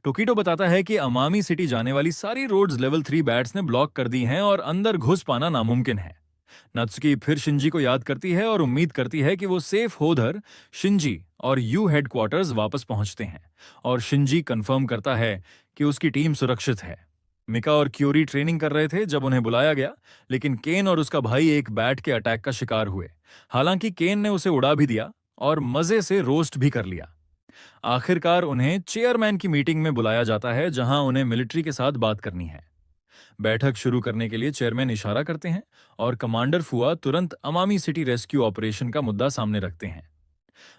टोकीटो बताता है कि अमामी सिटी जाने वाली सारी रोड्स लेवल 3 बैट्स ने ब्लॉक कर दी हैं और अंदर घुस पाना नामुमकिन है। नात्सुकी फिर शिंजी को याद करती है और उम्मीद करती है कि वो सेफ होकर शिंजी और यू हेडक्वार्टर्स वापस पहुंचते हैं, और शिंजी कंफर्म करता है कि उसकी टीम सुरक्षित है। मिका और क्यूरी ट्रेनिंग कर रहे थे जब उन्हें बुलाया गया, लेकिन केन और उसका भाई एक बैट के अटैक का शिकार हुए। हालांकि केन ने उसे उड़ा भी दिया और मजे से रोस्ट भी कर लिया। आखिरकार उन्हें चेयरमैन की मीटिंग में बुलाया जाता है जहां उन्हें मिलिट्री के साथ बात करनी है। बैठक शुरू करने के लिए चेयरमैन इशारा करते हैं और कमांडर फुआ तुरंत अमामी सिटी रेस्क्यू ऑपरेशन का मुद्दा सामने रखते हैं।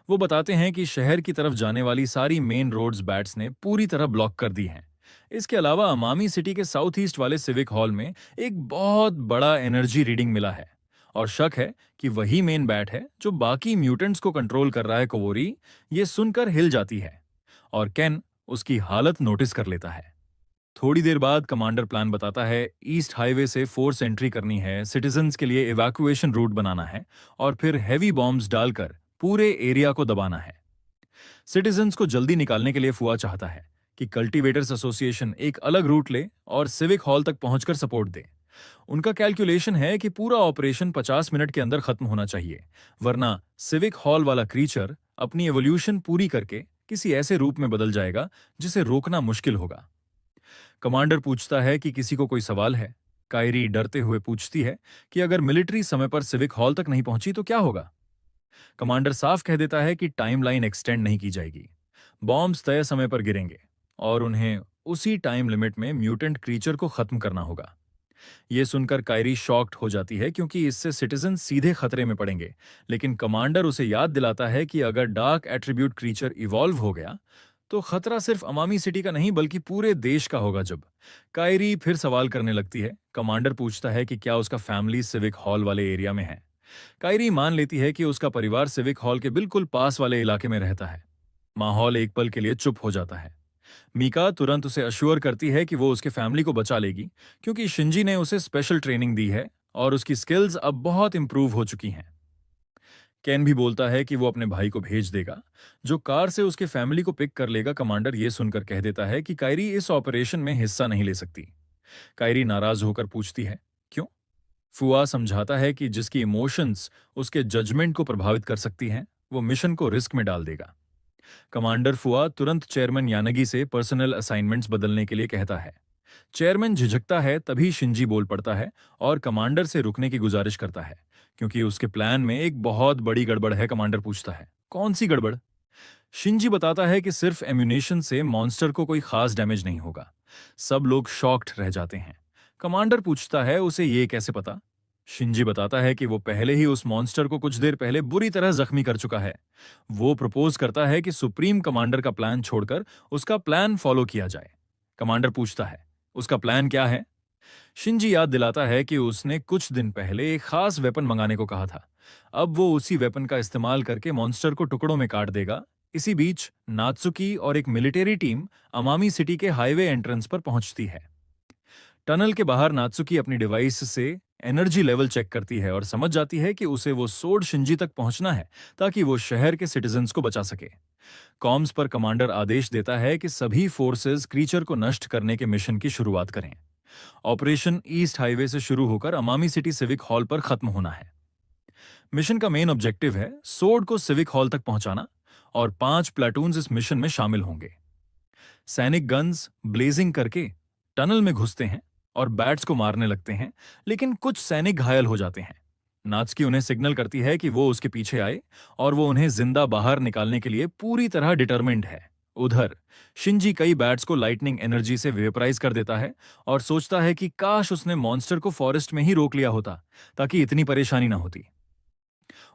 वो बताते हैं कि शहर की तरफ जाने वाली सारी मेन रोड्स बैट्स ने पूरी तरह ब्लॉक कर दी हैं। इसके अलावा अमामी सिटी के साउथ ईस्ट वाले सिविक हॉल में एक बहुत बड़ा एनर्जी रीडिंग मिला है और शक है कि वही मेन बैट है जो बाकी म्यूटेंट्स को कंट्रोल कर रहा है। कोवोरी ये सुनकर हिल जाती है और केन उसकी हालत नोटिस कर लेता है। थोड़ी देर बाद कमांडर प्लान बताता है। ईस्ट हाईवे से फोर्स एंट्री करनी है, सिटीजन्स के लिए इवैक्यूएशन रूट बनाना है और फिर हैवी बॉम्ब्स डालकर पूरे एरिया को दबाना है। सिटीजन्स को जल्दी निकालने के लिए फुआ चाहता है कि कल्टीवेटर्स एसोसिएशन एक अलग रूट ले और सिविक हॉल तक पहुंचकर सपोर्ट दे। उनका कैलकुलेशन है कि पूरा ऑपरेशन 50 मिनट के अंदर खत्म होना चाहिए, वरना सिविक हॉल वाला क्रीचर अपनी एवोल्यूशन पूरी करके किसी ऐसे रूप में बदल जाएगा जिसे रोकना मुश्किल होगा। कमांडर पूछता है कि किसी को कोई सवाल है। कायरी डरते हुए पूछती है कि अगर मिलिट्री समय पर सिविक हॉल तक नहीं पहुंची तो क्या होगा। कमांडर साफ कह देता है कि टाइमलाइन एक्सटेंड नहीं की जाएगी, बॉम्ब्स तय समय पर गिरेंगे और उन्हें उसी टाइम लिमिट में म्यूटेंट क्रीचर को खत्म करना होगा। यह सुनकर कायरी शॉक्ड हो जाती है क्योंकि इससे सिटीजन सीधे खतरे में पड़ेंगे, लेकिन कमांडर उसे याद दिलाता है कि अगर डार्क एट्रीब्यूट क्रीचर इवॉल्व हो गया तो खतरा सिर्फ अमामी सिटी का नहीं बल्कि पूरे देश का होगा। जब कायरी फिर सवाल करने लगती है, कमांडर पूछता है कि क्या उसका फैमिली सिविक हॉल वाले एरिया में है। कायरी मान लेती है कि उसका परिवार सिविक हॉल के बिल्कुल पास वाले इलाके में रहता है। माहौल एक पल के लिए चुप हो जाता है। मीका तुरंत उसे अश्योर करती है कि वो उसके फैमिली को बचा लेगी क्योंकि शिंजी ने उसे स्पेशल ट्रेनिंग दी है और उसकी स्किल्स अब बहुत इंप्रूव हो चुकी हैं। केन भी बोलता है कि वो अपने भाई को भेज देगा जो कार से उसके फैमिली को पिक कर लेगा। कमांडर ये सुनकर कह देता है कि कायरी इस ऑपरेशन में हिस्सा नहीं ले सकती। कायरी नाराज होकर पूछती है, क्यों? फुआ समझाता है कि जिसकी इमोशंस उसके जजमेंट को प्रभावित कर सकती हैं, वो मिशन को रिस्क में डाल देगा। कमांडर फुआ तुरंत चेयरमैन यानगी से पर्सनल असाइनमेंट्स बदलने के लिए कहता है। चेयरमैन झिझकता है, तभी शिंजी बोल पड़ता है और कमांडर से रुकने की गुजारिश करता है क्योंकि उसके प्लान में एक बहुत बड़ी गड़बड़ है। कमांडर पूछता है, कौन सी गड़बड़? शिंजी बताता है कि सिर्फ एम्यूनेशन से मॉन्स्टर को कोई खास डैमेज नहीं होगा। सब लोग शॉक्ड रह जाते हैं। कमांडर पूछता है उसे ये कैसे पता। शिंजी बताता है कि वो पहले ही उस मॉन्स्टर को कुछ देर पहले बुरी तरह जख्मी कर चुका है। वो प्रपोज करता है कि सुप्रीम कमांडर का प्लान छोड़कर उसका प्लान फॉलो किया जाए। कमांडर पूछता है, उसका प्लान क्या है? शिंजी याद दिलाता है कि उसने कुछ दिन पहले एक खास वेपन मंगाने को कहा था। अब वो उसी वेपन का इस्तेमाल करके मॉन्स्टर को टुकड़ों में काट देगा। इसी बीच नात्सुकी और एक मिलिट्री टीम अमामी सिटी के हाईवे एंट्रेंस पर पहुंचती है। टनल के बाहर नात्सुकी अपनी डिवाइस से एनर्जी लेवल चेक करती है और समझ जाती है कि उसे वो सोड शिंजी तक पहुंचना है ताकि वो शहर के सिटीजन्स को बचा सके। कॉम्स पर कमांडर आदेश देता है कि सभी फोर्सेस क्रीचर को नष्ट करने के मिशन की शुरुआत करें। ऑपरेशन ईस्ट हाईवे से शुरू होकर अमामी सिटी सिविक हॉल पर खत्म होना है। मिशन का मेन ऑब्जेक्टिव है सोड को सिविक हॉल तक पहुंचाना और 5 प्लाटून्स इस मिशन में शामिल होंगे। सैनिक गन्स ब्लेजिंग करके टनल में घुसते हैं और बैट्स को मारने लगते हैं, लेकिन कुछ सैनिक घायल हो जाते हैं। नात्सुकी उन्हें सिग्नल करती है कि वो उसके पीछे आए और वो उन्हें जिंदा बाहर निकालने के लिए पूरी तरह डिटरमिन्ड है। उधर शिंजी कई बैट्स को लाइटनिंग एनर्जी से वेपराइज कर देता है और सोचता है कि काश उसने मॉन्स्टर को फॉरेस्ट में ही रोक लिया होता ताकि इतनी परेशानी ना होती।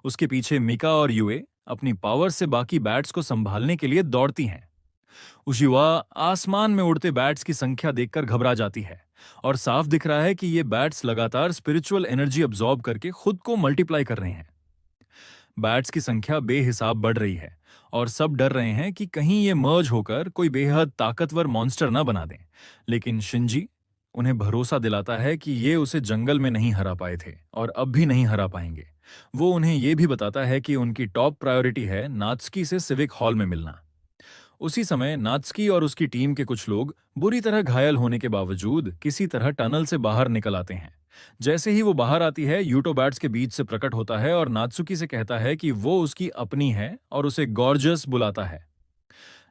उसके पीछे मिका और यूए अपनी पावर से बाकी बैट्स को संभालने के लिए दौड़ती हैं। उशिवा आसमान में उड़ते बैट्स की संख्या देखकर घबरा जाती है और साफ दिख रहा है कि ये बैट्स लगातार स्पिरिचुअल एनर्जी अब्सॉर्ब करके खुद को मल्टीप्लाई कर रहे हैं। बैट्स की संख्या बेहिसाब बढ़ रही है और सब डर रहे हैं कि कहीं ये मर्ज होकर कोई बेहद ताकतवर मॉन्स्टर ना बना दें। लेकिन शिंजी उन्हें भरोसा दिलाता है कि ये उसे जंगल में नहीं हरा पाए थे और अब भी नहीं हरा पाएंगे। वो उन्हें ये भी बताता है कि उनकी टॉप प्रायोरिटी है नात्सुकी से सिविक हॉल में मिलना। उसी समय नात्सुकी और उसकी टीम के कुछ लोग बुरी तरह घायल होने के बावजूद किसी तरह टनल से बाहर निकल आते हैं। जैसे ही वो बाहर आती है, यूटो बैट्स के बीच से प्रकट होता है और नात्सुकी से कहता है कि वो उसकी अपनी है और उसे गॉर्जियस बुलाता है।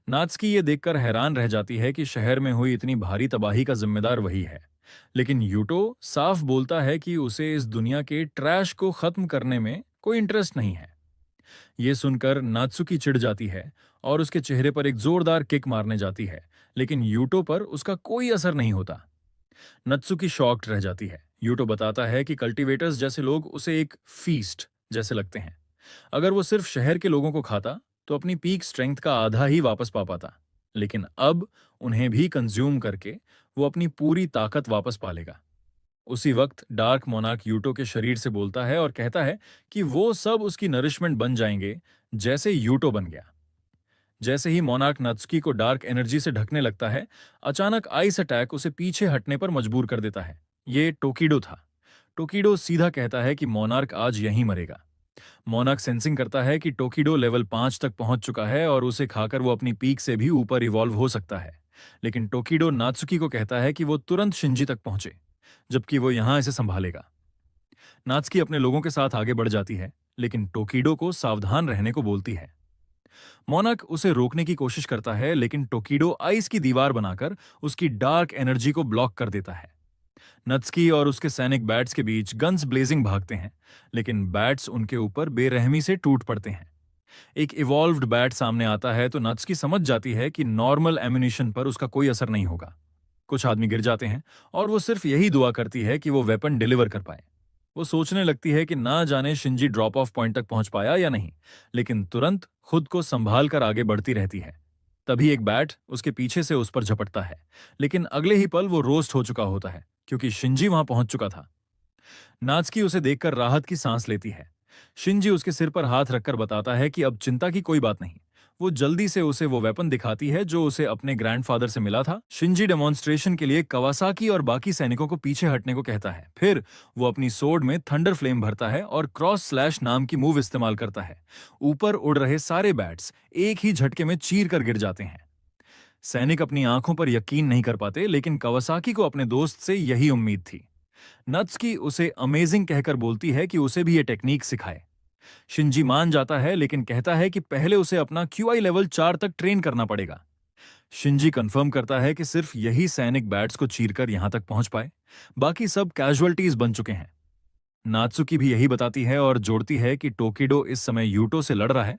नात्सुकी ये देखकर हैरान रह जाती है कि शहर में हुई इतनी भारी तबाही का जिम्मेदार वही है, लेकिन यूटो साफ बोलता है कि उसे इस दुनिया के ट्रैश को खत्म करने में कोई इंटरेस्ट नहीं है। ये सुनकर नात्सुकी चिढ़ जाती है और उसके चेहरे पर एक जोरदार किक मारने जाती है, लेकिन यूटो पर उसका कोई असर नहीं होता। नात्सुकी शॉक्ड रह जाती है। यूटो बताता है कि कल्टीवेटर्स जैसे लोग उसे एक फीस्ट जैसे लगते हैं। अगर वो सिर्फ शहर के लोगों को खाता तो अपनी पीक स्ट्रेंथ का आधा ही वापस पा पाता, लेकिन अब उन्हें भी कंज्यूम करके वो अपनी पूरी ताकत वापस पा लेगा। उसी वक्त डार्क मोनार्क यूटो के शरीर से बोलता है और कहता है कि वो सब उसकी नरिशमेंट बन जाएंगे जैसे यूटो बन गया। जैसे ही मोनार्क नात्सुकी को डार्क एनर्जी से ढकने लगता है, अचानक आइस अटैक उसे पीछे हटने पर मजबूर कर देता है। ये टोकिडो था। टोकिडो सीधा कहता है कि मोनार्क आज यहीं मरेगा। मोनार्क सेंसिंग करता है कि टोकिडो लेवल 5 तक पहुंच चुका है और उसे खाकर वो अपनी पीक से भी ऊपर इवॉल्व हो सकता है। लेकिन टोकिडो नात्सुकी को कहता है कि वो तुरंत शिंजी तक पहुंचे, जबकि वो यहां इसे संभालेगा। नात्सुकी अपने लोगों के साथ आगे बढ़ जाती है, लेकिन टोकिडो को सावधान रहने को बोलती है। मोनार्क उसे रोकने की कोशिश करता है, लेकिन टोकिडो आइस की दीवार बनाकर उसकी डार्क एनर्जी को ब्लॉक कर देता है। नात्सुकी और उसके सैनिक बैट्स के बीच गन्स ब्लेजिंग भागते हैं, लेकिन बैट्स उनके ऊपर बेरहमी से टूट पड़ते हैं। एक इवॉल्व्ड बैट सामने आता है तो नात्सुकी समझ जाती है कि नॉर्मल एम्यूनिशन पर उसका कोई असर नहीं होगा। कुछ आदमी गिर जाते हैं और वो सिर्फ यही दुआ करती है कि वो वेपन डिलीवर कर पाए। वो सोचने लगती है कि ना जाने शिंजी ड्रॉप ऑफ पॉइंट तक पहुंच पाया या नहीं, लेकिन तुरंत खुद को संभाल कर आगे बढ़ती रहती है। तभी एक बैट उसके पीछे से उस पर झपटता है, लेकिन अगले ही पल वो रोस्ट हो चुका होता है क्योंकि शिंजी वहां पहुंच चुका था। नात्सुकी उसे देखकर राहत की सांस लेती है। शिंजी उसके सिर पर हाथ रखकर बताता है कि अब चिंता की कोई बात नहीं। वो जल्दी से उसे वो वेपन दिखाती है जो उसे अपने ग्रैंडफादर से मिला था। शिंजी डेमोन्स्ट्रेशन के लिए कवासाकी और बाकी सैनिकों को पीछे हटने को कहता है। फिर वो अपनी सोर्ड में थंडर फ्लेम भरता है और क्रॉस स्लैश नाम की मूव इस्तेमाल करता है। ऊपर उड़ रहे सारे बैट्स एक ही झटके में चीर कर गिर जाते हैं। सैनिक अपनी आंखों पर यकीन नहीं कर पाते, लेकिन कवासाकी को अपने दोस्त से यही उम्मीद थी। नात्सुकी उसे अमेजिंग कहकर बोलती है कि उसे भी ये टेक्निक सिखाए। शिंजी मान जाता है, लेकिन कहता है कि पहले उसे अपना क्यूआई लेवल 4 तक ट्रेन करना पड़ेगा। शिंजी कंफर्म करता है कि सिर्फ यही सैनिक बैट्स को चीरकर यहां तक पहुंच पाए, बाकी सब कैजुअल्टीज बन चुके हैं। नात्सुकी भी यही बताती है और जोड़ती है कि टोकिडो इस समय यूटो से लड़ रहा है,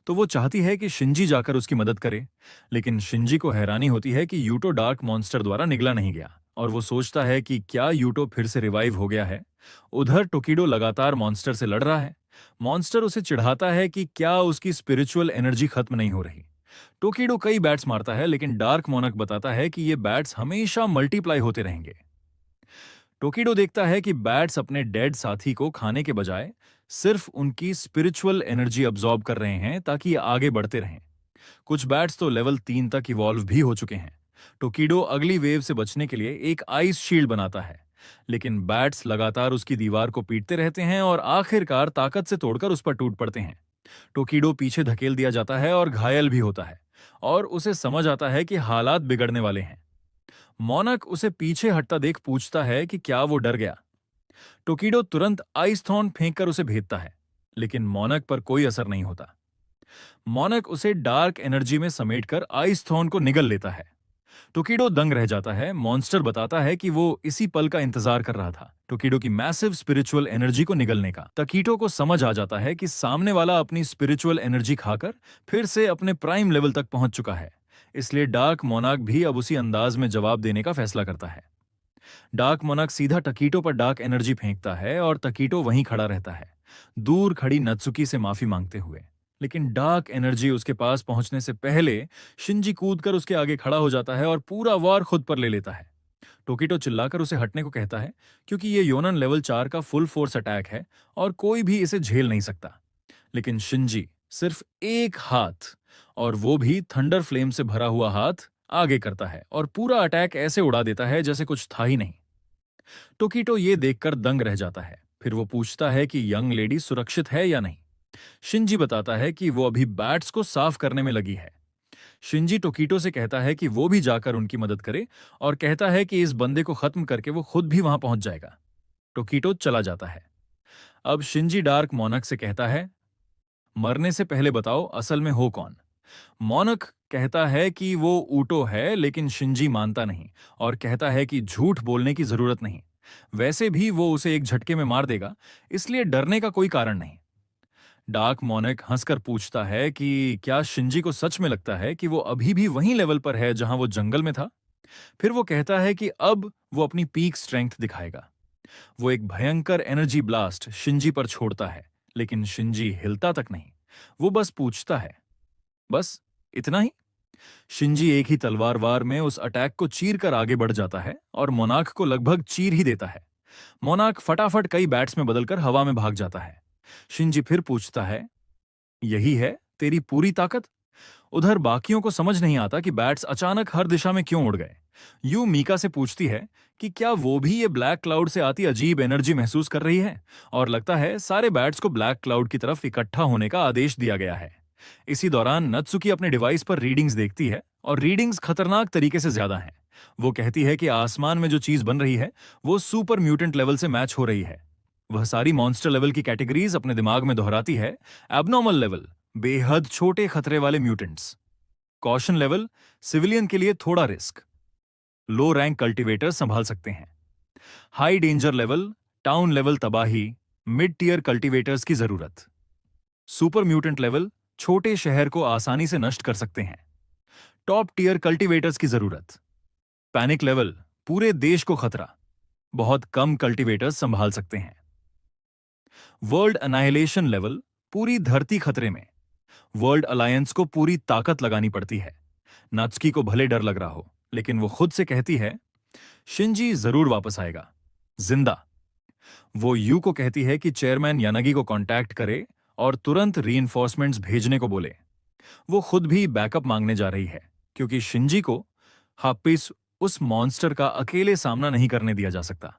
तो वो चाहती है कि शिंजी जाकर उसकी मदद करे। लेकिन शिंजी को हैरानी होती है कि यूटो डार्क मॉन्स्टर द्वारा निगला नहीं गया और वो सोचता है कि क्या यूटो फिर से रिवाइव हो गया है। उधर टोकिडो लगातार मॉन्स्टर से लड़ रहा है। मॉन्स्टर उसे चिढ़ाता है कि क्या उसकी स्पिरिचुअल एनर्जी खत्म नहीं हो रही। टोकिडो कई बैट्स मारता है, लेकिन डार्क मोनार्क बताता है कि ये बैट्स हमेशा मल्टीप्लाई होते रहेंगे। टोकिडो देखता है कि बैट्स अपने डेड साथी को खाने के बजाय सिर्फ उनकी स्पिरिचुअल एनर्जी अब्सॉर्ब कर रहे हैं ताकि ये आगे बढ़ते रहें। कुछ बैट्स तो लेवल 3 तक इवॉल्व भी हो चुके हैं। टोकिडो अगली वेव से बचने के लिए एक आइस शील्ड बनाता है, लेकिन बैट्स लगातार उसकी दीवार को पीटते रहते हैं और आखिरकार ताकत से तोड़कर उस पर टूट पड़ते हैं। टोकिडो पीछे धकेल दिया जाता है और घायल भी होता है, और उसे समझ आता है कि हालात बिगड़ने वाले हैं। मोनक उसे पीछे हटता देख पूछता है कि क्या वो डर गया। टोकिडो तुरंत आइस थॉर्न फेंक कर उसे भेजता है, लेकिन मोनक पर कोई असर नहीं होता। मोनक उसे डार्क एनर्जी में समेटकर आइस थॉर्न को निगल लेता है। टोकिडो दंग रह जाता है। मॉन्स्टर बताता है कि वो इसी पल का इंतजार कर रहा था, टोकिडो की मैसिव स्पिरिचुअल एनर्जी को निगलने का। तकीटो को समझ आ जाता है कि सामने वाला अपनी स्पिरिचुअल एनर्जी खाकर फिर से अपने प्राइम लेवल तक पहुंच चुका है। इसलिए डार्क मोनाक भी अब उसी अंदाज में जवाब देने का फैसला करता है। डार्क मोनाक सीधा टकीटो पर डार्क एनर्जी फेंकता है और टकीटो वहीं खड़ा रहता है, दूर खड़ी नत्सुकी से माफी मांगते हुए। लेकिन डार्क एनर्जी उसके पास पहुंचने से पहले शिंजी कूदकर उसके आगे खड़ा हो जाता है और पूरा वार खुद पर ले लेता है। टोकिटो चिल्लाकर उसे हटने को कहता है, क्योंकि ये योनन लेवल 4 का फुल फोर्स अटैक है और कोई भी इसे झेल नहीं सकता। लेकिन शिंजी सिर्फ एक हाथ, और वो भी थंडर फ्लेम से भरा हुआ हाथ, आगे करता है और पूरा अटैक ऐसे उड़ा देता है जैसे कुछ था ही नहीं। टोकिटो ये देखकर दंग रह जाता है। फिर वो पूछता है कि यंग लेडी सुरक्षित है या नहीं। शिंजी बताता है कि वो अभी बैट्स को साफ करने में लगी है। शिंजी टोकिटो से कहता है कि वो भी जाकर उनकी मदद करे और कहता है कि इस बंदे को खत्म करके वो खुद भी वहां पहुंच जाएगा। टोकिटो चला जाता है। अब शिंजी डार्क मोनक से कहता है, मरने से पहले बताओ असल में हो कौन। मोनक कहता है कि वो ऊटो है, लेकिन शिंजी मानता नहीं और कहता है कि झूठ बोलने की जरूरत नहीं। वैसे भी वो उसे एक झटके में मार देगा, इसलिए डरने का कोई कारण नहीं। डार्क मोनेक हंसकर पूछता है कि क्या शिंजी को सच में लगता है कि वो अभी भी वहीं लेवल पर है जहां वो जंगल में था। फिर वो कहता है कि अब वो अपनी पीक स्ट्रेंथ दिखाएगा। वो एक भयंकर एनर्जी ब्लास्ट शिंजी पर छोड़ता है, लेकिन शिंजी हिलता तक नहीं। वो बस पूछता है, बस इतना ही। शिंजी एक ही तलवार वार में उस अटैक को चीर कर आगे बढ़ जाता है और मोनाक को लगभग चीर ही देता है। मोनाक फटाफट कई बैट्स में बदलकर हवा में भाग जाता है। शिंजी फिर पूछता है, यही है तेरी पूरी ताकत? उधर बाकियों को समझ नहीं आता कि बैट्स अचानक हर दिशा में क्यों उड़ गए। यू मीका से पूछती है कि क्या वो भी ये ब्लैक क्लाउड से आती अजीब एनर्जी महसूस कर रही है, और लगता है सारे बैट्स को ब्लैक क्लाउड की तरफ इकट्ठा होने का आदेश दिया गया है। इसी दौरान नत्सुकी अपने डिवाइस पर रीडिंग्स देखती है और रीडिंग्स खतरनाक तरीके से ज्यादा हैं। वो कहती है कि आसमान में जो चीज बन रही है वो सुपर म्यूटेंट लेवल से मैच हो रही है। वह सारी मॉन्स्टर लेवल की कैटेगरीज अपने दिमाग में दोहराती है। एबनॉर्मल लेवल, बेहद छोटे खतरे वाले म्यूटेंट्स। कॉशन लेवल, सिविलियन के लिए थोड़ा रिस्क, लो रैंक कल्टीवेटर संभाल सकते हैं। High danger level, town level तबाही, मिड टीयर कल्टीवेटर्स की जरूरत। सुपर म्यूटेंट लेवल, छोटे शहर को आसानी से नष्ट कर सकते हैं। टॉप टीयर कल्टीवेटर्स की जरूरत। पैनिक लेवल, पूरे देश को खतरा, बहुत कम कल्टीवेटर्स संभाल सकते हैं। वर्ल्ड अनाइलेशन लेवल, पूरी धरती खतरे में, वर्ल्ड अलायंस को पूरी ताकत लगानी पड़ती है। नात्सुकी को भले डर लग रहा हो, लेकिन वो खुद से कहती है, शिंजी जरूर वापस आएगा, जिंदा। वो यू को कहती है कि चेयरमैन यानागी को कांटेक्ट करे और तुरंत रीइंफोर्समेंट्स भेजने को बोले। वो खुद भी बैकअप मांगने जा रही है, क्योंकि शिंजी को हापिस उस मॉन्स्टर का अकेले सामना नहीं करने दिया जा सकता।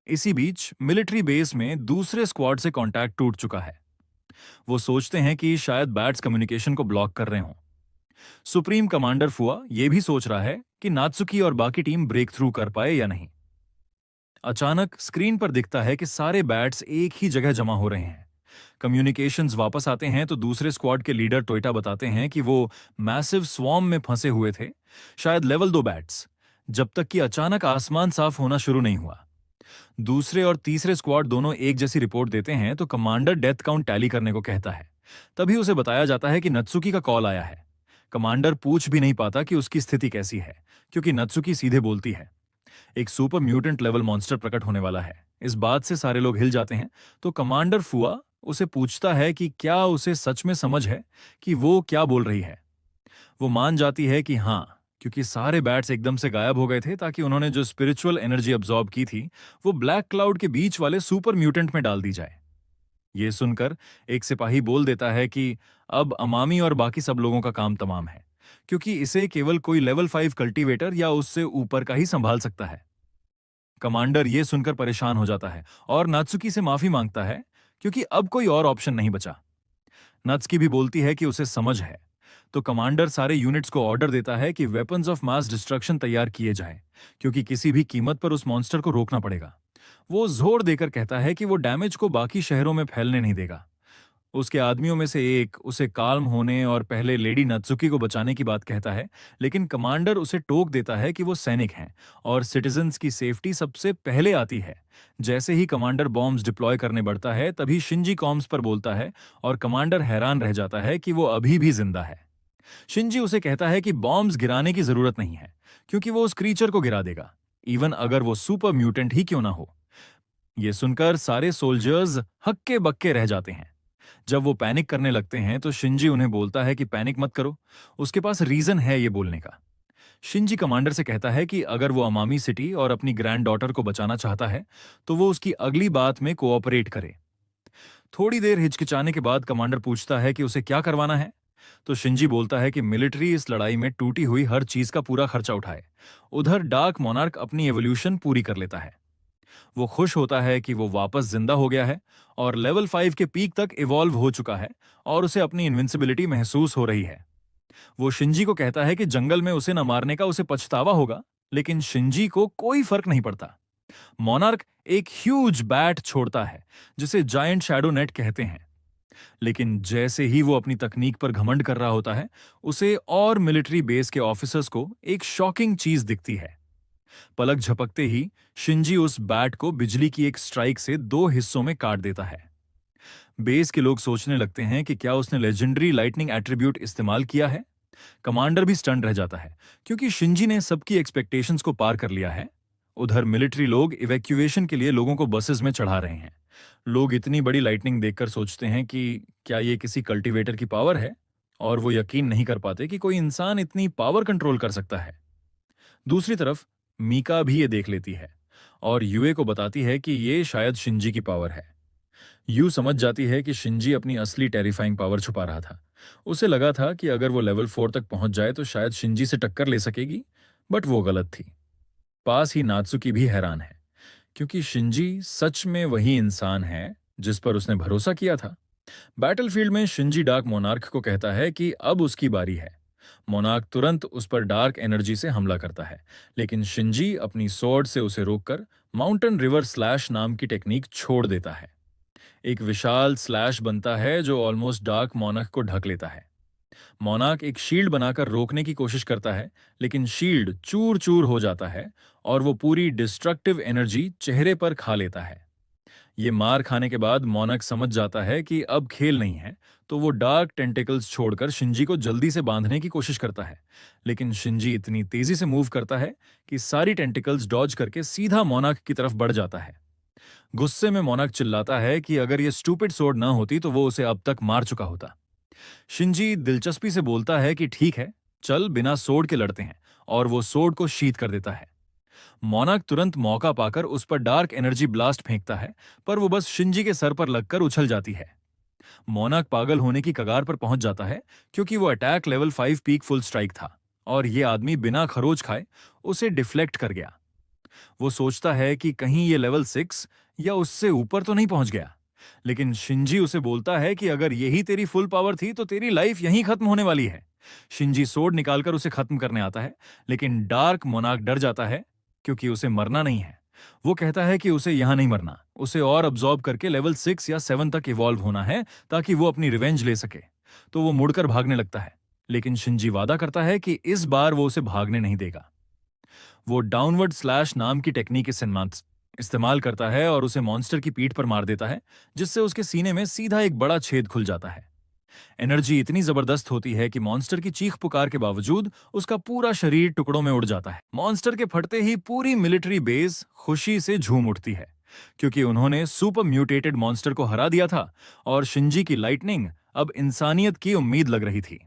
इसी बीच मिलिट्री बेस में दूसरे स्क्वाड से कांटेक्ट टूट चुका है। वो सोचते हैं कि शायद बैट्स कम्युनिकेशन को ब्लॉक कर रहे हों। सुप्रीम कमांडर फुआ ये भी सोच रहा है कि नात्सुकी और बाकी टीम ब्रेक थ्रू कर पाए या नहीं। अचानक स्क्रीन पर दिखता है कि सारे बैट्स एक ही जगह जमा हो रहे हैं। कम्युनिकेशंस वापस आते हैं तो दूसरे स्क्वाड के लीडर टोयोटा बताते हैं कि वो मैसिव स्वॉर्म में फंसे हुए थे, शायद लेवल 2 बैट्स, जब तक कि अचानक आसमान साफ होना शुरू नहीं हुआ। दूसरे और तीसरे स्क्वाड दोनों एक जैसी रिपोर्ट देते हैं तो कमांडर डेथ काउंट टैली करने को कहता है। तभी उसे बताया जाता है कि नत्सुकी का कॉल आया है। कमांडर पूछ भी नहीं पाता कि उसकी स्थिति कैसी है, क्योंकि नत्सुकी सीधे बोलती है, एक सुपर म्यूटेंट लेवल मॉन्स्टर प्रकट होने वाला है। इस बात से सारे लोग हिल जाते हैं। तो कमांडर फुआ उसे पूछता है कि क्या उसे सच में समझ है कि वो क्या बोल रही है। वो मान जाती है कि हाँ, क्योंकि सारे बैट्स एकदम से गायब हो गए थे ताकि उन्होंने जो स्पिरिचुअल एनर्जी अब्सॉर्ब की थी वो ब्लैक क्लाउड के बीच वाले सुपर म्यूटेंट में डाल दी जाए। ये सुनकर एक सिपाही बोल देता है कि अब अमामी और बाकी सब लोगों का काम तमाम है, क्योंकि इसे केवल कोई लेवल 5 कल्टीवेटर या उससे ऊपर का ही संभाल सकता है। कमांडर ये सुनकर परेशान हो जाता है और नात्सुकी से माफी मांगता है क्योंकि अब कोई और ऑप्शन नहीं बचा। नात्सुकी भी बोलती है कि उसे समझ है। तो कमांडर सारे यूनिट्स को ऑर्डर देता है कि वेपन्स ऑफ मास डिस्ट्रक्शन तैयार किए जाएं, क्योंकि किसी भी कीमत पर उस मॉन्स्टर को रोकना पड़ेगा। वो जोर देकर कहता है कि वो डैमेज को बाकी शहरों में फैलने नहीं देगा। उसके आदमियों में से एक उसे काल्म होने और पहले लेडी नात्सुकी को बचाने की बात कहता है, लेकिन कमांडर उसे टोक देता है कि वो सैनिक हैं और सिटीजन्स की सेफ्टी सबसे पहले आती है। जैसे ही कमांडर बॉम्ब्स डिप्लॉय करने बढ़ता है, तभी शिंजी कॉम्स पर बोलता है और कमांडर हैरान रह जाता है कि वो अभी भी जिंदा है। शिंजी उसे कहता है कि बॉम्ब्स गिराने की जरूरत नहीं है, क्योंकि वो उस क्रीचर को गिरा देगा, इवन अगर वो सुपर म्यूटेंट ही क्यों ना हो। ये सुनकर सारे सोल्जर्स हक्के बक्के रह जाते हैं। जब वो पैनिक करने लगते हैं तो शिंजी उन्हें बोलता है कि पैनिक मत करो, उसके पास रीजन है ये बोलने का। शिंजी कमांडर से कहता है कि अगर वो अमामी सिटी और अपनी ग्रैंड डॉटर को बचाना चाहता है तो वो उसकी अगली बात में कोऑपरेट करे। थोड़ी देर हिचकिचाने के बाद कमांडर पूछता है कि उसे क्या करवाना है। तो शिंजी बोलता है कि मिलिट्री इस लड़ाई में टूटी हुई हर चीज का पूरा खर्चा उठाए। उधर डार्क मोनार्क अपनी एवोल्यूशन पूरी कर लेता है। वो खुश होता है कि वो वापस जिंदा हो गया है और लेवल 5 के पीक तक इवॉल्व हो चुका है और उसे अपनी इनविंसिबिलिटी महसूस हो रही है। वो शिंजी को कहता है कि जंगल में उसे न मारने का उसे पछतावा होगा, लेकिन शिंजी को कोई फर्क नहीं पड़ता। मोनार्क एक ह्यूज बैट छोड़ता है जिसे जायंट शैडो नेट कहते हैं, लेकिन जैसे ही वो अपनी तकनीक पर घमंड कर रहा होता है, उसे और मिलिट्री बेस के ऑफिसर्स को एक शॉकिंग चीज दिखती है। पलक झपकते ही शिंजी उस बैट को बिजली की एक स्ट्राइक से 2 हिस्सों में काट देता है। बेस के लोग सोचने लगते हैं कि क्या उसने लेजेंडरी लाइटनिंग एट्रीब्यूट इस्तेमाल किया है। कमांडर भी स्टंट रह जाता है, क्योंकि शिंजी ने सबकी एक्सपेक्टेशंस को पार कर लिया है। उधर मिलिट्री लोग इवैक्यूएशन के लिए लोगों को बसेस में चढ़ा रहे हैं। लोग इतनी बड़ी लाइटनिंग देखकर सोचते हैं कि क्या ये किसी कल्टीवेटर की पावर है, और वो यकीन नहीं कर पाते कि कोई इंसान इतनी पावर कंट्रोल कर सकता है। दूसरी तरफ मीका भी ये देख लेती है और यूए को बताती है कि ये शायद शिंजी की पावर है। यू समझ जाती है कि शिंजी अपनी असली टेरिफाइंग पावर छुपा रहा था। उसे लगा था कि अगर वो लेवल 4 तक पहुंच जाए तो शायद शिंजी से टक्कर ले सकेगी, बट वो गलत थी। पास ही नात्सुकी भी हैरान है, क्योंकि शिंजी सच में वही इंसान है जिस पर उसने भरोसा किया था। बैटलफील्ड में शिंजी डार्क मोनार्क को कहता है कि अब उसकी बारी है। मोनार्क तुरंत उस पर डार्क एनर्जी से हमला करता है, लेकिन शिंजी अपनी स्वॉर्ड से उसे रोककर माउंटेन रिवर स्लैश नाम की टेक्निक छोड़ देता है। एक विशाल स्लैश बनता है जो ऑलमोस्ट डार्क मोनार्क को ढक लेता है। मोनार्क एक शील्ड बनाकर रोकने की कोशिश करता है, लेकिन शील्ड चूर चूर हो जाता है और वो पूरी डिस्ट्रक्टिव एनर्जी चेहरे पर खा लेता है। ये मार खाने के बाद मोनार्क समझ जाता है कि अब खेल नहीं है, तो वो डार्क टेंटिकल्स छोड़कर शिंजी को जल्दी से बांधने की कोशिश करता है। लेकिन शिंजी इतनी तेजी से मूव करता है कि सारी टेंटिकल्स डॉज करके सीधा मोनार्क की तरफ बढ़ जाता है। गुस्से में मोनार्क चिल्लाता है कि अगर ये स्टूपिड सोर्ड ना होती तो वो उसे अब तक मार चुका होता। शिंजी दिलचस्पी से बोलता है कि ठीक है, चल बिना सोर्ड के लड़ते हैं, और वो सोर्ड को शीथ कर देता है। मोनार्क तुरंत मौका पाकर उस पर डार्क एनर्जी ब्लास्ट फेंकता है, पर वो बस शिंजी के सर पर लगकर उछल जाती है। मोनार्क पागल होने की कगार पर पहुंच जाता है, क्योंकि वो attack level 5 peak full strike था और ये आदमी बिना खरोच खाए उसे डिफ्लेक्ट कर गया। वो सोचता है कि कहीं ये लेवल 6 या उससे ऊपर तो नहीं पहुंच गया, लेकिन शिंजी उसे बोलता है कि अगर यही तेरी फुल पावर थी तो तेरी लाइफ यहीं खत्म होने वाली है। शिंजी सोर्ड निकालकर उसे खत्म करने आता है, लेकिन डार्क मोनार्क डर जाता है, क्योंकि उसे मरना नहीं है। वो कहता है कि उसे यहां नहीं मरना, उसे और अब्सॉर्ब करके लेवल 6 या 7 तक इवॉल्व होना है ताकि वो अपनी रिवेंज ले सके। तो वो मुड़कर भागने लगता है, लेकिन शिंजी वादा करता है कि इस बार वो उसे भागने नहीं देगा। वो डाउनवर्ड स्लैश नाम की टेक्निक इस्तेमाल करता है और उसे मॉन्स्टर की पीठ पर मार देता है, जिससे उसके सीने में सीधा एक बड़ा छेद खुल जाता है। एनर्जी इतनी जबरदस्त होती है कि मॉन्स्टर की चीख पुकार के बावजूद उसका पूरा शरीर टुकड़ों में उड़ जाता है। मॉन्स्टर के फटते ही पूरी मिलिट्री बेस खुशी से झूम उठती है, क्योंकि उन्होंने सुपर म्यूटेटेड मॉन्स्टर को हरा दिया था और शिंजी की लाइटनिंग अब इंसानियत की उम्मीद लग रही थी।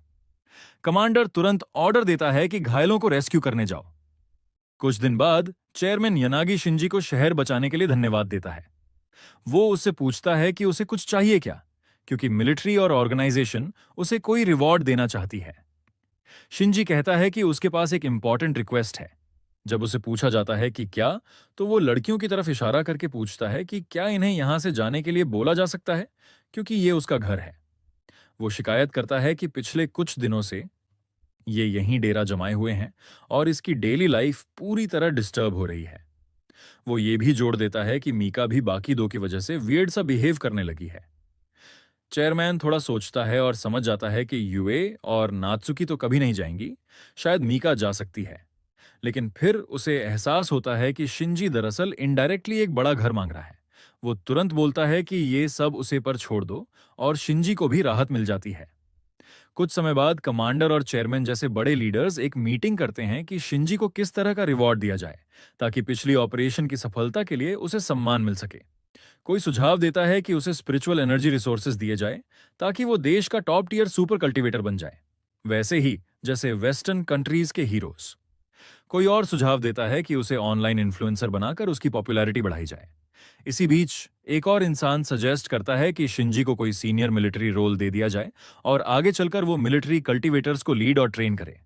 कमांडर तुरंत ऑर्डर देता है कि घायलों को रेस्क्यू करने जाओ। कुछ दिन बाद चेयरमैन यनागी शिंजी को शहर बचाने के लिए धन्यवाद देता है। वो उससे पूछता है कि उसे कुछ चाहिए क्या, क्योंकि मिलिट्री और ऑर्गेनाइजेशन उसे कोई रिवॉर्ड देना चाहती है। शिंजी कहता है कि उसके पास एक इंपॉर्टेंट रिक्वेस्ट है। जब उसे पूछा जाता है कि क्या, तो वो लड़कियों की तरफ इशारा करके पूछता है कि क्या इन्हें यहां से जाने के लिए बोला जा सकता है, क्योंकि ये उसका घर है। वो शिकायत करता है कि पिछले कुछ दिनों से ये यहीं डेरा जमाए हुए हैं और इसकी डेली लाइफ पूरी तरह डिस्टर्ब हो रही है। वो ये भी जोड़ देता है कि मीका भी बाकी दो की वजह से वियर्ड सा बिहेव करने लगी है। चेयरमैन थोड़ा सोचता है और समझ जाता है कि यूए और नात्सुकी तो कभी नहीं जाएंगी, शायद मीका जा सकती है। लेकिन फिर उसे एहसास होता है कि शिंजी दरअसल इनडायरेक्टली एक बड़ा घर मांग रहा है। वो तुरंत बोलता है कि ये सब उसे पर छोड़ दो और शिंजी को भी राहत मिल जाती है। कुछ समय बाद कमांडर और चेयरमैन जैसे बड़े लीडर्स एक मीटिंग करते हैं कि शिंजी को किस तरह का रिवॉर्ड दिया जाए ताकि पिछली ऑपरेशन की सफलता के लिए उसे सम्मान मिल सके। कोई सुझाव देता है कि उसे स्पिरिचुअल एनर्जी रिसोर्सेज दिए जाए ताकि वो देश का टॉप टियर सुपर कल्टीवेटर बन जाए, वैसे ही जैसे वेस्टर्न कंट्रीज के हीरोज। कोई और सुझाव देता है कि उसे ऑनलाइन इन्फ्लुएंसर बनाकर उसकी पॉपुलैरिटी बढ़ाई जाए। इसी बीच एक और इंसान सजेस्ट करता है कि शिंजी को कोई सीनियर मिलिट्री रोल दे दिया जाए और आगे चलकर वो मिलिट्री कल्टीवेटर्स को लीड और ट्रेन करे।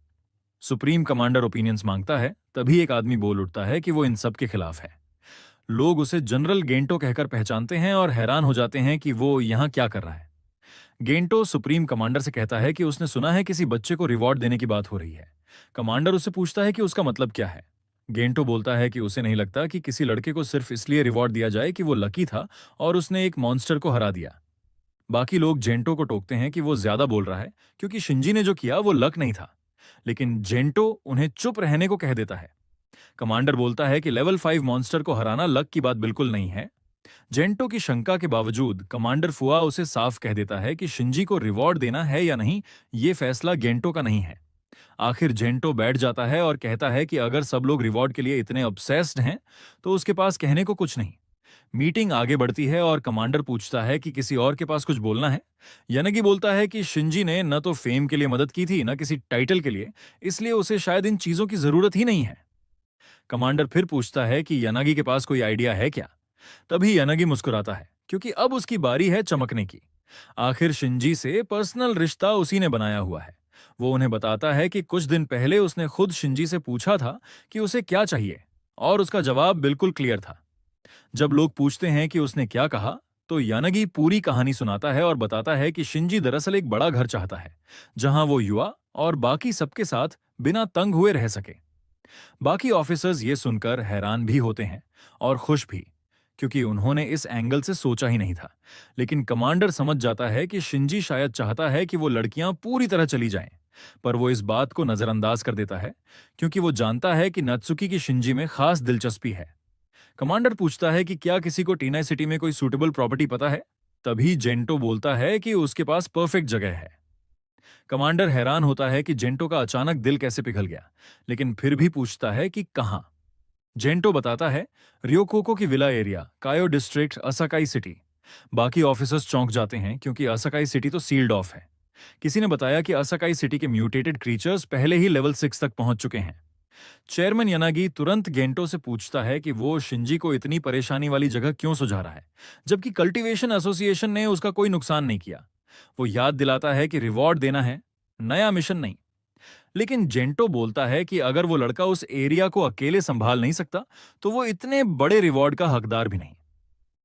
सुप्रीम कमांडर ओपिनियंस मांगता है, तभी एक आदमी बोल उठता है कि वो इन सब के खिलाफ है। लोग उसे जनरल गेंटो कहकर पहचानते हैं और हैरान हो जाते हैं कि वो यहाँ क्या कर रहा है। गेंटो सुप्रीम कमांडर से कहता है कि उसने सुना है किसी बच्चे को रिवॉर्ड देने की बात हो रही है। कमांडर उससे पूछता है कि उसका मतलब क्या है। गेंटो बोलता है कि उसे नहीं लगता कि किसी लड़के को सिर्फ इसलिए रिवॉर्ड दिया जाए कि वो लकी था और उसने एक मॉन्स्टर को हरा दिया। बाकी लोग जेंटो को टोकते हैं कि वो ज्यादा बोल रहा है क्योंकि शिंजी ने जो किया वो लक नहीं था। लेकिन जेंटो उन्हें चुप रहने को कह देता है। कमांडर बोलता है कि लेवल 5 मॉन्स्टर को हराना लक की बात बिल्कुल नहीं है। जेंटो की शंका के बावजूद कमांडर फुआ उसे साफ कह देता है कि शिंजी को रिवॉर्ड देना है या नहीं, ये फैसला गेंटो का नहीं है। आखिर जेंटो बैठ जाता है और कहता है कि अगर सब लोग रिवॉर्ड के लिए इतने ऑब्सेस्ड हैं तो उसके पास कहने को कुछ नहीं। मीटिंग आगे बढ़ती है और कमांडर पूछता है कि किसी और के पास कुछ बोलना है। यानगी बोलता है कि शिंजी ने न तो फेम के लिए मदद की थी न किसी टाइटल के लिए, इसलिए उसे शायद इन चीजों की जरूरत ही नहीं है। कमांडर फिर पूछता है कि यानागी के पास कोई आइडिया है क्या। तभी यानागी मुस्कुराता है क्योंकि अब उसकी बारी है चमकने की। आखिर शिंजी से पर्सनल रिश्ता उसी ने बनाया हुआ है। वो उन्हें बताता है कि कुछ दिन पहले उसने खुद शिंजी से पूछा था कि उसे क्या चाहिए और उसका जवाब बिल्कुल क्लियर था। जब लोग पूछते हैं कि उसने क्या कहा, तो यानागी पूरी कहानी सुनाता है और बताता है कि शिंजी दरअसल एक बड़ा घर चाहता है जहां वो युवा और बाकी सबके साथ बिना तंग हुए रह सके। बाकी ऑफिसर्स ये सुनकर हैरान भी होते हैं और खुश भी, क्योंकि उन्होंने इस एंगल से सोचा ही नहीं था। लेकिन कमांडर समझ जाता है कि शिंजी शायद चाहता है कि वो लड़कियां पूरी तरह चली जाएं, पर वो इस बात को नजरअंदाज कर देता है क्योंकि वो जानता है कि नत्सुकी की शिंजी में खास दिलचस्पी है। कमांडर पूछता है कि क्या किसी को टीना सिटी में कोई सूटेबल प्रॉपर्टी पता है। तभी जेंटो बोलता है कि उसके पास परफेक्ट जगह है। कमांडर हैरान होता है कि जेंटो का अचानक दिल कैसे पिघल गया, लेकिन फिर भी पूछता है कि कहां। जेंटो बताता है, रियोकोको की विला एरिया, कायो डिस्ट्रिक्ट, असाकाई सिटी। बाकी ऑफिसर्स चौंक जाते हैं क्योंकि असाकाई सिटी तो सील्ड ऑफ है। किसी ने बताया कि असाकाई सिटी के म्यूटेटेड क्रीचर्स पहले ही लेवल 6 तक पहुंच चुके हैं। चेयरमैन यानागी तुरंत गेंटो से पूछता है कि वो शिंजी को इतनी परेशानी वाली जगह क्यों सुझा रहा है, जबकि कल्टीवेशन एसोसिएशन ने उसका कोई नुकसान नहीं किया। वो याद दिलाता है कि रिवॉर्ड देना है, नया मिशन नहीं। लेकिन जेंटो बोलता है कि अगर वो लड़का उस एरिया को अकेले संभाल नहीं सकता तो वो इतने बड़े रिवॉर्ड का हकदार भी नहीं।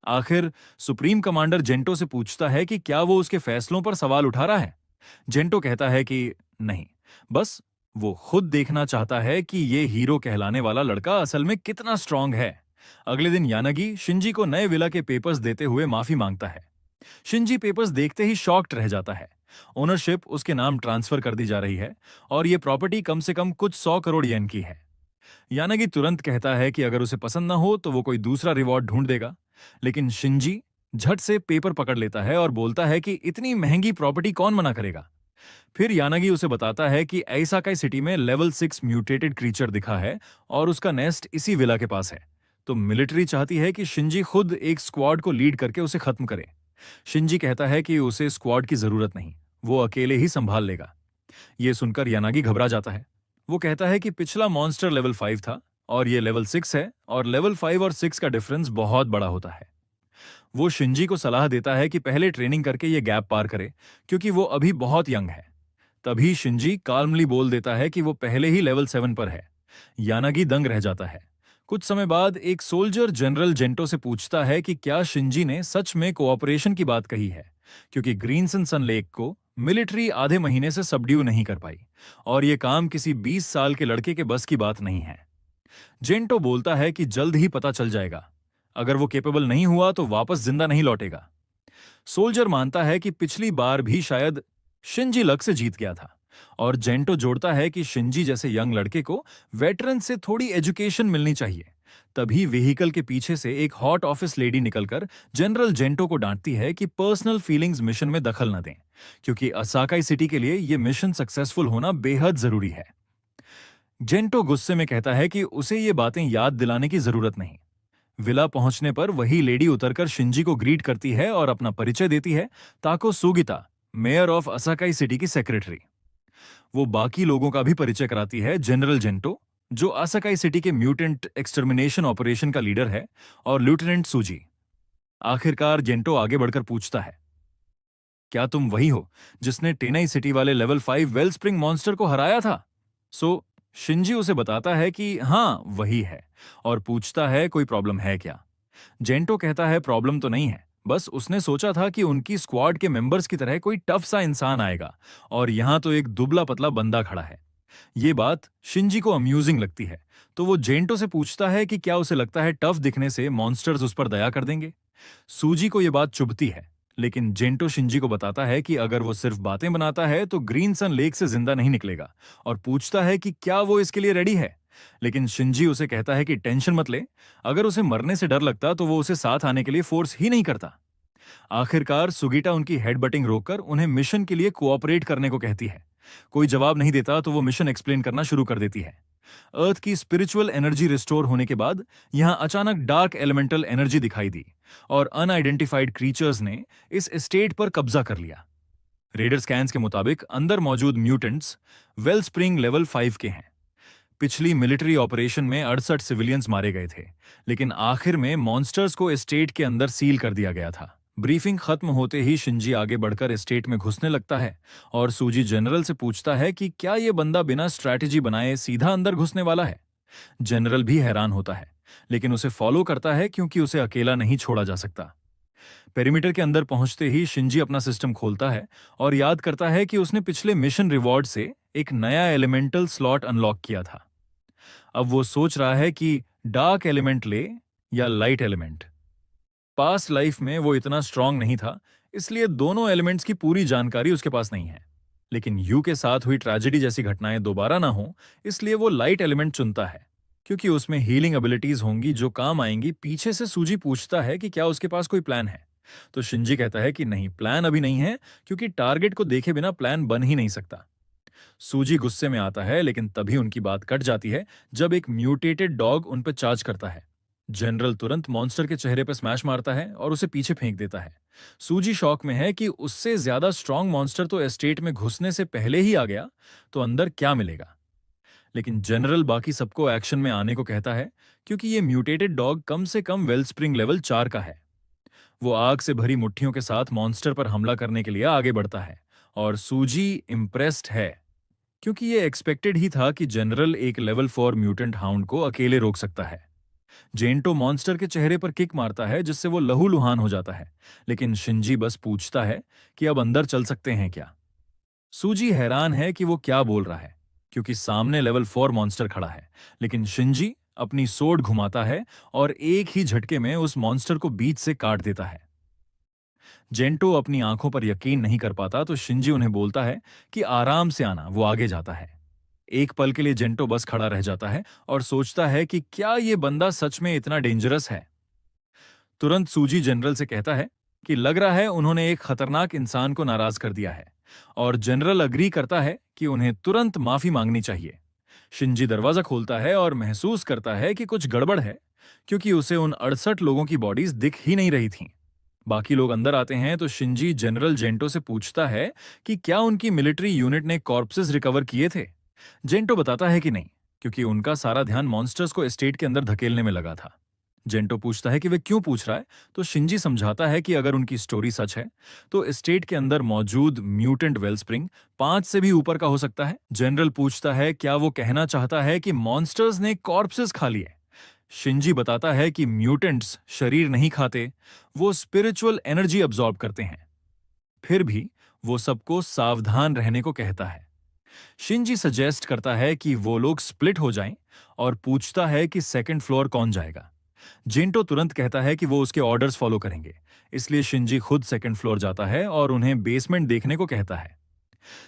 आखिर सुप्रीम कमांडर जेंटो से पूछता है कि क्या वो उसके फैसलों पर सवाल उठा रहा है। जेंटो कहता है कि नहीं, बस वो खुद देखना चाहता है कि ये हीरो कहलाने वाला लड़का असल में कितना स्ट्रांग है। अगले दिन यानागी शिंजी को नए विला के पेपर्स देते हुए माफी मांगता है। शिंजी पेपर्स देखते ही शॉक्ड रह जाता है। ओनरशिप उसके नाम ट्रांसफर कर दी जा रही है और ये प्रॉपर्टी कम से कम कुछ 100 करोड़ येन की है। यानागी तुरंत कहता है कि अगर उसे पसंद ना हो तो वो कोई दूसरा रिवॉर्ड ढूंढ देगा, लेकिन शिंजी झट से पेपर पकड़ लेता है और बोलता है कि इतनी महंगी प्रॉपर्टी कौन मना करेगा। फिर यानागी उसे बताता है कि ऐसाकाई सिटी में लेवल 6 म्यूटेटेड क्रीचर दिखा है और उसका नेस्ट इसी विला के पास है। तो मिलिट्री चाहती है कि शिंजी खुद एक स्क्वाड को लीड करके उसे खत्म करे। शिंजी कहता है कि उसे स्क्वाड की जरूरत नहीं, वो अकेले ही संभाल लेगा। ये सुनकर यानागी घबरा जाता है। वो कहता है कि पिछला मॉन्स्टर लेवल 5 था और ये लेवल 6 है और लेवल 5 और 6 का डिफरेंस बहुत बड़ा होता है। वो शिंजी को सलाह देता है कि पहले ट्रेनिंग करके ये गैप पार करे क्योंकि वो अभी बहुत यंग है। तभी शिंजी काल्मली बोल देता है कि वो पहले ही लेवल 7 पर है, यानागी दंग रह जाता है। कुछ समय बाद एक सोल्जर जनरल जेंटो से पूछता है कि क्या शिंजी ने सच में कोऑपरेशन की बात कही है, क्योंकि ग्रीनसन सन लेक को मिलिट्री आधे महीने से सबड्यू नहीं कर पाई और यह काम किसी 20 साल के लड़के के बस की बात नहीं है। जेंटो बोलता है कि जल्द ही पता चल जाएगा। अगर वो केपेबल नहीं हुआ तो वापस जिंदा नहीं लौटेगा। सोल्जर मानता है कि पिछली बार भी शायद शिंजी लक से जीत गया था और जेंटो जोड़ता है कि शिंजी जैसे यंग लड़के को वेटरन से थोड़ी एजुकेशन मिलनी चाहिए। तभी व्हीकल के पीछे से एक हॉट ऑफिस लेडी निकलकर जनरल जेंटो को डांटती है कि पर्सनल फीलिंग्स मिशन में दखल न दें, क्योंकि असाकाई सिटी के लिए यह मिशन सक्सेसफुल होना बेहद जरूरी है। जेंटो गुस्से में कहता है कि उसे ये बातें याद दिलाने की जरूरत नहीं। विला पहुंचने पर वही लेडी उतरकर शिंजी को ग्रीट करती है और अपना परिचय देती है, ताको सुगिता, मेयर ऑफ असाकाई सिटी की सेक्रेटरी। वो बाकी लोगों का भी परिचय कराती है, जनरल जेंटो जो असाकाई सिटी के म्यूटेंट एक्सटर्मिनेशन ऑपरेशन का लीडर है, और लेफ्टिनेंट सूजी। आखिरकार जेंटो आगे बढ़कर पूछता है, क्या तुम वही हो जिसने टेनाई सिटी वाले लेवल 5 वेलस्प्रिंग मॉन्स्टर को हराया था? शिंजी उसे बताता है कि हाँ वही है, और पूछता है कोई प्रॉब्लम है क्या। जेंटो कहता है प्रॉब्लम तो नहीं है, बस उसने सोचा था कि उनकी स्क्वाड के मेंबर्स की तरह कोई टफ सा इंसान आएगा, और यहां तो एक दुबला पतला बंदा खड़ा है। ये बात शिंजी को अम्यूजिंग लगती है, तो वो जेंटो से पूछता है कि क्या उसे लगता है टफ दिखने से मॉन्स्टर्स उस पर दया कर देंगे। सूजी को यह बात चुभती है, लेकिन जेंटो शिंजी को बताता है कि अगर वो सिर्फ बातें बनाता है तो ग्रीन सन लेक से जिंदा नहीं निकलेगा, और पूछता है कि क्या वो इसके लिए रेडी है। लेकिन शिंजी उसे कहता है कि टेंशन मत ले, अगर उसे मरने से डर लगता तो वो उसे साथ आने के लिए फोर्स ही नहीं करता। आखिरकार सुगीटा उनकी हेडबटिंग रोककर उन्हें मिशन के लिए कोऑपरेट करने को कहती है। कोई जवाब नहीं देता तो वो मिशन एक्सप्लेन करना शुरू कर देती है। अर्थ की स्पिरिचुअल एनर्जी रिस्टोर होने के बाद यहां अचानक डार्क एलिमेंटल एनर्जी दिखाई दी और अनआइडेंटिफाइड क्रीचर्स ने इस एस्टेट पर कब्जा कर लिया। रेडर स्कैन्स के मुताबिक अंदर मौजूद म्यूटेंट्स वेलस्प्रिंग लेवल 5 के हैं। पिछली मिलिट्री ऑपरेशन में 68 सिविलियंस मारे गए थे, लेकिन आखिर में मॉन्स्टर्स को एस्टेट के अंदर सील कर दिया गया था। ब्रीफिंग खत्म होते ही शिंजी आगे बढ़कर एस्टेट में घुसने लगता है और सूजी जनरल से पूछता है कि क्या यह बंदा बिना स्ट्रैटेजी बनाए सीधा अंदर घुसने वाला है। जनरल भी हैरान होता है, लेकिन उसे फॉलो करता है क्योंकि उसे अकेला नहीं छोड़ा जा सकता। पेरीमीटर के अंदर पहुंचते ही शिंजी अपना सिस्टम खोलता है और याद करता है कि उसने पिछले मिशन रिवॉर्ड से एक नया एलिमेंटल स्लॉट अनलॉक किया था। अब वो सोच रहा है कि डार्क एलिमेंट ले या लाइट एलिमेंट। पास्ट लाइफ में वो इतना स्ट्रांग नहीं था, इसलिए दोनों एलिमेंट्स की पूरी जानकारी उसके पास नहीं है। लेकिन यू के साथ हुई ट्रेजेडी जैसी घटनाएं दोबारा ना हो, इसलिए वो लाइट एलिमेंट चुनता है, क्योंकि उसमें हीलिंग एबिलिटीज होंगी जो काम आएंगी। पीछे से सूजी पूछता है कि क्या उसके पास कोई प्लान है, तो शिंजी कहता है कि नहीं, प्लान अभी नहीं है, क्योंकि टारगेट को देखे बिना प्लान बन ही नहीं सकता। सूजी गुस्से में आता है, लेकिन तभी उनकी बात कट जाती है जब एक म्यूटेटेड डॉग उन पर चार्ज करता है। जनरल तुरंत मॉन्स्टर के चेहरे पर स्मैश मारता है और उसे पीछे फेंक देता है। सूजी शॉक में है कि उससे ज्यादा स्ट्रांग मॉन्स्टर तो एस्टेट में घुसने से पहले ही आ गया, तो अंदर क्या मिलेगा। लेकिन जनरल बाकी सबको एक्शन में आने को कहता है, क्योंकि ये म्यूटेटेड डॉग कम से कम वेलस्प्रिंग लेवल 4 का है। वो आग से भरी मुट्ठियों के साथ मॉन्स्टर पर हमला करने के लिए आगे बढ़ता है, और सूजी इम्प्रेस्ड है, क्योंकि ये एक्सपेक्टेड ही था कि जनरल एक लेवल 4 म्यूटेंट हाउंड को अकेले रोक सकता है। जेंटो मॉन्स्टर के चेहरे पर किक मारता है, जिससे वो लहूलुहान हो जाता है, लेकिन शिंजी बस पूछता है कि अब अंदर चल सकते हैं क्या। सूजी हैरान है कि वो क्या बोल रहा है, क्योंकि सामने लेवल 4 मॉन्स्टर खड़ा है, लेकिन शिंजी अपनी सोड घुमाता है और एक ही झटके में उस मॉन्स्टर को बीच से काट देता है। जेंटो अपनी आंखों पर यकीन नहीं कर पाता, तो शिंजी उन्हें बोलता है कि आराम से आना। वो आगे जाता है। एक पल के लिए जेंटो बस खड़ा रह जाता है और सोचता है कि क्या ये बंदा सच में इतना डेंजरस है। तुरंत सूजी जनरल से कहता है कि लग रहा है उन्होंने एक खतरनाक इंसान को नाराज कर दिया है, और जनरल अग्री करता है कि उन्हें तुरंत माफी मांगनी चाहिए। शिंजी दरवाजा खोलता है और महसूस करता है कि कुछ गड़बड़ है, क्योंकि उसे उन 68 लोगों की बॉडीज दिख ही नहीं रही थीं। बाकी लोग अंदर आते हैं तो शिंजी जनरल जेंटो से पूछता है कि क्या उनकी मिलिट्री यूनिट ने कॉर्प्सेस रिकवर किए थे। जेंटो बताता है कि नहीं, क्योंकि उनका सारा ध्यान मॉन्स्टर्स को एस्टेट के अंदर धकेलने में लगा था। जेंटो पूछता है कि वे क्यों पूछ रहा है, तो शिंजी समझाता है कि अगर उनकी स्टोरी सच है तो स्टेट के अंदर मौजूद म्यूटेंट वेलस्प्रिंग 5 से भी ऊपर का हो सकता है। जनरल पूछता है क्या वो कहना चाहता है कि मॉन्स्टर्स ने कॉर्पसेस खा लिए। शिंजी बताता है कि म्यूटेंट्स शरीर नहीं खाते, वो स्पिरिचुअल एनर्जी अब्सॉर्ब करते हैं। फिर भी वो सबको सावधान रहने को कहता है। शिंजी सजेस्ट करता है कि वो लोग स्प्लिट हो जाएं और पूछता है कि सेकंड फ्लोर कौन जाएगा। जिंटो तुरंत कहता है कि वो उसके ऑर्डर्स फॉलो करेंगे, इसलिए शिंजी खुद सेकंड फ्लोर जाता है और उन्हें बेसमेंट देखने को कहता है।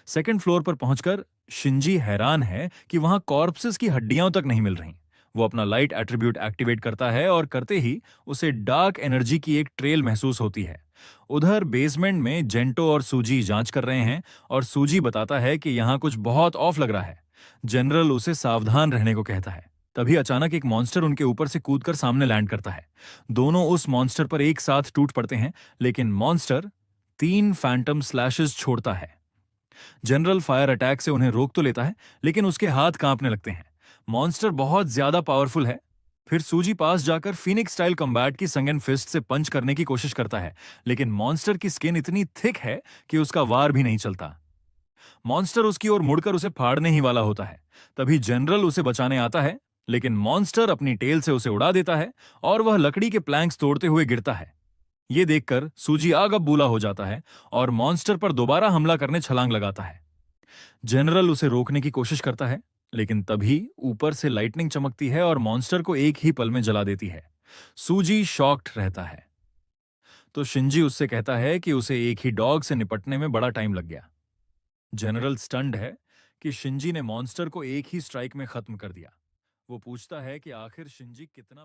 सेकंड फ्लोर पर पहुंचकर शिंजी हैरान है कि वहां कॉर्पसेस की हड्डियां तक नहीं मिल रही। वो अपना लाइट एट्रीब्यूट एक्टिवेट करता है और करते ही उसे डार्क एनर्जी की एक ट्रेल महसूस होती है। उधर बेसमेंट में जेंटो और सूजी जांच कर रहे हैं और सूजी बताता है कि यहाँ कुछ बहुत ऑफ लग रहा है। जनरल उसे सावधान रहने को कहता है। तभी अचानक एक मॉन्स्टर उनके ऊपर से कूदकर सामने लैंड करता है। दोनों उस मॉन्स्टर पर एक साथ टूट पड़ते हैं, लेकिन मॉन्स्टर 3 फैंटम स्लैशेस छोड़ता है। जनरल फायर अटैक से उन्हें रोक तो लेता है, लेकिन उसके हाथ कांपने लगते हैं। मॉन्स्टर बहुत ज्यादा पावरफुल है। फिर सूजी पास जाकर फिनिक्स स्टाइल कम्बैट की संगन फिस्ट से पंच करने की कोशिश करता है, लेकिन मॉन्स्टर की स्किन इतनी थिक है कि उसका वार भी नहीं चलता। मॉन्स्टर उसकी ओर मुड़कर उसे फाड़ने ही वाला होता है। तभी जनरल उसे बचाने आता है, लेकिन मॉन्स्टर अपनी टेल से उसे उड़ा देता है और वह लकड़ी के प्लैंक्स तोड़ते हुए गिरता है। ये देखकर सूजी आग बूला हो जाता है और मॉन्स्टर पर दोबारा हमला करने छलांग लगाता है। जनरल उसे रोकने की कोशिश करता है, लेकिन तभी ऊपर से लाइटनिंग चमकती है और मॉन्स्टर को एक ही पल में जला देती है। सूजी शॉक्ड रहता है, तो शिंजी उससे कहता है कि उसे एक ही डॉग से निपटने में बड़ा टाइम लग गया। जनरल स्टन्ड है कि शिंजी ने मॉन्स्टर को एक ही स्ट्राइक में खत्म कर दिया। वो पूछता है कि आखिर शिंजी कितना